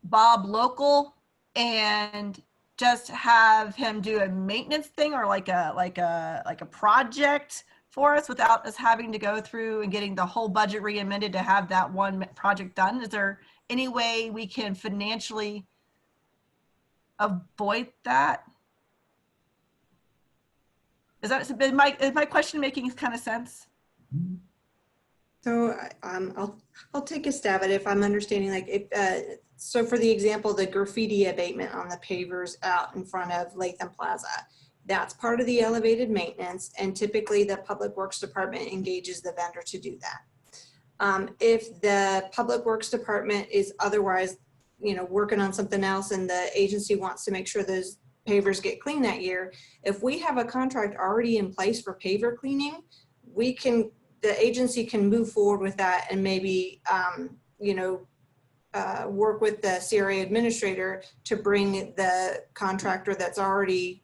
Bob local and just have him do a maintenance thing, or like a project for us without us having to go through and getting the whole budget re-amended to have that one project done? Is there any way we can financially avoid that? Is my question making kind of sense? So I'll take a stab at it if I'm understanding. Like, so for the example, the graffiti abatement on the pavers out in front of Latham Plaza, that's part of the elevated maintenance, and typically the Public Works Department engages the vendor to do that. If the Public Works Department is otherwise, working on something else, and the agency wants to make sure those pavers get clean that year, if we have a contract already in place for paver cleaning, the agency can move forward with that and maybe, work with the CRA administrator to bring the contractor that's already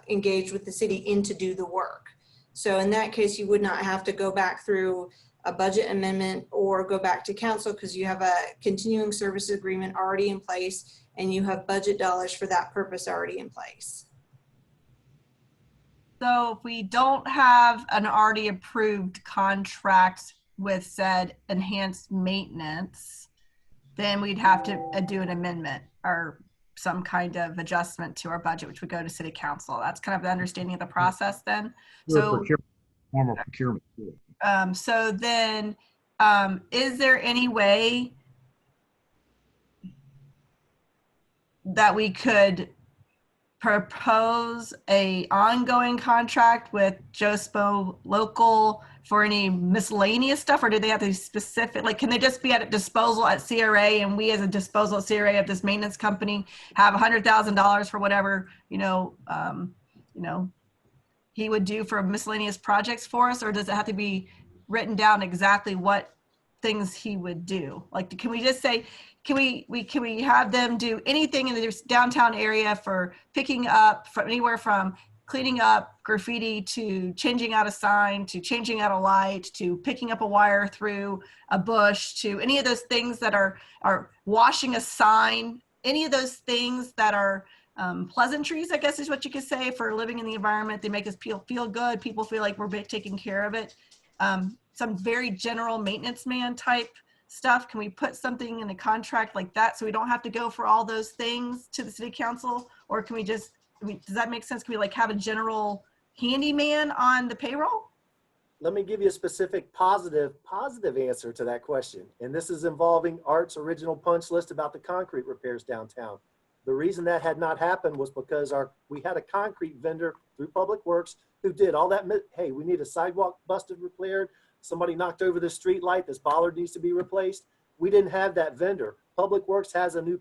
engaged with the city in to do the work. So in that case, you would not have to go back through a budget amendment or go back to council, because you have a continuing services agreement already in place and you have budget dollars for that purpose already in place. So if we don't have an already approved contract with said enhanced maintenance, then we'd have to do an amendment or some kind of adjustment to our budget, which would go to city council. That's kind of the understanding of the process then. So Formal procurement. so then, is there any way that we could propose a ongoing contract with Joe Spo local for any miscellaneous stuff, or do they have to be specific? Like, can they just be at a disposal at CRA, and we as a disposal at CRA of this maintenance company have $100,000 for whatever, he would do for miscellaneous projects for us? Or does it have to be written down exactly what things he would do? Like, can we just say, can we have them do anything in the downtown area for picking up from anywhere from cleaning up graffiti to changing out a sign to changing out a light to picking up a wire through a bush to any of those things that are washing a sign, any of those things that are pleasantries, I guess is what you could say, for living in the environment. They make us feel good. People feel like we're taking care of it. Some very general maintenance man type stuff. Can we put something in a contract like that so we don't have to go for all those things to the city council? Or can we just, does that make sense? Can we like have a general handyman on the payroll? Let me give you a specific positive answer to that question. And this is involving Art's original punch list about the concrete repairs downtown. The reason that had not happened was because we had a concrete vendor through Public Works who did all that. Hey, we need a sidewalk busted, repaired. Somebody knocked over the street light. This bollard needs to be replaced. We didn't have that vendor. Public Works has a new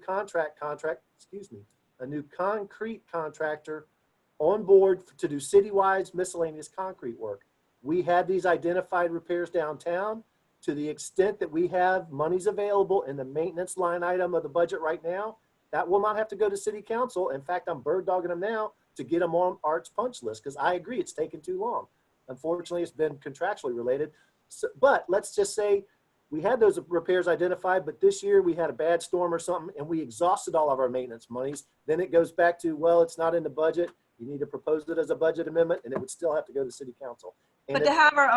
a new concrete contractor on board to do citywide miscellaneous concrete work. We had these identified repairs downtown. To the extent that we have monies available in the maintenance line item of the budget right now, that will not have to go to city council. In fact, I'm bird dogging them now to get them on Art's punch list because I agree it's taken too long. Unfortunately, it's been contractually related. So, but let's just say we had those repairs identified, but this year we had a bad storm or something and we exhausted all of our maintenance monies. Then it goes back to, well, it's not in the budget. You need to propose it as a budget amendment and it would still have to go to city council. And But to have our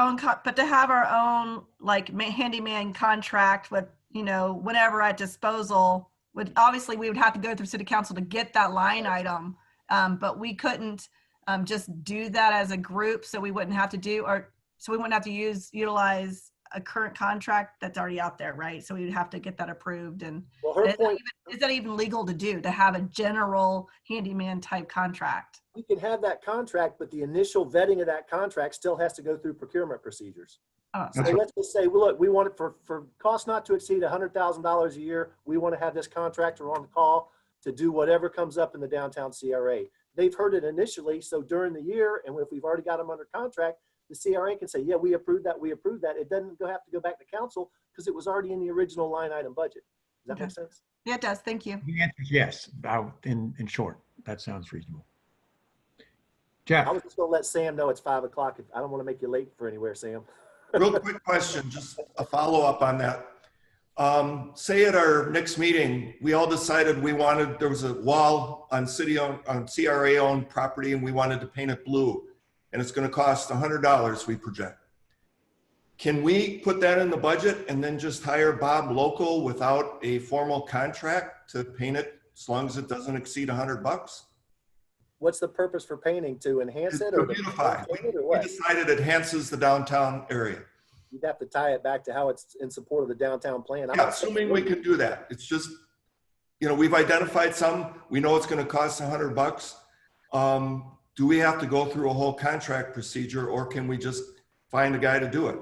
own like handyman contract with, you know, whatever at disposal, obviously we would have to go through city council to get that line item. But we couldn't just do that as a group, so we wouldn't have to utilize a current contract that's already out there, right? So we would have to get that approved. And well, her point, is that even legal to do, to have a general handyman type contract? we can have that contract, but the initial vetting of that contract still has to go through procurement procedures. Oh, So let's just say, well, look, we want it for cost not to exceed $100,000 a year. We want to have this contractor on the call to do whatever comes up in the downtown CRA. They've heard it initially, so during the year, and if we've already got them under contract, the CRA can say, yeah, we approved that, we approved that. It doesn't have to go back to council because it was already in the original line item budget. Does that make sense? Yeah, it does. Thank you. The answer is yes. In short, that sounds reasonable. Jeff. I was just going to let Sam know it's 5 o'clock. I don't want to make you late for anywhere, Sam. Real quick question, just a follow-up on that. Say at our next meeting, we all decided there was a wall on CRA-owned property and we wanted to paint it blue. And it's going to cost $100, we project. Can we put that in the budget and then just hire Bob local without a formal contract to paint it as long as it doesn't exceed $100? What's the purpose for painting? To enhance it or beautify? Or what? We decided it enhances the downtown area. You'd have to tie it back to how it's in support of the downtown plan. Yeah, assuming we can do that. It's just, you know, we've identified some. We know it's going to cost $100. Do we have to go through a whole contract procedure or can we just find a guy to do it?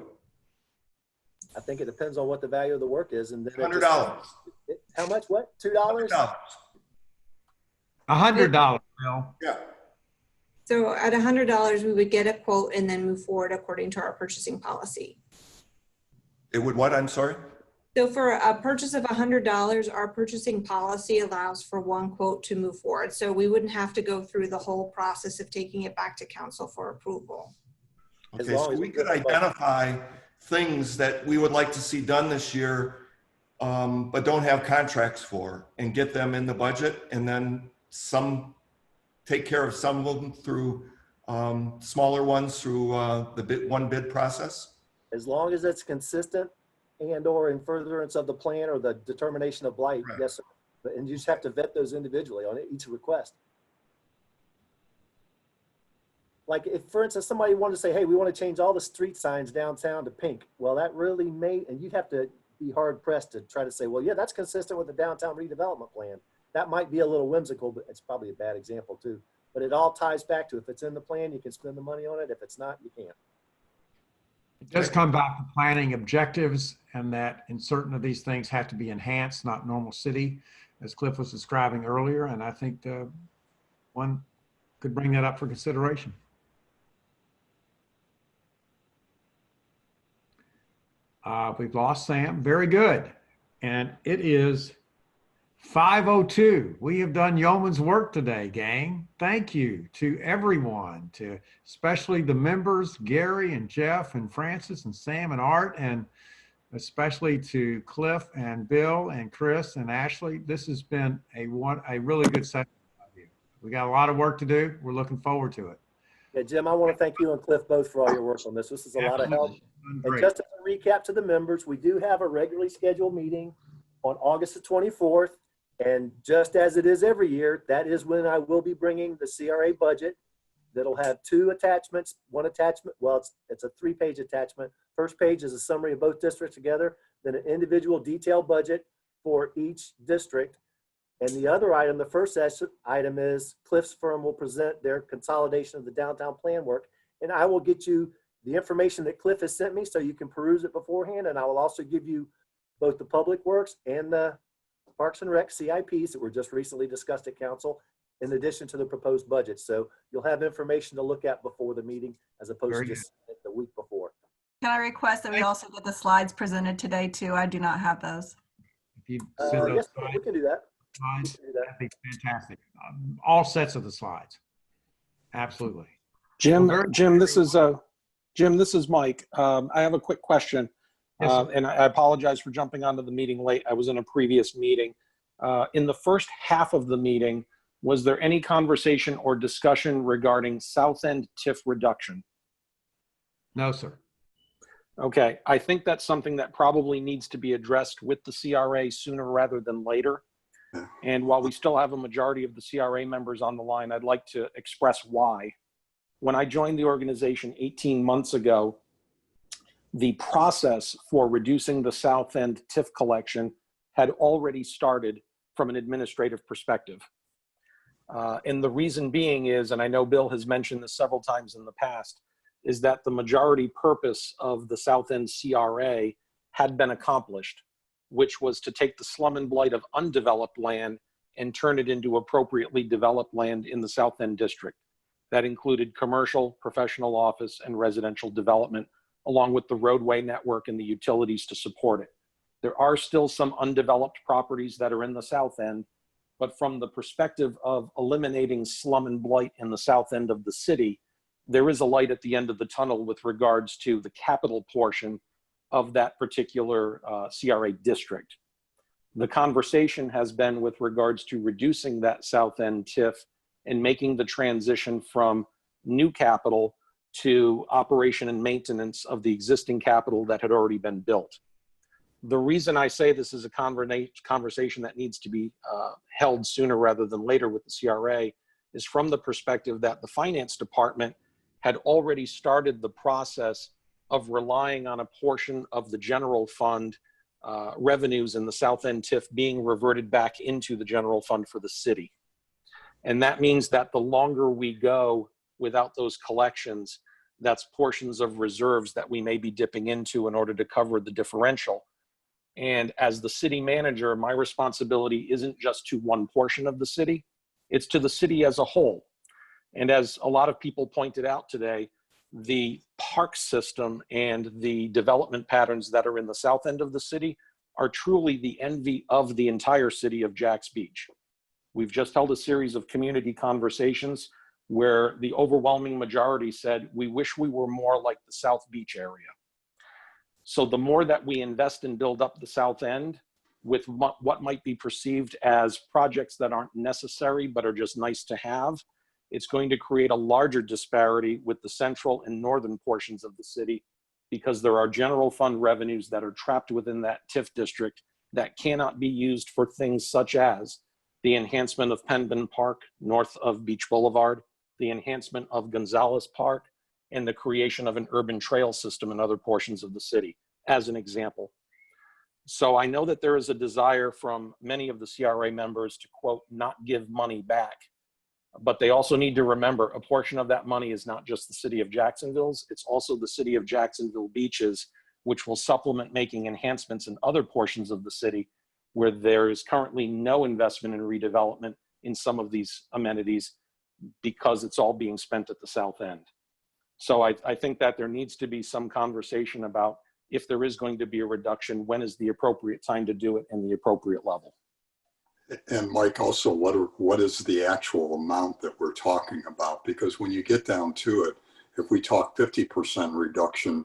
I think it depends on what the value of the work is. And then $100. How much? What? $2? $100, Bill. Yeah. So at $100, we would get a quote and then move forward according to our purchasing policy. It would what? I'm sorry? So for a purchase of $100, our purchasing policy allows for one quote to move forward. So we wouldn't have to go through the whole process of taking it back to council for approval. Okay, so we could identify things that we would like to see done this year, but don't have contracts for, and get them in the budget, and then take care of some of them through smaller ones through the one bid process. As long as it's consistent and or in furtherance of the plan or the determination of blight, right. Yes, sir. And you just have to vet those individually on each request. Like if, for instance, somebody wanted to say, hey, we want to change all the street signs downtown to pink. Well, that really may, and you'd have to be hard pressed to try to say, well, yeah, that's consistent with the downtown redevelopment plan. That might be a little whimsical, but it's probably a bad example too. But it all ties back to if it's in the plan, you can spend the money on it. If it's not, you can't. It does come back to planning objectives and that in certain of these things have to be enhanced, not normal city, as Cliff was describing earlier. And I think one could bring that up for consideration. We've lost Sam. Very good. And it is 5:02. We have done yeoman's work today, gang. Thank you to everyone, to especially the members, Gary and Jeff and Francis and Sam and Art, and especially to Cliff and Bill and Chris and Ashley. This has been a really good session. We got a lot of work to do. We're looking forward to it. Yeah, Jim, I want to thank you and Cliff both for all your work on this. This is a lot of help. And Great. just as a recap to the members, we do have a regularly scheduled meeting on August the 24th. And just as it is every year, that is when I will be bringing the CRA budget. That'll have two attachments. One attachment, well, it's a 3-page attachment. First page is a summary of both districts together, then an individual detailed budget for each district. And the other item, the first item is Cliff's firm will present their consolidation of the downtown plan work. And I will get you the information that Cliff has sent me so you can peruse it beforehand. And I will also give you both the public works and the Parks and Rec CIPs that were just recently discussed at council, in addition to the proposed budget. So you'll have information to look at before the meeting as opposed to just the week before. Can I request that we also get the slides presented today too? I do not have those. If you send those Yes, slides, we can do that. that'd be fantastic. All sets of the slides. Absolutely. Jim, Well, Jim, this is Mike. I have a quick question. Yes, sir. And I apologize for jumping onto the meeting late. I was in a previous meeting. In the first half of the meeting, was there any conversation or discussion regarding South End TIF reduction? No, sir. Okay, I think that's something that probably needs to be addressed with the CRA sooner rather than later. And while we still have a majority of the CRA members on the line, I'd like to express why. When I joined the organization 18 months ago, the process for reducing the South End TIF collection had already started from an administrative perspective. And the reason being is, and I know Bill has mentioned this several times in the past, is that the majority purpose of the South End CRA had been accomplished, which was to take the slum and blight of undeveloped land and turn it into appropriately developed land in the South End district. That included commercial, professional office, and residential development, along with the roadway network and the utilities to support it. There are still some undeveloped properties that are in the South End, but from the perspective of eliminating slum and blight in the South End of the city, there is a light at the end of the tunnel with regards to the capital portion of that particular CRA district. The conversation has been with regards to reducing that South End TIF and making the transition from new capital to operation and maintenance of the existing capital that had already been built. The reason I say this is a conversation that needs to be held sooner rather than later with the CRA is from the perspective that the finance department had already started the process of relying on a portion of the general fund revenues in the South End TIF being reverted back into the general fund for the city. And that means that the longer we go without those collections, that's portions of reserves that we may be dipping into in order to cover the differential. And as the city manager, my responsibility isn't just to one portion of the city, it's to the city as a whole. And as a lot of people pointed out today, the park system and the development patterns that are in the South End of the city are truly the envy of the entire city of Jacks Beach. We've just held a series of community conversations where the overwhelming majority said, we wish we were more like the South Beach area. So the more that we invest and build up the South End with what might be perceived as projects that aren't necessary but are just nice to have, it's going to create a larger disparity with the central and northern portions of the city because there are general fund revenues that are trapped within that TIF district that cannot be used for things such as the enhancement of Penbin Park north of Beach Boulevard, the enhancement of Gonzalez Park, and the creation of an urban trail system in other portions of the city, as an example. So I know that there is a desire from many of the CRA members to, quote, not give money back. But they also need to remember a portion of that money is not just the city of Jacksonville's, it's also the city of Jacksonville Beaches, which will supplement making enhancements in other portions of the city where there is currently no investment in redevelopment in some of these amenities because it's all being spent at the South End. So I think that there needs to be some conversation about if there is going to be a reduction, when is the appropriate time to do it and the appropriate level. And Mike, also, what is the actual amount that we're talking about? Because when you get down to it, if we talk 50% reduction,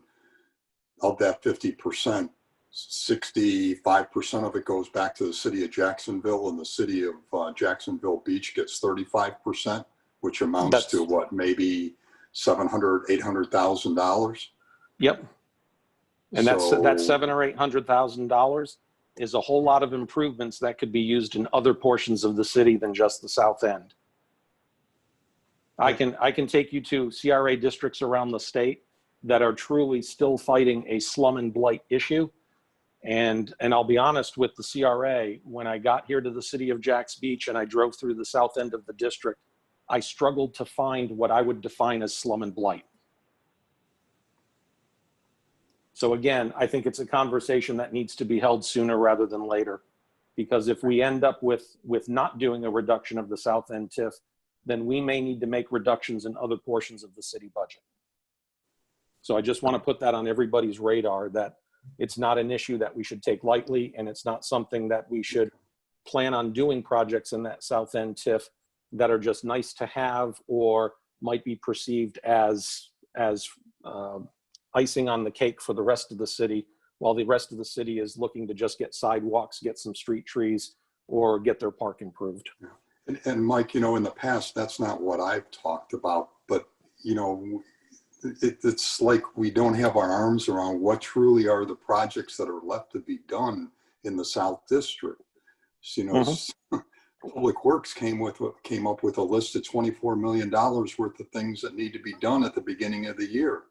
of that 50%, 65% of it goes back to the city of Jacksonville, and the city of Jacksonville Beach gets 35%, which amounts to what, maybe $700,000, $800,000? Yep. And that's $700,000 or $800,000 is a whole lot of improvements that could be used in other portions of the city than just the south end. I can take you to CRA districts around the state that are truly still fighting a slum and blight issue. And I'll be honest with the CRA, when I got here to the city of Jacks Beach and I drove through the south end of the district, I struggled to find what I would define as slum and blight. So again, I think it's a conversation that needs to be held sooner rather than later, because if we end up with not doing a reduction of the south end TIF, then we may need to make reductions in other portions of the city budget. So I just want to put that on everybody's radar, that it's not an issue that we should take lightly, and it's not something that we should plan on doing projects in that south end TIF that are just nice to have or might be perceived as icing on the cake for the rest of the city, while the rest of the city is looking to just get sidewalks, get some street trees, or get their park improved. Yeah. And Mike, you know, in the past, that's not what I've talked about, but, you know, it's like we don't have our arms around what truly are the projects that are left to be done in the South District. So, you know, Public Works came up with a list of $24 million worth of things that need to be done at the beginning of the year.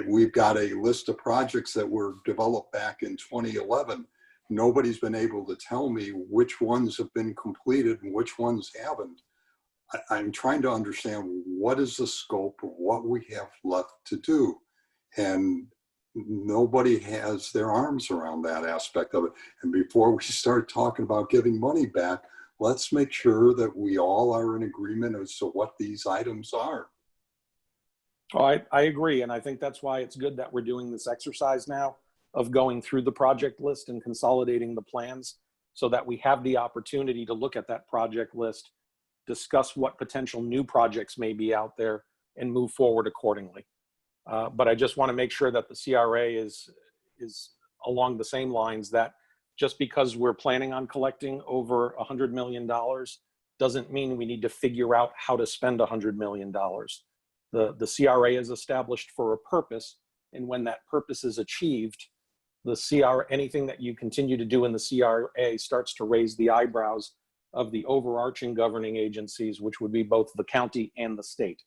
We've got a list of projects that were developed back in 2011. Nobody's been able to tell me which ones have been completed and which ones haven't. I'm trying to understand what is the scope of what we have left to do. And nobody has their arms around that aspect of it. And before we start talking about giving money back, let's make sure that we all are in agreement as to what these items are. Oh, I agree. And I think that's why it's good that we're doing this exercise now of going through the project list and consolidating the plans so that we have the opportunity to look at that project list, discuss what potential new projects may be out there, and move forward accordingly. But I just want to make sure that the CRA is along the same lines, that just because we're planning on collecting over $100 million doesn't mean we need to figure out how to spend $100 million. The CRA is established for a purpose, and when that purpose is achieved, anything that you continue to do in the CRA starts to raise the eyebrows of the overarching governing agencies, which would be both the county and the state.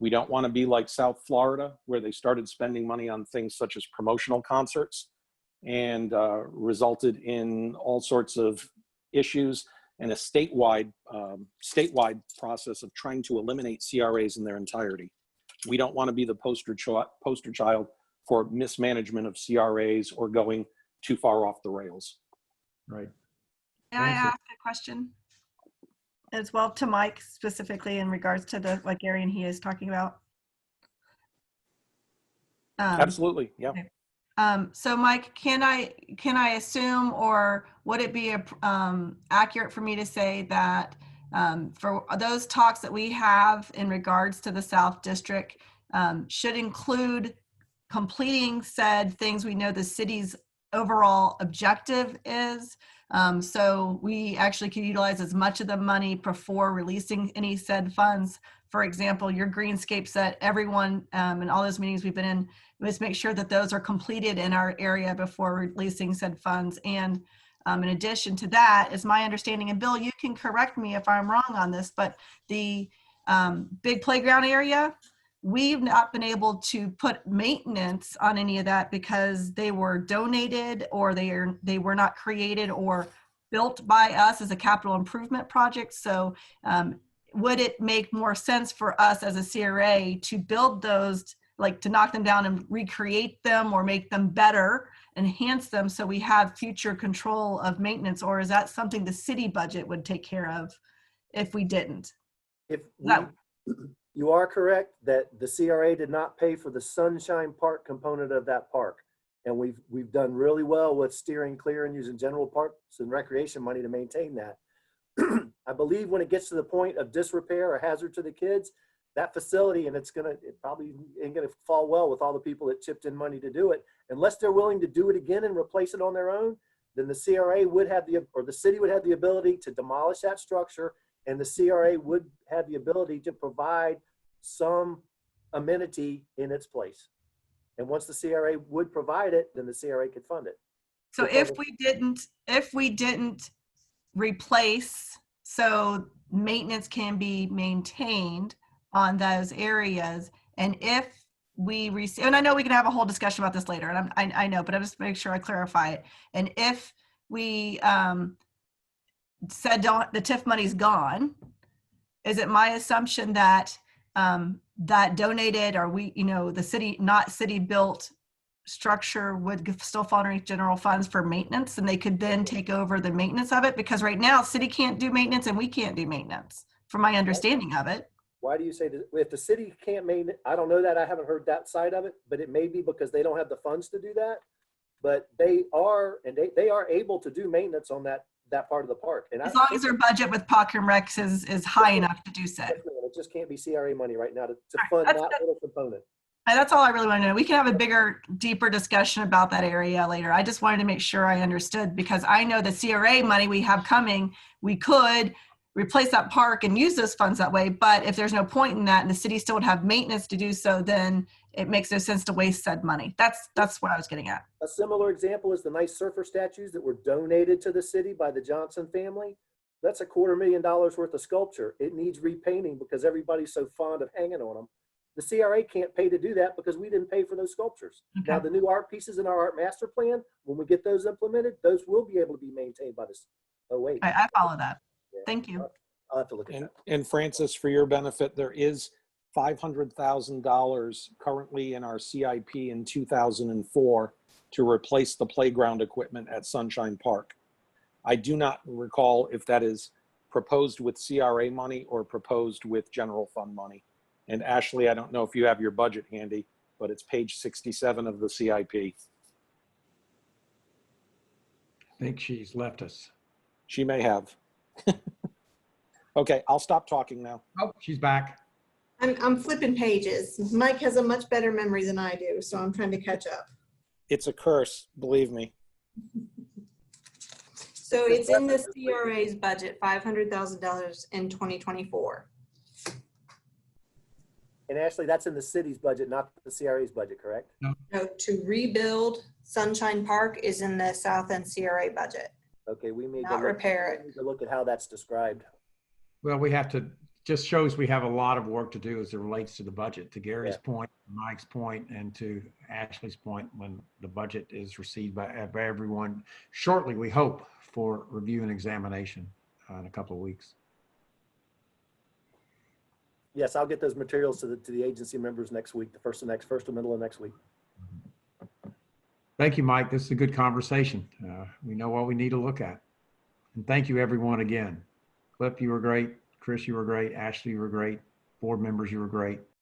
We don't want to be like South Florida, where they started spending money on things such as promotional concerts and resulted in all sorts of issues and a statewide process of trying to eliminate CRAs in their entirety. We don't want to be the poster child for mismanagement of CRAs or going too far off the rails. Right. May I ask a question as well to Mike, specifically in regards to what Gary and he is talking about? Absolutely, yeah. Okay. So Mike, can I assume, or would it be accurate for me to say that for those talks that we have in regards to the South District should include completing said things we know the city's overall objective is? So we actually can utilize as much of the money before releasing any said funds. For example, your greenscapes that everyone in all those meetings we've been in, let's make sure that those are completed in our area before releasing said funds. And in addition to that, is my understanding, and Bill, you can correct me if I'm wrong on this, but the big playground area, we've not been able to put maintenance on any of that because they were donated, or they were not created or built by us as a capital improvement project. So would it make more sense for us as a CRA to build those, like to knock them down and recreate them or make them better, enhance them, so we have future control of maintenance? Or is that something the city budget would take care of if we didn't? You are correct that the CRA did not pay for the Sunshine Park component of that park. And we've done really well with steering clear and using general parks and recreation money to maintain that. I believe when it gets to the point of disrepair or hazard to the kids, that facility, and it probably ain't gonna fall well with all the people that chipped in money to do it, unless they're willing to do it again and replace it on their own, then the CRA would have or the city would have the ability to demolish that structure, and the CRA would have the ability to provide some amenity in its place. And once the CRA would provide it, then the CRA could fund it. So if we didn't replace, so maintenance can be maintained on those areas, and if we receive, and I know we can have a whole discussion about this later, and I know, but I just make sure I clarify it. And if we said the TIF money's gone, is it my assumption that that donated, or the city, not city built structure would still fall underneath general funds for maintenance, and they could then take over the maintenance of it? Because right now city can't do maintenance and we can't do maintenance, from my understanding of it. Why do you say that? If the city can't maintain, I don't know that, I haven't heard that side of it, but it may be because they don't have the funds to do that. But they are, and they are able to do maintenance on that part of the park. And as long as their budget with Park and Recs is high enough to do so. It just can't be CRA money right now to fund that little component. That's all I really want to know. We can have a bigger, deeper discussion about that area later. I just wanted to make sure I understood, because I know the CRA money we have coming, we could replace that park and use those funds that way. But if there's no point in that and the city still would have maintenance to do so, then it makes no sense to waste said money. That's what I was getting at. A similar example is the nice surfer statues that were donated to the city by the Johnson family. That's $250,000 worth of sculpture. It needs repainting because everybody's so fond of hanging on them. The CRA can't pay to do that because we didn't pay for those sculptures. Okay. Now, the new art pieces in our art master plan, when we get those implemented, those will be able to be maintained by this. Oh, wait. I follow that. Yeah. Thank you. I'll have to look at that. And Francis, for your benefit, there is $500,000 currently in our CIP in 2004 to replace the playground equipment at Sunshine Park. I do not recall if that is proposed with CRA money or proposed with general fund money. And Ashley, I don't know if you have your budget handy, but it's page 67 of the CIP. I think she's left us. She may have. Okay, I'll stop talking now. Oh, she's back. I'm flipping pages. Mike has a much better memory than I do, so I'm trying to catch up. It's a curse, believe me. So it's in the CRA's budget, $500,000 in 2024. And Ashley, that's in the city's budget, not the CRA's budget, correct? No, to rebuild Sunshine Park is in the South End CRA budget. Okay, we need Not repair it. we need to look at how that's described. Well, we have to, just shows we have a lot of work to do as it relates to the budget, to Gary's Yeah. point, Mike's point, and to Ashley's point, when the budget is received by everyone shortly, we hope, for review and examination in a couple of weeks. Yes, I'll get those materials to the agency members next week, the first or middle of next week. Thank you, Mike. This is a good conversation. We know what we need to look at. And thank you, everyone, again. Cliff, you were great. Chris, you were great. Ashley, you were great. Board members, you were great.